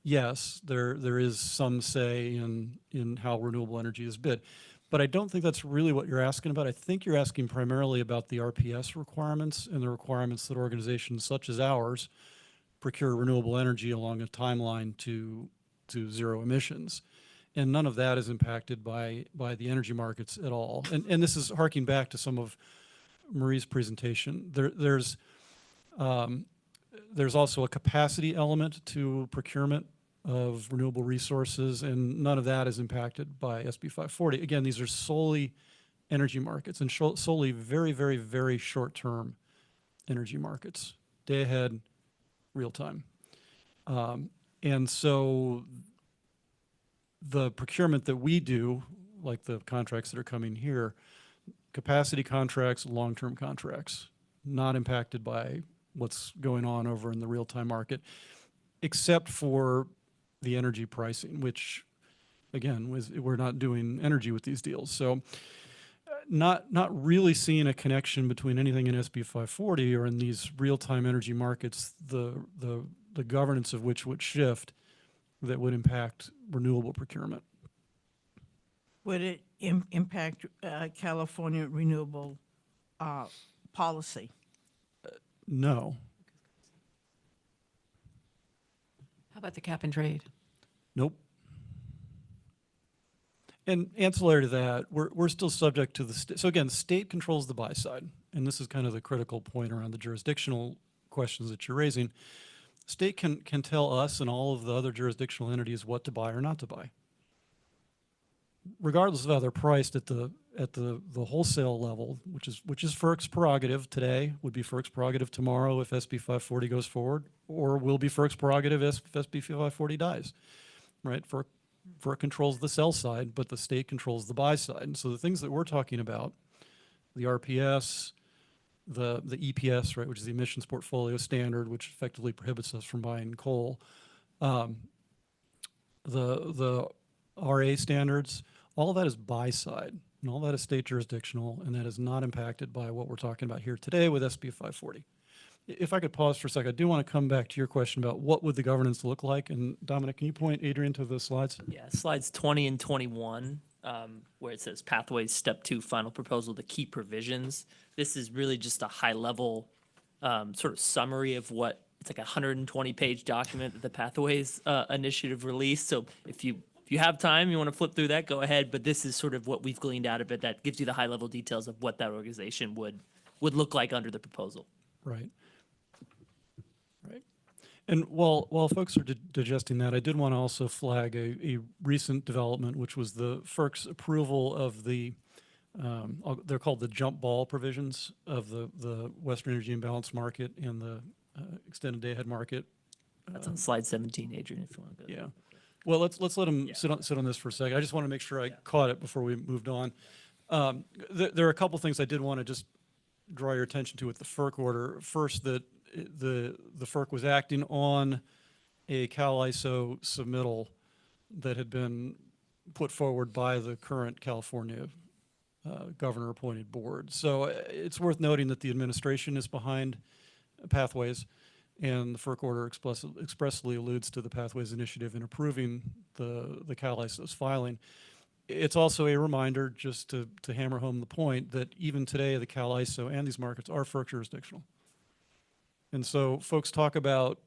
yes, there is some say in how renewable energy is bid. But I don't think that's really what you're asking about. I think you're asking primarily about the RPS requirements and the requirements that organizations such as ours procure renewable energy along a timeline to zero emissions. And none of that is impacted by the energy markets at all. And this is harking back to some of Marie's presentation. There's also a capacity element to procurement of renewable resources, and none of that is impacted by SB 540. Again, these are solely energy markets and solely very, very, very short-term energy markets, day ahead, real time. And so the procurement that we do, like the contracts that are coming here, capacity contracts, long-term contracts, not impacted by what's going on over in the real-time market, except for the energy pricing, which, again, we're not doing energy with these deals. So not really seeing a connection between anything in SB 540 or in these real-time energy markets, the governance of which would shift that would impact renewable procurement. Would it impact California renewable policy? No. How about the cap and trade? Nope. And ancillary to that, we're still subject to the state. So again, state controls the buy side, and this is kind of the critical point around the jurisdictional questions that you're raising. State can tell us and all of the other jurisdictional entities what to buy or not to buy, regardless of how they're priced at the wholesale level, which is FERC's prerogative today, would be FERC's prerogative tomorrow if SB 540 goes forward, or will be FERC's prerogative if SB 540 dies, right? FERC controls the sell side, but the state controls the buy side. And so the things that we're talking about, the RPS, the EPS, right, which is the emissions portfolio standard, which effectively prohibits us from buying coal, the RA standards, all of that is buy side, and all that is state jurisdictional, and that is not impacted by what we're talking about here today with SB 540. If I could pause for a second, I do want to come back to your question about what would the governance look like, and Dominic, can you point Adrian to the slides? Yeah, slides 20 and 21, where it says Pathways Step 2 Final Proposal, the key provisions. This is really just a high-level sort of summary of what, it's like a 120-page document that the Pathways Initiative released. So if you if you have time, you want to flip through that, go ahead. But this is sort of what we've gleaned out of it that gives you the high level details of what that organization would look like under the proposal. Right. Right. And while folks are digesting that, I did want to also flag a recent development, which was the FERC's approval of the, they're called the jump ball provisions of the Western Energy Imbalance Market and the extended day ahead market. That's on slide 17, Adrian, if you want to go. Yeah. Well, let's let him sit on this for a second. I just want to make sure I caught it before we moved on. There are a couple things I did want to just draw your attention to with the FERC order. First, that the FERC was acting on a CAISO submittal that had been put forward by the current California governor-appointed board. So it's worth noting that the administration is behind Pathways, and the FERC order expressly alludes to the Pathways Initiative in approving the CAISO's filing. It's also a reminder, just to hammer home the point, that even today the CAISO and these markets are FERC jurisdictional. And so folks talk about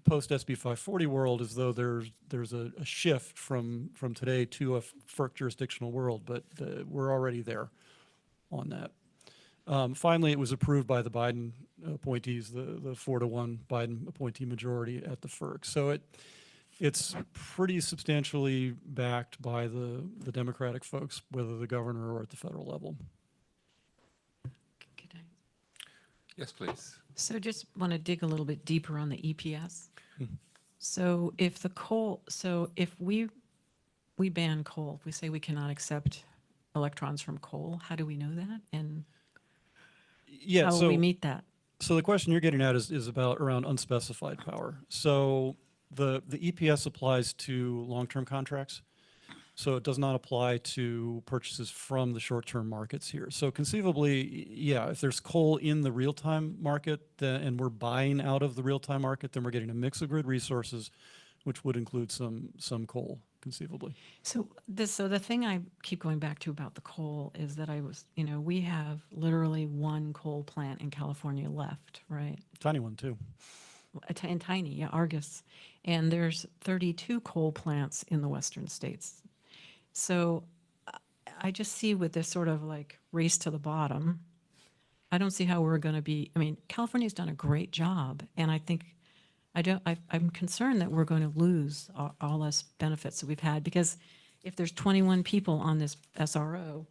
post-SB 540 world as though there's a shift from today to a FERC jurisdictional world, but we're already there on that. Finally, it was approved by the Biden appointees, the 4-1 Biden appointee majority at the FERC. So it's pretty substantially backed by the Democratic folks, whether the governor or at the federal level. Could I- Yes, please. So just want to dig a little bit deeper on the EPS. So if we ban coal, if we say we cannot accept electrons from coal, how do we know that? And Yeah, how will we meet that? So the question you're getting at is about around unspecified power. So the EPS applies to long-term contracts. So it does not apply to purchases from the short-term markets here. So conceivably, yeah, if there's coal in the real-time market and we're buying out of the real-time market, then we're getting a mix of grid resources, which would include some coal, conceivably. So the thing I keep going back to about the coal is that we have literally one coal plant in California left, right? Tiny one, too. And tiny, yeah, Argus. And there's 32 coal plants in the western states. So I just see with this sort of like race to the bottom, I don't see how we're going to be. I mean, California's done a great job, and I think I'm concerned that we're going to lose all this benefits that we've had, because if there's 21 people on this SRO,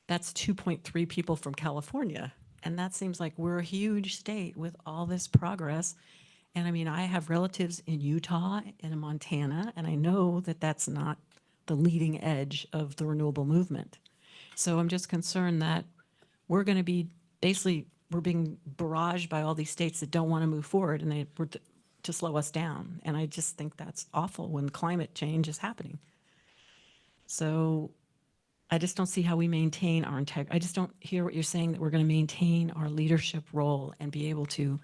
that's 2.3 people from California, and that seems like we're a huge state with all this progress. And I mean, I have relatives in Utah and in Montana, and I know that that's not the leading edge of the renewable movement. So I'm just concerned that we're going to be we're being barraged by all these states that don't want to move forward, and we're to slow us down. And I just think that's awful when climate change is happening. So I just don't see how we maintain our integrity. I just don't hear what you're saying, that we're going to maintain our leadership role and be able to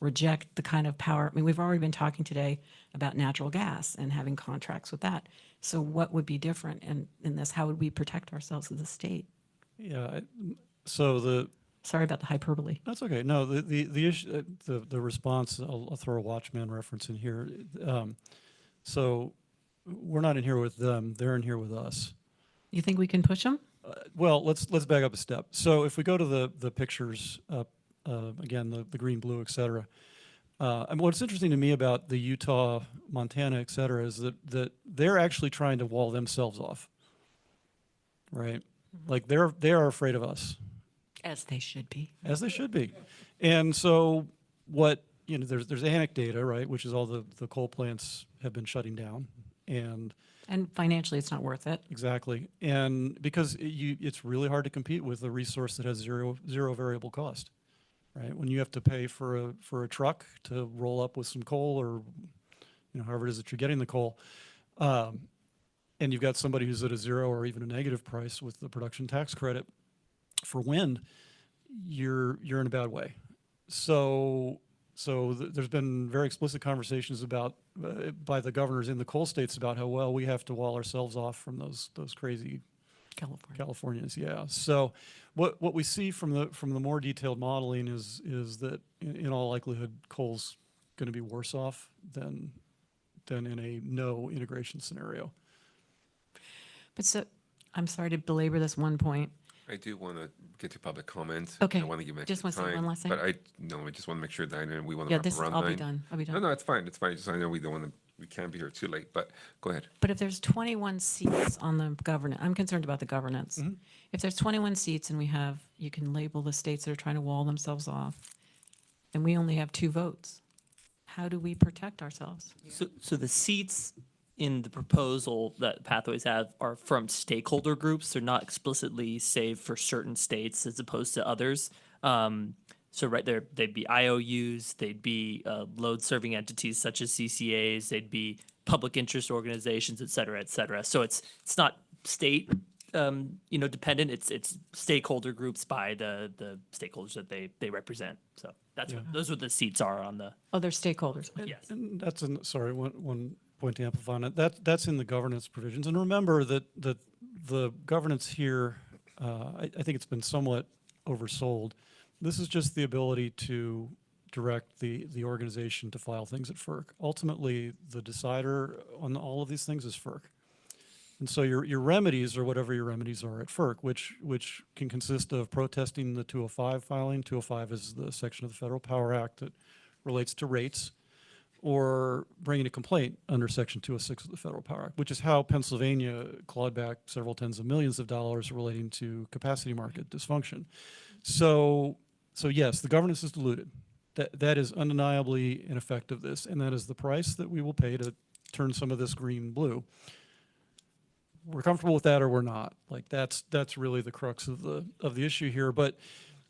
reject the kind of power. I mean, we've already been talking today about natural gas and having contracts with that. So what would be different in this? How would we protect ourselves as a state? Yeah, Sorry about the hyperbole. That's okay. No, the issue, the response, I'll throw a Watchman reference in here. So we're not in here with them, they're in here with us. You think we can push them? Well, let's back up a step. So if we go to the pictures up, again, the green, blue, et cetera. And what's interesting to me about the Utah, Montana, et cetera, is that they're actually trying to wall themselves off, right? Mm-hmm. Like they are afraid of us. As they should be. As they should be. And so there's anecdata, right, which is all the coal plants have been shutting down. And financially, it's not worth it. Exactly. And because it's really hard to compete with a resource that has zero variable cost. Right, when you have to pay for a truck to roll up with some coal, or however it is that you're getting the coal, and you've got somebody who's at a zero or even a negative price with the production tax credit for wind, you're in a bad way. So there's been very explicit conversations about by the governors in the coal states about how well we have to wall ourselves off from those crazy Californians, yeah. So what we see from the more detailed modeling is that in all likelihood coal's going to be worse off than in a no integration scenario. But so, I'm sorry to belabor this one point. I do want to get to public comment. Okay, I want to give just extra wanna say one last thing. But I just want to make sure that I know we want to Yeah, wrap this, around I'll be 9. done. I'll be No, done. no, it's fine. It's fine. Just I know we don't want to. We can't be here too late. But go ahead. But if there's 21 seats on the governance, I'm concerned about the governance. If there's 21 seats and you can label the states that are trying to wall themselves off, and we only have 2 votes, how do we protect ourselves? So the seats in the proposal that Pathways have are from stakeholder groups. They're not explicitly saved for certain states as opposed to others. So right there, they'd be IOUs, they'd be load-serving entities such as CCAs, they'd be public interest organizations, et cetera, et cetera. So it's not state dependent. It's stakeholder groups by the stakeholders that they represent. So that's what those are what the seats are on the. Oh, they're stakeholders. Yes. And that's one point to amplify on it. That's in the governance provisions. And remember that the governance here, I think it's been somewhat oversold. This is just the ability to direct the organization to file things at FERC. Ultimately, the decider on all of these things is FERC. And so your remedies are whatever your remedies are at FERC, which can consist of protesting the 205 filing. 205 is the section of the Federal Power Act that relates to rates, or bringing a complaint under Section 206 of the Federal Power Act, which is how Pennsylvania clawed back several tens of millions of dollars relating to capacity market dysfunction. So yes, the governance is diluted. That is undeniably an effect of this, and that is the price that we will pay to turn some of this green blue. We're comfortable with that or we're not. Like that's really the crux of the issue here. But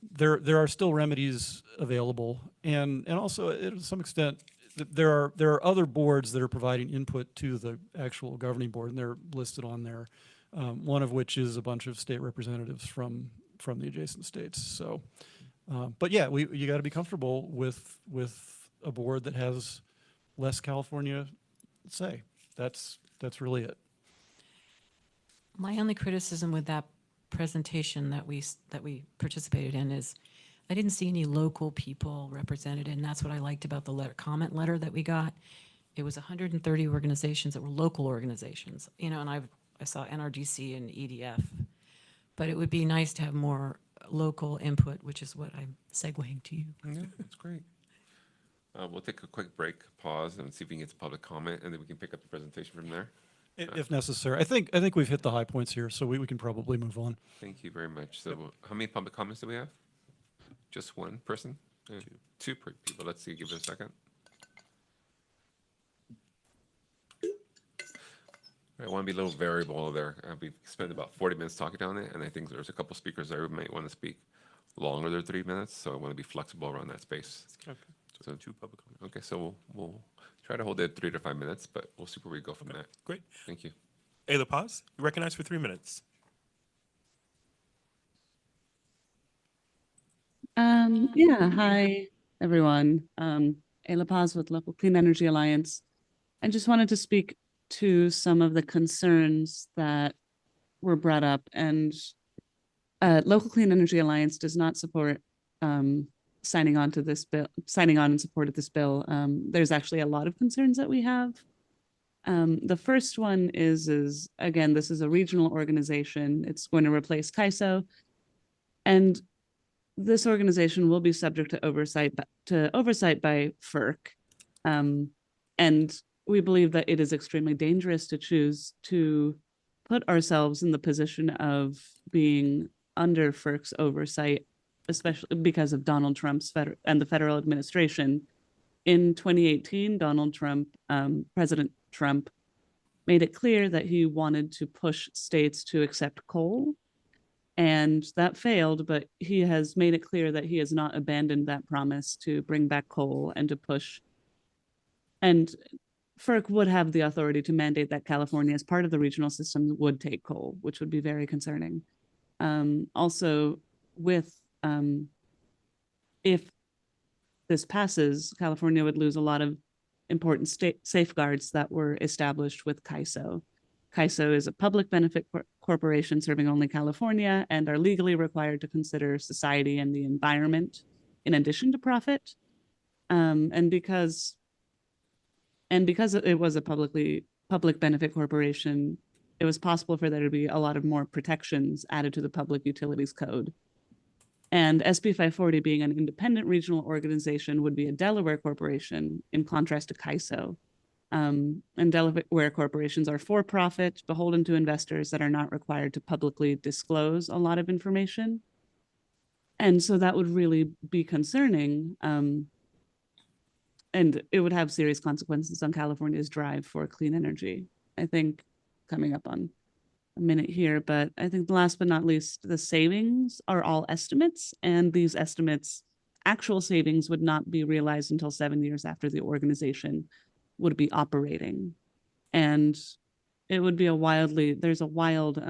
there are still remedies available, and also to some extent there are other boards that are providing input to the actual governing board, and they're listed on there. One of which is a bunch of state representatives from the adjacent states. So, but yeah, you got to be comfortable with a board that has less California say. That's really it. My only criticism with that presentation that we participated in is I didn't see any local people represented, and that's what I liked about the comment letter that we got. It was 130 organizations that were local organizations, and I saw NRDC and EDF, but it would be nice to have more local input, which is what I'm segueing to you. Yeah, that's great. We'll take a quick break, pause, and see if we can get to public comment, and then we can pick up the presentation from there. If necessary. I think we've hit the high points here, so we can probably move on. Thank you very much. So how many public comments do we have? Just one person? Two people. Let's see, give it a second. I want to be a little variable there. We spent about 40 minutes talking on it, and I think there's a couple speakers there who might want to speak longer than 3 minutes, so I want to be flexible around that space. Okay. So 2 public comments. Okay, so we'll try to hold it 3 to 5 minutes, but we'll see where we go from there. Great. Thank you. Ayla Paz, you recognized for 3 minutes. Yeah, hi, everyone. Ayla Paz with Local Clean Energy Alliance. I just wanted to speak to some of the concerns that were brought up, and Local Clean Energy Alliance does not support signing on in support of this bill. There's actually a lot of concerns that we have. The first one is again, this is a regional organization. It's going to replace CAISO, and this organization will be subject to oversight by FERC. And we believe that it is extremely dangerous to choose to put ourselves in the position of being under FERC's oversight, especially because of Donald Trump's and the federal administration. In 2018, President Trump made it clear that he wanted to push states to accept coal, and that failed, but he has made it clear that he has not abandoned that promise to bring back coal and to push. And FERC would have the authority to mandate that California, as part of the regional system, would take coal, which would be very concerning. Also, if this passes, California would lose a lot of important state safeguards that were established with CAISO. CAISO is a public benefit corporation serving only California and are legally required to consider society and the environment in addition to profit. And because it was a public benefit corporation, it was possible for there to be a lot of more protections added to the Public Utilities Code. And SB 540 being an independent regional organization would be a Delaware corporation in contrast to CAISO. And Delaware corporations are for-profit, beholden to investors that are not required to publicly disclose a lot of information. And so that would really be concerning. And it would have serious consequences on California's drive for clean energy. I think coming up on a minute here, but I think last but not least, the savings are all estimates, and these estimates, actual savings would not be realized until 7 years after the organization would be operating. And it would be there's a wild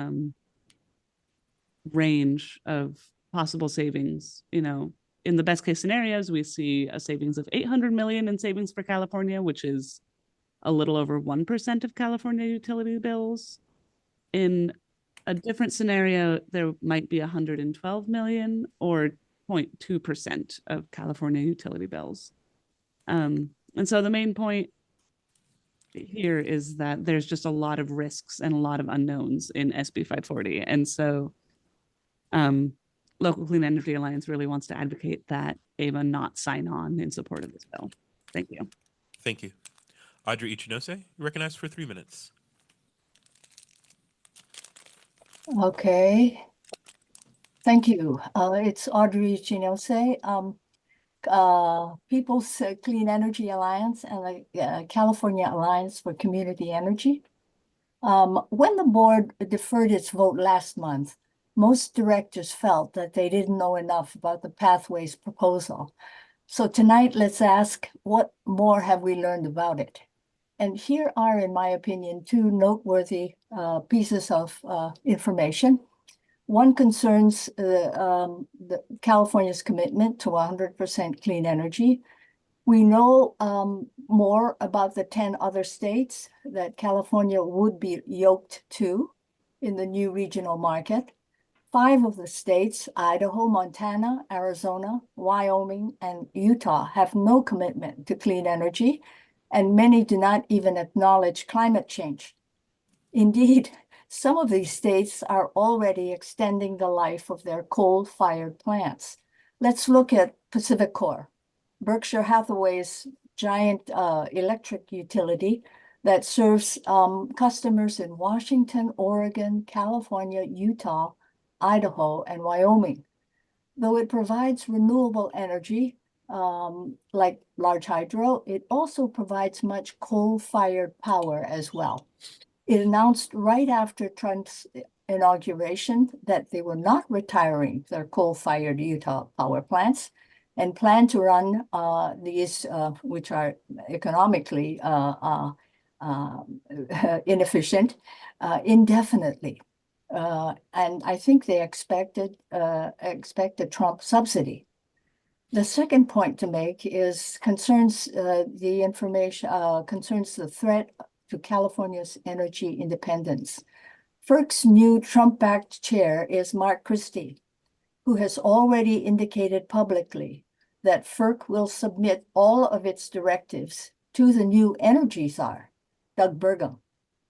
range of possible savings. You know, in the best case scenarios, we see a savings of 800 million in savings for California, which is a little over 1% of California utility bills. In a different scenario, there might be 112 million or 0.2% of California utility bills. And so the main point here is that there's just a lot of risks and a lot of unknowns in SB 540. And so Local Clean Energy Alliance really wants to advocate that AVA not sign on in support of this bill. Thank you. Thank you. Audrey Ichinose, recognized for 3 minutes. Okay. Thank you. It's Audrey Ichinose. People's Clean Energy Alliance and the California Alliance for Community Energy. When the board deferred its vote last month, most directors felt that they didn't know enough about the Pathways proposal. So tonight, let's ask, what more have we learned about it? And here are, in my opinion, two noteworthy pieces of information. One concerns the California's commitment to 100% clean energy. We know more about the 10 other states that California would be yoked to in the new regional market. 5 of the states, Idaho, Montana, Arizona, Wyoming, and Utah, have no commitment to clean energy, and many do not even acknowledge climate change. Indeed, some of these states are already extending the life of their coal-fired plants. Let's look at PacifiCorp, Berkshire Hathaway's giant electric utility that serves customers in Washington, Oregon, California, Utah, Idaho, and Wyoming. Though it provides renewable energy, like large hydro, it also provides much coal-fired power as well. It announced right after Trump's inauguration that they were not retiring their coal-fired Utah power plants and plan to run these, which are economically inefficient, indefinitely. And I think they expect a Trump subsidy. The second point to make is concerns the threat to California's energy independence. FERC's new Trump-backed chair is Mark Christie, who has already indicated publicly that FERC will submit all of its directives to the new energy czar, Doug Burgum,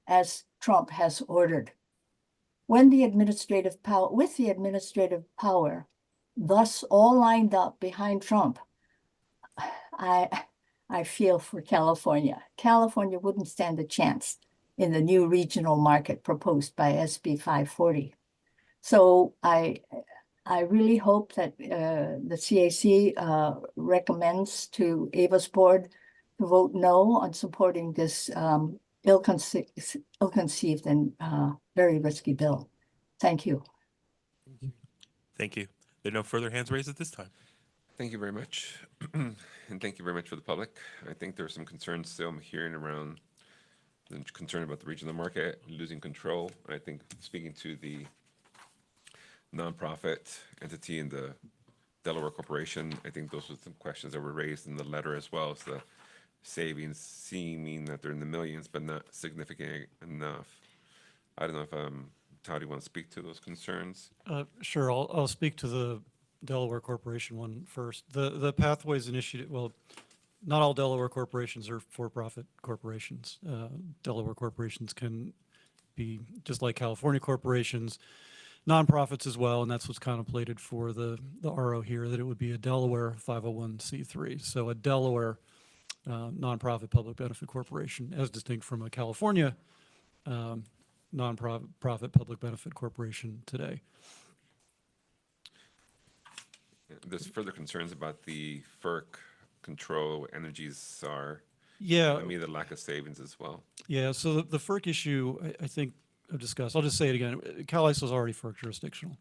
as Trump has ordered. With the administrative power, thus all lined up behind Trump, I feel for California. California wouldn't stand a chance in the new regional market proposed by SB 540. So I really hope that the CAC recommends to AVA's board to vote no on supporting this ill-conceived and very risky bill. Thank you. Thank you. There are no further hands raised at this time. Thank you very much. And thank you very much for the public. I think there are some concerns still I'm hearing around the concern about the regional market losing control. And I think speaking to the nonprofit entity in the Delaware Corporation, I think those were some questions that were raised in the letter as well as the savings seeming that they're in the millions, but not significant enough. I don't know if Todd, you want to speak to those concerns? Sure, I'll speak to the Delaware Corporation one first. The Pathways Initiative, well, not all Delaware corporations are for-profit corporations. Delaware corporations can be, just like California corporations, nonprofits as well, and that's what's contemplated for the RO here, that it would be a Delaware 501c3. So a Delaware nonprofit public benefit corporation, as distinct from a California nonprofit public benefit corporation today. There's further concerns about the FERC control, Energy SAR. Yeah. I mean, the lack of savings as well. Yeah, so the FERC issue, I think I've discussed. I'll just say it again. CalISO is already FERC jurisdictional.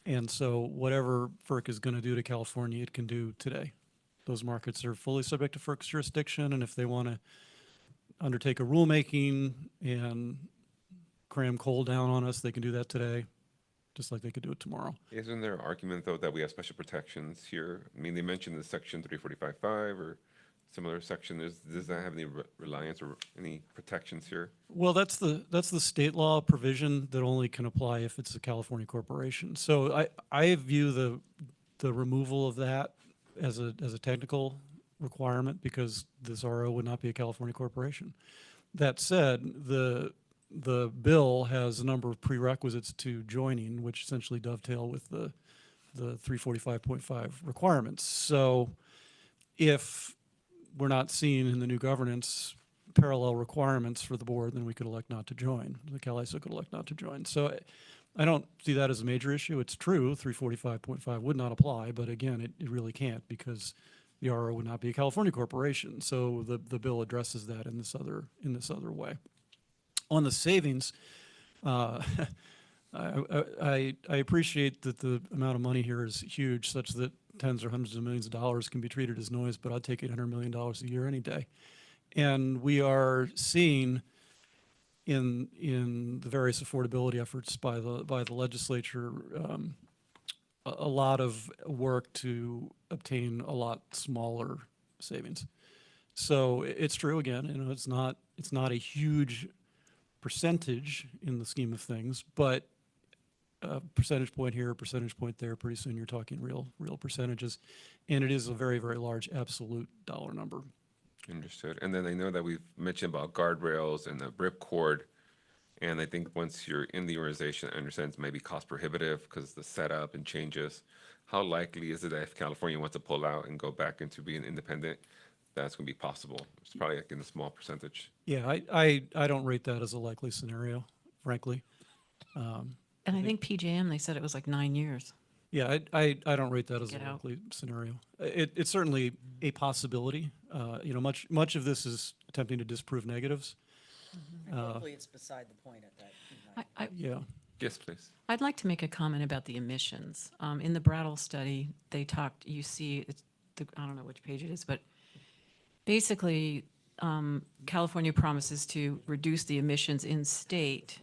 And so whatever FERC is going to do to California, it can do today. Those markets are fully subject to FERC's jurisdiction, and if they want to undertake a rulemaking and cram coal down on us, they can do that today, just like they could do it tomorrow. Isn't there an argument, though, that we have special protections here? I mean, they mentioned the section 345.5 or similar section. Does that have any reliance or any protections here? Well, that's the state law provision that only can apply if it's a California corporation. So I view the removal of that as a technical requirement because this RO would not be a California corporation. That said, the bill has a number of prerequisites to joining, which essentially dovetail with the 345.5 requirements. So if we're not seeing in the new governance parallel requirements for the board, then we could elect not to join. The CalISO could elect not to join. So I don't see that as a major issue. It's true, 345.5 would not apply, but again, it really can't because the RO would not be a California corporation. So the bill addresses that in this other way. On the savings, I appreciate that the amount of money here is huge, such that tens or hundreds of millions of dollars can be treated as noise, but I'd take $800 million a year any day. And we are seeing in the various affordability efforts by the legislature a lot of work to obtain a lot smaller savings. So it's true again, it's not a huge percentage in the scheme of things, but a percentage point here, a percentage point there, pretty soon you're talking real percentages. And it is a very, very large absolute dollar number. Understood. And then I know that we've mentioned about guardrails and the ripcord. And I think once you're in the organization, I understand it's maybe cost prohibitive because the setup and changes. How likely is it that if California wants to pull out and go back into being independent, that's going to be possible? It's probably like in a small percentage. Yeah, I don't rate that as a likely scenario, frankly. And I think PJM, they said it was like 9 years. Yeah, I don't rate that as a Get out. likely scenario. It's certainly a possibility. Much of this is attempting to disprove negatives. Hopefully it's beside the point at that. Yeah. Yes, please. I'd like to make a comment about the emissions. In the Brattle study, they talked, you see, I don't know which page it is, but basically, California promises to reduce the emissions in state.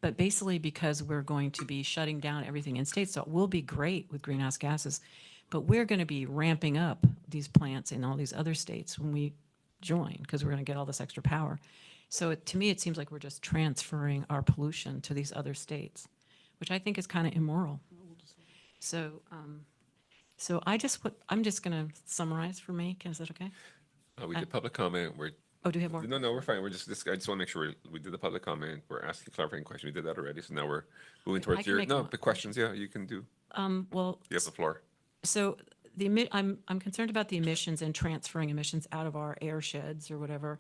But basically because we're going to be shutting down everything in state, so it will be great with greenhouse gases, but we're going to be ramping up these plants in all these other states when we join, because we're going to get all this extra power. So to me, it seems like we're just transferring our pollution to these other states, which I think is kind of immoral. So, I'm just going to summarize for me. Is that okay? We did public comment. Oh, do we have more? No, we're fine. I just want to make sure we did the public comment. We're asking clarifying questions. We did that already. So now we're moving towards can your, make no, one the questions. Yeah, you can do. Well, You have the floor. so I'm concerned about the emissions and transferring emissions out of our air sheds or whatever.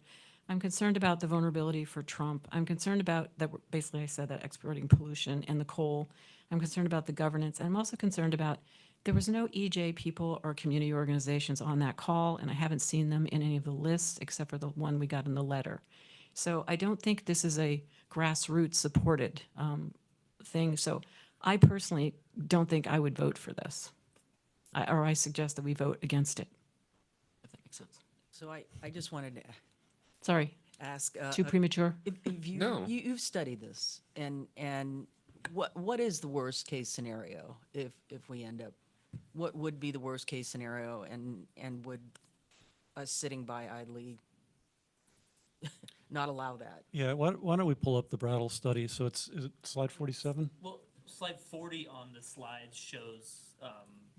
I'm concerned about the vulnerability for Trump. I'm concerned about that. Basically, I said that exporting pollution and the coal. I'm concerned about the governance. And I'm also concerned about there was no EJ people or community organizations on that call, and I haven't seen them in any of the lists except for the one we got in the letter. So I don't think this is a grassroots supported thing. So I personally don't think I would vote for this. I suggest that we vote against it, if that makes sense. So I just wanted to Sorry, ask. too premature? If you, No. You've studied this, and what is the worst case scenario if we end up? What would be the worst case scenario, and would us sitting by idly not allow that? Yeah, why don't we pull up the Brattle study? So is it slide 47? Well, slide 40 on the slide shows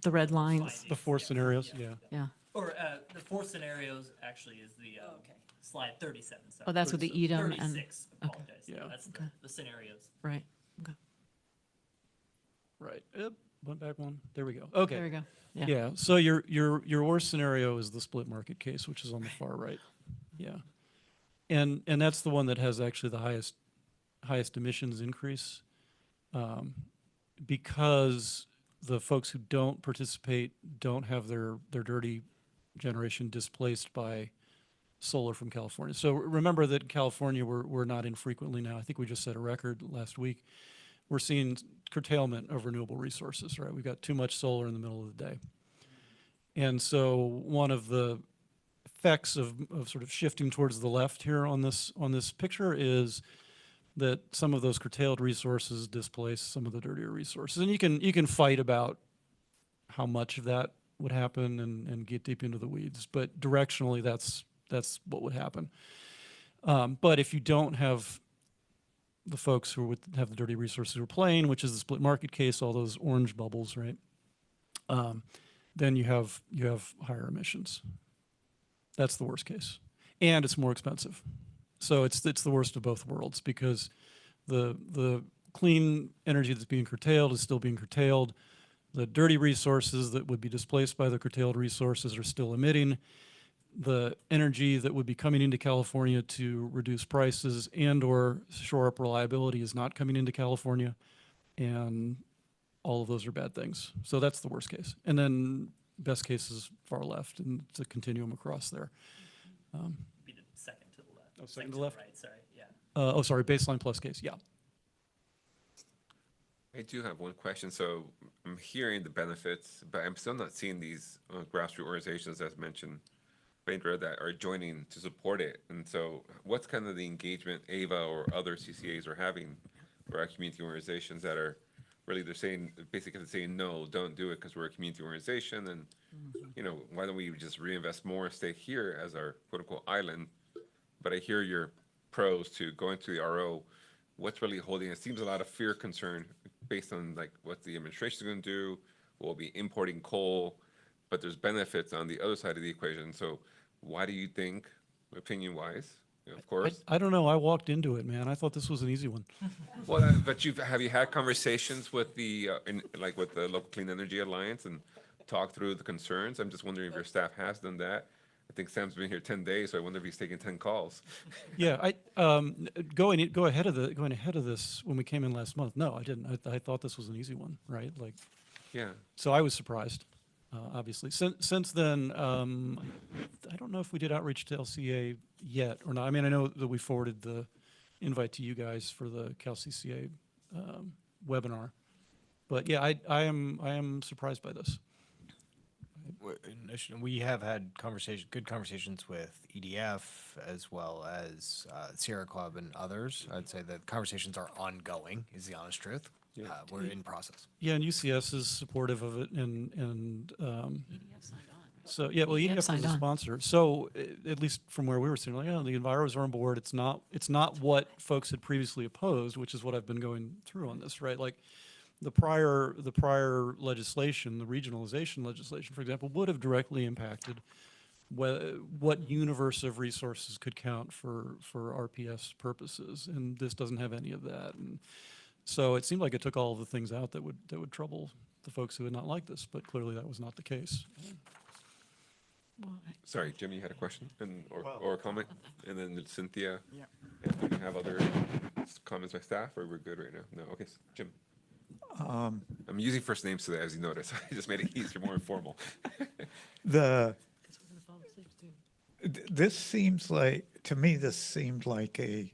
The red lines. The four scenarios, yeah. Yeah. Or the four scenarios actually is the slide 37. Sorry. Oh, that's with the Edom and, 36. okay. Apologize. Yeah, that's the scenarios. Right, okay, Right. Went back one. There we go. Okay. there we go. Yeah, Yeah. So your worst scenario is the split market case, which is on the far right. Yeah. And that's the one that has actually the highest emissions increase, because the folks who don't participate don't have their dirty generation displaced by solar from California. So remember that in California, we're not infrequently now. I think we just set a record last week. We're seeing curtailment of renewable resources, right? We've got too much solar in the middle of the day. And so one of the effects of sort of shifting towards the left here on this picture is that some of those curtailed resources displace some of the dirtier resources. And you can fight about how much of that would happen and get deep into the weeds, but directionally that's what would happen. But if you don't have the folks who would have the dirty resources who are playing, which is the split market case, all those orange bubbles, right? Then you have higher emissions. That's the worst case, and it's more expensive. So it's the worst of both worlds, because the clean energy that's being curtailed is still being curtailed. The dirty resources that would be displaced by the curtailed resources are still emitting. The energy that would be coming into California to reduce prices and or shore up reliability is not coming into California, and all of those are bad things. So that's the worst case. And then best case is far left, and it's a continuum across there. Be the second to the left. Oh, second to the left? Right, sorry, yeah. Sorry, baseline plus case, yeah. I do have one question. So I'm hearing the benefits, but I'm still not seeing these grassroots organizations, as mentioned, Indra, that are joining to support it. And so what's kind of the engagement AVA or other CCAs are having for our community organizations that are really, they're saying, basically saying, no, don't do it because we're a community organization. And, you know, why don't we just reinvest more and stay here as our quote unquote island? But I hear your pros to going to the RO. What's really holding? It seems a lot of fear, concern based on like what the administration is going to do. We'll be importing coal, but there's benefits on the other side of the equation. So why do you think, opinion wise, of course? I don't know. I walked into it, man. I thought this was an easy one. Well, but have you had conversations with the with the local Clean Energy Alliance and talked through the concerns? I'm just wondering if your staff has done that. I think Sam's been here 10 days, so I wonder if he's taken 10 calls. Yeah, going ahead of this when we came in last month. No, I didn't. I thought this was an easy one, right? Like, yeah. So I was surprised, obviously. Since then, I don't know if we did outreach to LCA yet or not. I mean, I know that we forwarded the invite to you guys for the CalCCA webinar, but yeah, I am surprised by this. In addition, we have had good conversations with EDF as well as Sierra Club and others. I'd say that conversations are ongoing, is the honest truth. Yeah. We're in process. Yeah, and UCS is supportive of it, and EDF signed on, right? so yeah, well, EDF was signed a on. sponsor. So at least from where we were sitting, like, the enviros are on board. It's not what folks had previously opposed, which is what I've been going through on this, right? Like the prior legislation, the regionalization legislation, for example, would have directly impacted what universe of resources could count for RPS purposes, and this doesn't have any of that. And so it seemed like it took all of the things out that would trouble the folks who would not like this, but clearly that was not the case. Sorry, Jim, you had a question or a comment? And then Cynthia? Yeah. And do you have other comments by staff, or we're good right now? No, okay, Jim. I'm using first names today, as you notice. I just made it easier, more informal. This seems like, to me, this seemed like a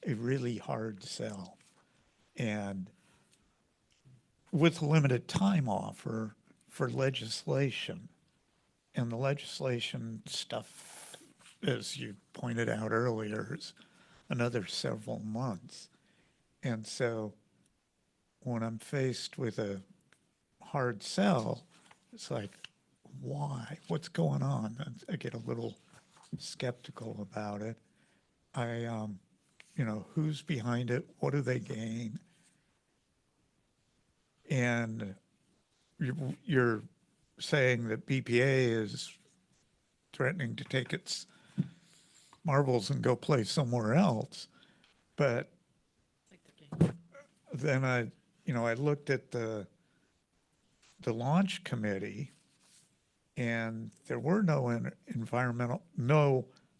really hard sell. And with limited time offer for legislation, and the legislation stuff, as you pointed out earlier, is another several months. And so when I'm faced with a hard sell, it's like, why? What's going on? And I get a little skeptical about it. Who's behind it? What do they gain? And you're saying that BPA is threatening to take its marbles and go play somewhere else. But then I looked at the launch committee, and there were no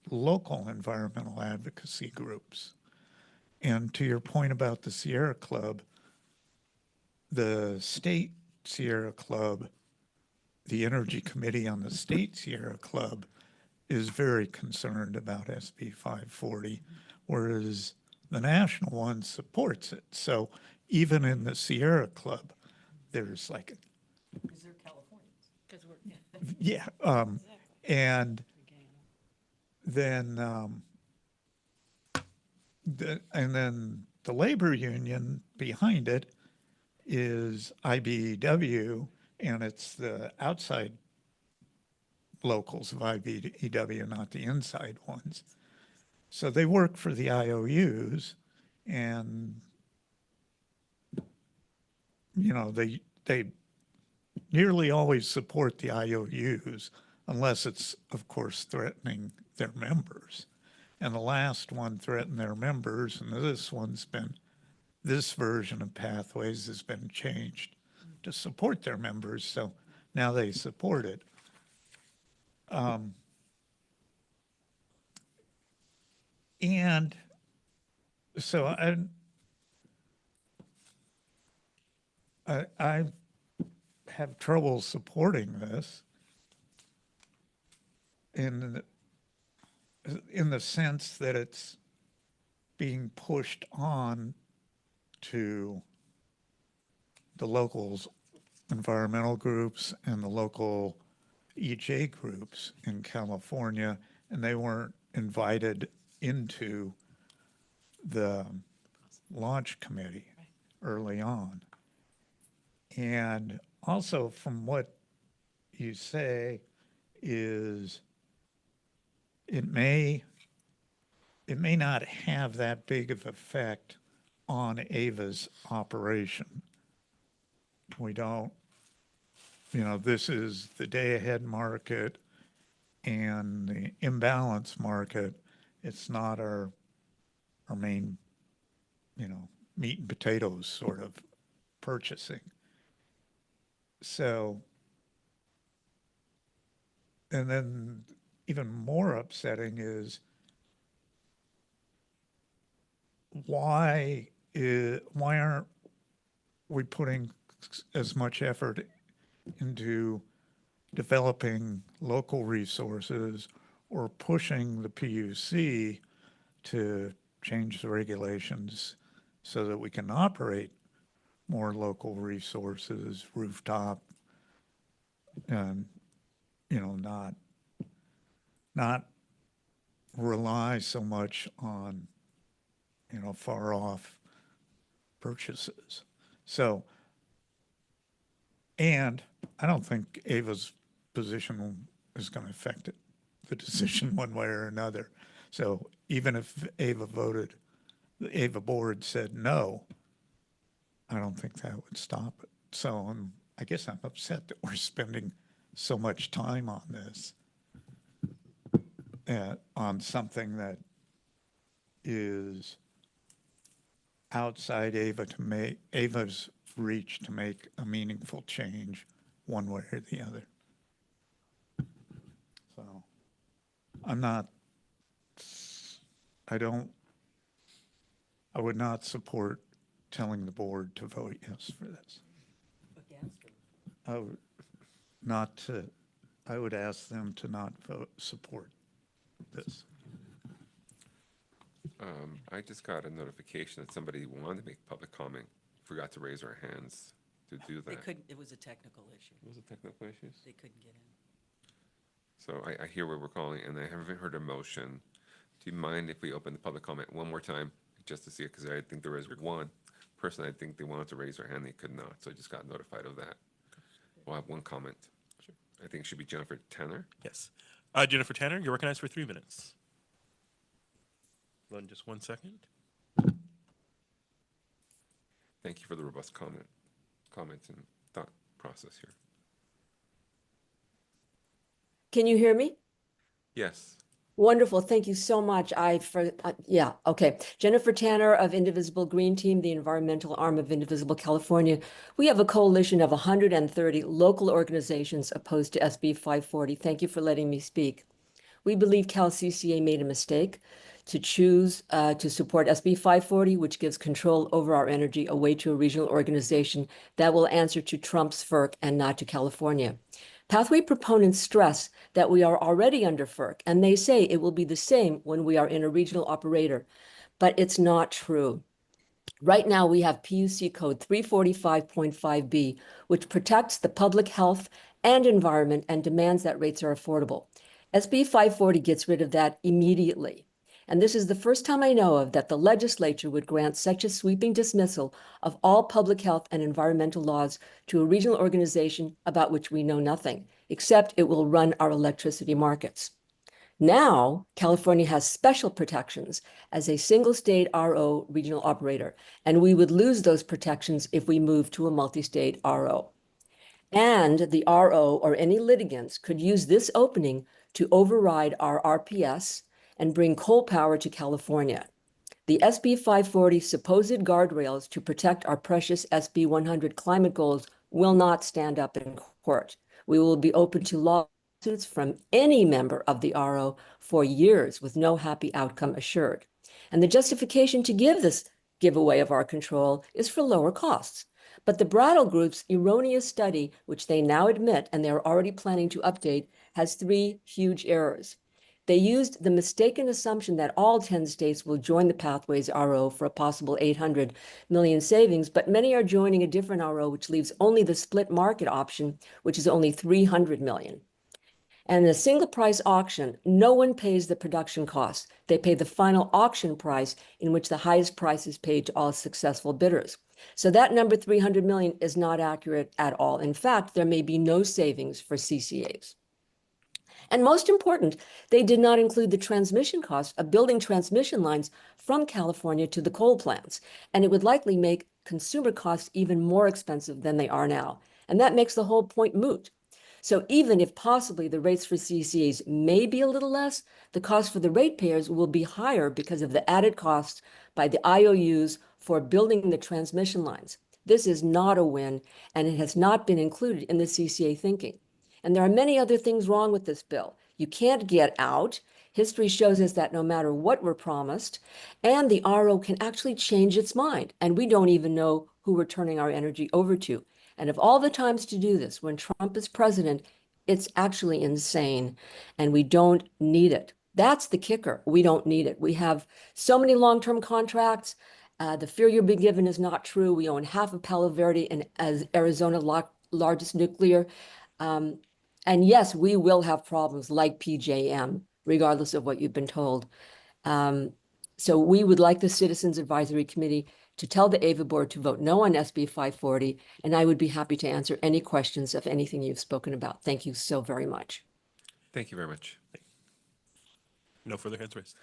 local environmental advocacy groups. And to your point about the Sierra Club, the state Sierra Club, the Energy Committee on the state Sierra Club is very concerned about SB 540, whereas the national one supports it. So even in the Sierra Club, there's like, Because they're Californians. Because we're, yeah, and then the labor union behind it is IBEW, and it's the outside locals of IBEW, not the inside ones. So they work for the IOUs, and they nearly always support the IOUs, unless it's, of course, threatening their members. And the last one threatened their members, and this version of Pathways has been changed to support their members, so now they support it. And so I have trouble supporting this in the sense that it's being pushed on to the locals, environmental groups and the local EJ groups in California, and they weren't invited into the launch committee early on. And also from what you say is it may not have that big of effect on Ava's operation. We don't, this is the day ahead market and the imbalance market. It's not our main, meat and potatoes sort of purchasing. So, and then even more upsetting is why aren't we putting as much effort into developing local resources or pushing the PUC to change the regulations so that we can operate more local resources, rooftop, and, not rely so much on, far off purchases. So, and I don't think Ava's position is going to affect it, the decision one way or another. So even if the Ava board said no, I don't think that would stop it. So I guess I'm upset that we're spending so much time on this, on something that is outside Ava's reach to make a meaningful change one way or the other. So I would not support telling the board to vote yes for this. I would ask them to not support this. I just got a notification that somebody wanted to make public comment, forgot to raise their hands to do that. They couldn't, it was a technical issue. Was it technical issues? They couldn't get in. So I hear where we're calling, and I haven't heard a motion. Do you mind if we open the public comment one more time, just to see it? Because I think there was one person, I think they wanted to raise their hand, they could not, so I just got notified of that. We'll have one comment. Sure. I think it should be Jennifer Tanner. Yes. Jennifer Tanner, you're recognized for 3 minutes. Hold on just 1 second. Thank you for the robust comments and thought process here. Can you hear me? Yes. Wonderful. Thank you so much. Yeah, okay. Jennifer Tanner of Indivisible Green Team, the environmental arm of Indivisible California. We have a coalition of 130 local organizations opposed to SB 540. Thank you for letting me speak. We believe CalCCA made a mistake to choose to support SB 540, which gives control over our energy away to a regional organization that will answer to Trump's FERC and not to California. Pathway proponents stress that we are already under FERC, and they say it will be the same when we are in a regional operator, but it's not true. Right now, we have PUC code 345.5B, which protects the public health and environment and demands that rates are affordable. SB 540 gets rid of that immediately. And this is the first time I know of that the legislature would grant such a sweeping dismissal of all public health and environmental laws to a regional organization about which we know nothing, except it will run our electricity markets. Now, California has special protections as a single state RO regional operator, and we would lose those protections if we move to a multi-state RO. And the RO or any litigants could use this opening to override our RPS and bring coal power to California. The SB 540 supposed guardrails to protect our precious SB 100 climate goals will not stand up in court. We will be open to lawsuits from any member of the RO for years with no happy outcome assured. And the justification to give this giveaway of our control is for lower costs. But the Brattle Group's erroneous study, which they now admit and they're already planning to update, has 3 huge errors. They used the mistaken assumption that all 10 states will join the Pathways RO for a possible 800 million savings, but many are joining a different RO, which leaves only the split market option, which is only 300 million. And in a single price auction, no one pays the production costs. They pay the final auction price, in which the highest price is paid to all successful bidders. So that number 300 million is not accurate at all. In fact, there may be no savings for CCAs. And most important, they did not include the transmission cost of building transmission lines from California to the coal plants. And it would likely make consumer costs even more expensive than they are now. And that makes the whole point moot. So even if possibly the rates for CCAs may be a little less, the cost for the ratepayers will be higher because of the added costs by the IOUs for building the transmission lines. This is not a win, and it has not been included in the CCA thinking. And there are many other things wrong with this bill. You can't get out. History shows us that no matter what we're promised, and the RO can actually change its mind. And we don't even know who we're turning our energy over to. And of all the times to do this, when Trump is president, it's actually insane. And we don't need it. That's the kicker. We don't need it. We have so many long-term contracts. The fear you're being given is not true. We own half of Palo Verde and as Arizona's largest nuclear. And yes, we will have problems like PJM, regardless of what you've been told. So we would like the Citizens Advisory Committee to tell the AVA board to vote no on SB 540, and I would be happy to answer any questions of anything you've spoken about. Thank you so very much. Thank you very much. No further hands raised.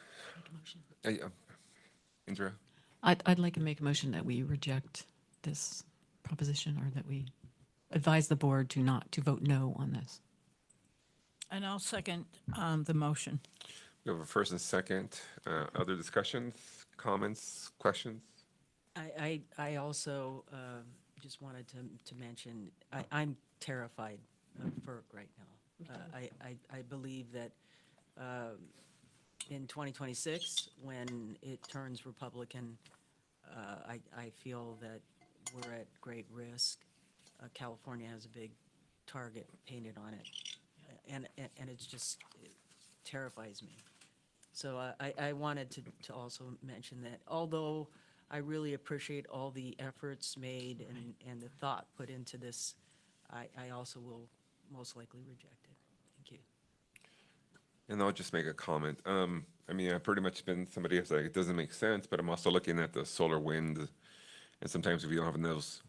Indra? I'd like to make a motion that we reject this proposition, or that we advise the board to not to vote no on this. And I'll second the motion. We have a first and second. Other discussions, comments, questions? I also just wanted to mention, I'm terrified of FERC right now. I believe that in 2026, when it turns Republican, I feel that we're at great risk. California has a big target painted on it, and it's just, it terrifies me. So I wanted to also mention that, although I really appreciate all the efforts made and the thought put into this, I also will most likely reject it. Thank you. And I'll just make a comment. I mean, I've pretty much been somebody who's like, it doesn't make sense, but I'm also looking at the solar wind. And sometimes if you don't have those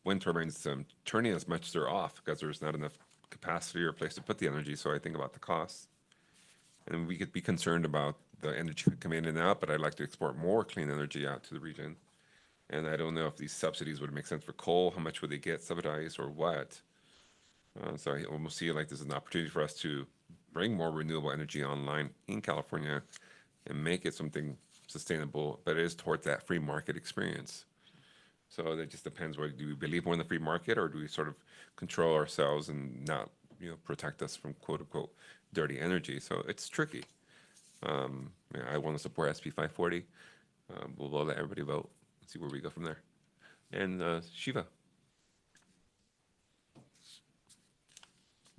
wind turbines turning as much, they're off because there's not enough capacity or place to put the energy. So I think about the costs. And we could be concerned about the energy coming in and out, but I'd like to export more clean energy out to the region. And I don't know if these subsidies would make sense for coal. How much would they get subsidized or what? So I almost see it like there's an opportunity for us to bring more renewable energy online in California and make it something sustainable, but it is towards that free market experience. So that just depends. What do we believe more in the free market, or do we sort of control ourselves and not, protect us from quote unquote dirty energy? So it's tricky. Yeah, I want to support SB 540. We'll let everybody vote and see where we go from there. And Shiva.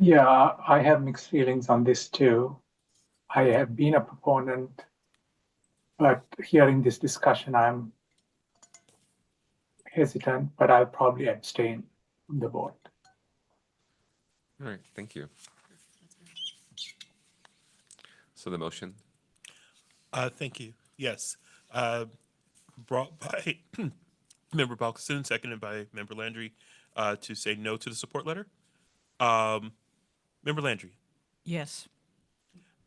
Yeah, I have mixed feelings on this too. I have been a proponent, but hearing this discussion, I'm hesitant, but I'll probably abstain from the vote. All right, thank you. So the motion. Thank you. Yes. Brought by Member Balkison, seconded by Member Landry, to say no to the support letter. Member Landry, Yes.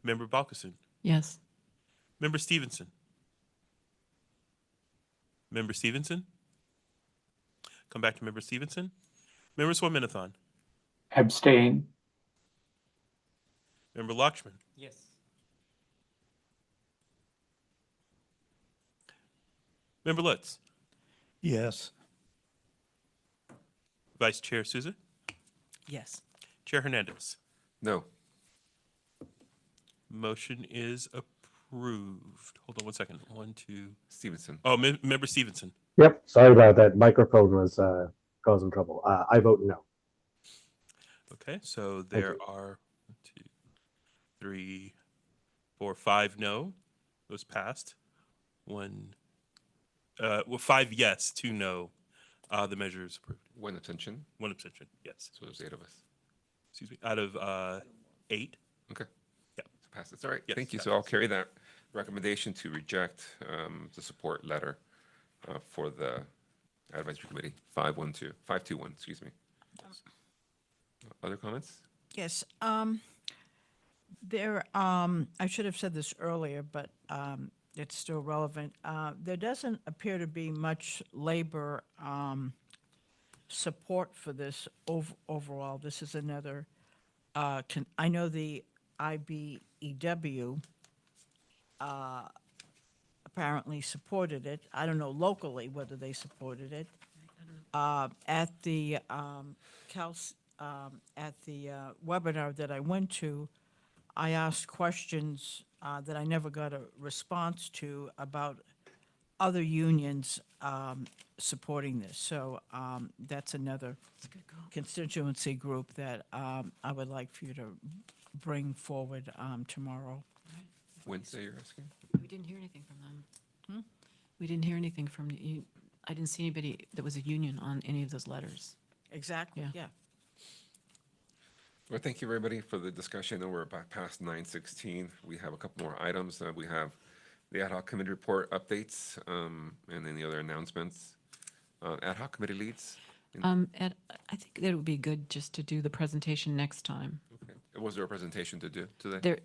Member Balkison, Yes. Member Stevenson. Member Stevenson? Come back to Member Stevenson. Member Swaminathan. Abstain. Member Lakshman. Yes. Member Lutz. Yes. Vice Chair Souza. Yes. Chair Hernandez. No. Motion is approved. Hold on one second. One, two. Stevenson. Oh, Member Stevenson. Yep, sorry about that. Microphone was causing trouble. I vote no. Okay, so there are 1, 2, 3, 4, 5 no. Those passed. 5 yes, 2 no. The measure is approved. 1 abstention. 1 abstention. Yes. So there's 8 of us. Excuse me. Out of 8. Okay. Yeah. So passes. All right. Yes, Thank you. that So I'll carry that recommendation to reject the support letter for the advisory committee 521, excuse me. Other comments? Yes. I should have said this earlier, but it's still relevant. There doesn't appear to be much labor support for this overall. This is another, I know the IBEW apparently supported it. I don't know locally whether they supported it. At the webinar that I went to, I asked questions that I never got a response to about other unions supporting this. So that's another constituency group that I would like for you to bring forward tomorrow. Wednesday, you're asking? We didn't hear anything from them. We didn't hear anything from you. I didn't see anybody that was a union on any of those letters. Exactly, yeah. Well, thank you, everybody, for the discussion. I know we're about past 9:16. We have a couple more items. We have the ad hoc committee report updates and any other announcements. Ad hoc committee leads. Ed, I think that it would be good just to do the presentation next time. Okay. Was there a presentation to do today?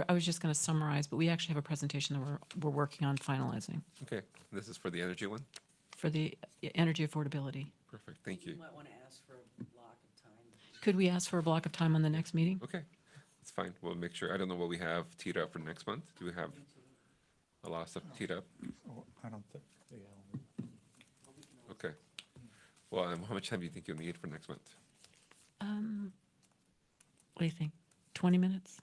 I was just going to summarize, but we actually have a presentation that we're working on finalizing Okay. This is for the energy one? for the energy affordability. Perfect. Thank you. might want to ask for a block of time. Could we ask for a block of time on the next meeting? Okay. That's fine. We'll make sure. I don't know what we have teed up for next month. Do we have a lot of stuff teed up? I don't think, Okay. Well, how much time do you think you'll need for next month? What do you think? 20 minutes?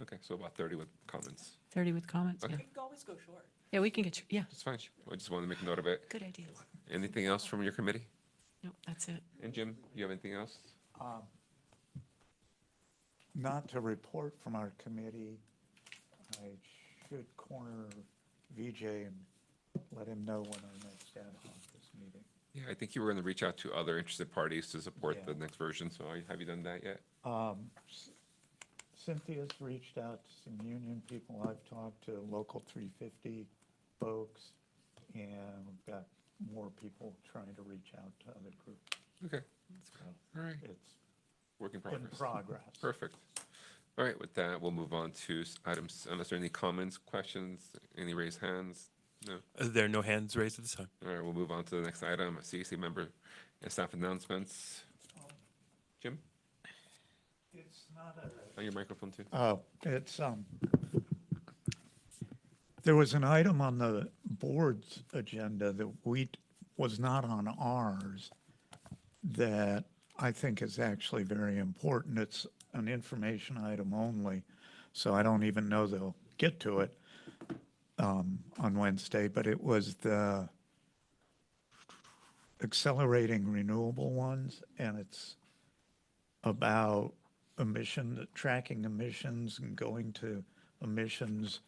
Okay, so about 30 with comments. 30 with comments? Okay. Yeah. We can always go short. Yeah, we can get you. Yeah. That's fine. I just wanted to make a note of it. Good ideas. Anything else from your committee? No, that's it. And Jim, you have anything else? not to report from our committee. I should corner VJ and let him know when our next ad hoc is meeting. Yeah, I think you were going to reach out to other interested parties to support Yeah. the next version. So have you done that yet? Cynthia's reached out to some union people. I've talked to local 350 folks, and we've got more people trying to reach out to other groups. Okay. All right. It's Work in in progress. progress. Perfect. All right, with that, we'll move on to items, unless there are any comments, questions, any raised hands? No? There are no hands raised at this time. All right, we'll move on to the next item, CEC member and staff announcements. Jim? On your microphone too. Oh, it's, there was an item on the board's agenda that was not on ours that I think is actually very important. It's an information item only, so I don't even know they'll get to it on Wednesday, but it was the accelerating renewable ones, and it's about tracking emissions and going to emissions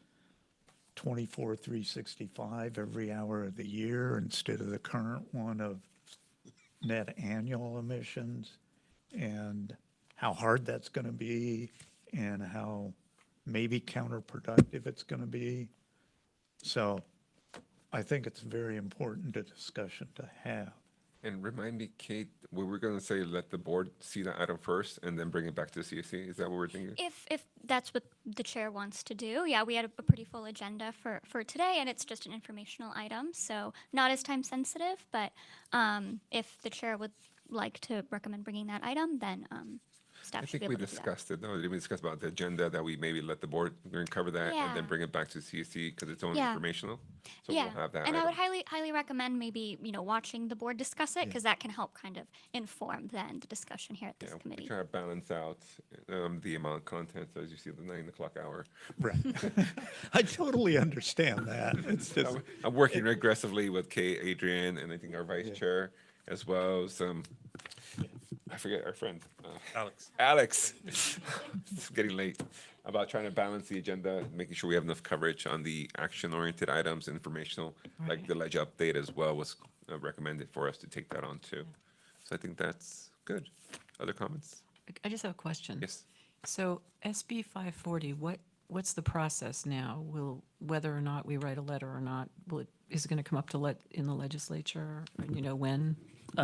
24/365 every hour of the year instead of the current one of net annual emissions, and how hard that's going to be and how maybe counterproductive it's going to be. So I think it's very important a discussion to have. And remind me, Kate, we were going to say let the board see the item first and then bring it back to the CAC. Is that what we're thinking? If that's what the chair wants to do, yeah, we had a pretty full agenda for today, and it's just an informational item, so not as time sensitive. But if the chair would like to recommend bringing that item, then staff I should be think we able to do that. discussed it. No, did we discuss about the agenda that we maybe let the board cover that and then Yeah. bring it back to CAC because it's only Yeah. informational? So Yeah, we'll have that and I item. would highly recommend maybe watching the board discuss it, because that can help kind of inform then the discussion here at this Yeah, we committee. try to balance out the amount of content as you see the 9 o'clock hour. Right. I totally understand that. It's just, I'm working aggressively with Kay, Adrian, and I think our vice chair as well as I forget our friend Alex. Alex. It's getting late. About trying to balance the agenda, making sure we have enough coverage on the action-oriented items, informational, like the ledge update as well was recommended for us to take that on too. So I think that's good. Other comments? I just have a question. Yes. So SB 540, what's the process now? Whether or not we write a letter or not, is it going to come up in the legislature? And you know when?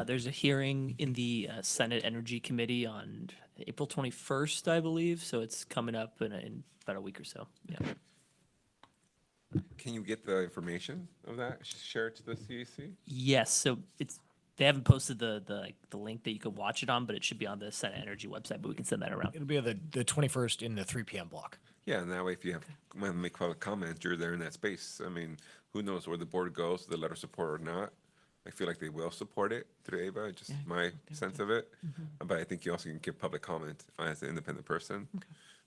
There's a hearing in the Senate Energy Committee on April 21st, I believe. So it's coming up in about a week or so. Yeah. Can you get the information of that? Share it to the CAC? Yes. So they haven't posted the link that you could watch it on, but it should be on the Senate Energy website. But we can send that around. It'll be the 21st in the 3 p.m. block. Yeah, and that way if you want to make public comment, you're there in that space. I mean, who knows where the board goes, the letter of support or not. I feel like they will support it through AVA, just my sense of it. But I think you also can give public comment as an independent person,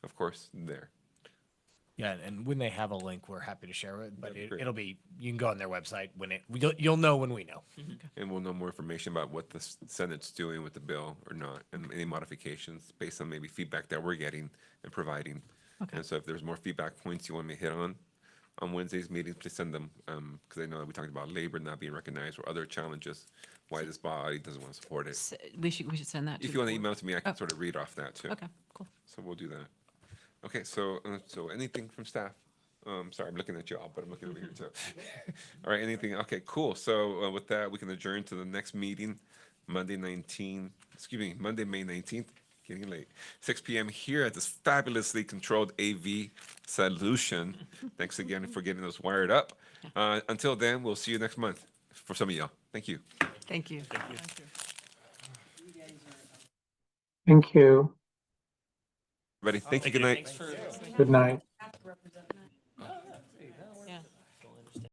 of course, there. Yeah, and when they have a link, we're happy to share it. But That'd be great. it'll be you can go on their website when you'll know when we know. And we'll know more information about what the Senate's doing with the bill or not, and any modifications based on maybe feedback that we're getting and providing. And so if there's more feedback points you want me to hit on Wednesday's meetings, please send them, because I know that we talked about labor not being recognized or other challenges, why this body doesn't want to support it. We should send that to If you want to the email board. it to me, I can sort of read off that too. Okay, cool. So we'll do that. Okay, so anything from staff? Sorry, I'm looking at y'all, but I'm looking over here too. All right, anything? Okay, cool. So with that, we can adjourn to the next meeting, Monday, May 19th, getting late, 6 p.m. here at this fabulously controlled AV solution. Thanks again for getting us wired up. Until then, we'll see you next month for some of y'all. Thank you. Thank you. Thank you. Everybody, thank you. Good night. Good night.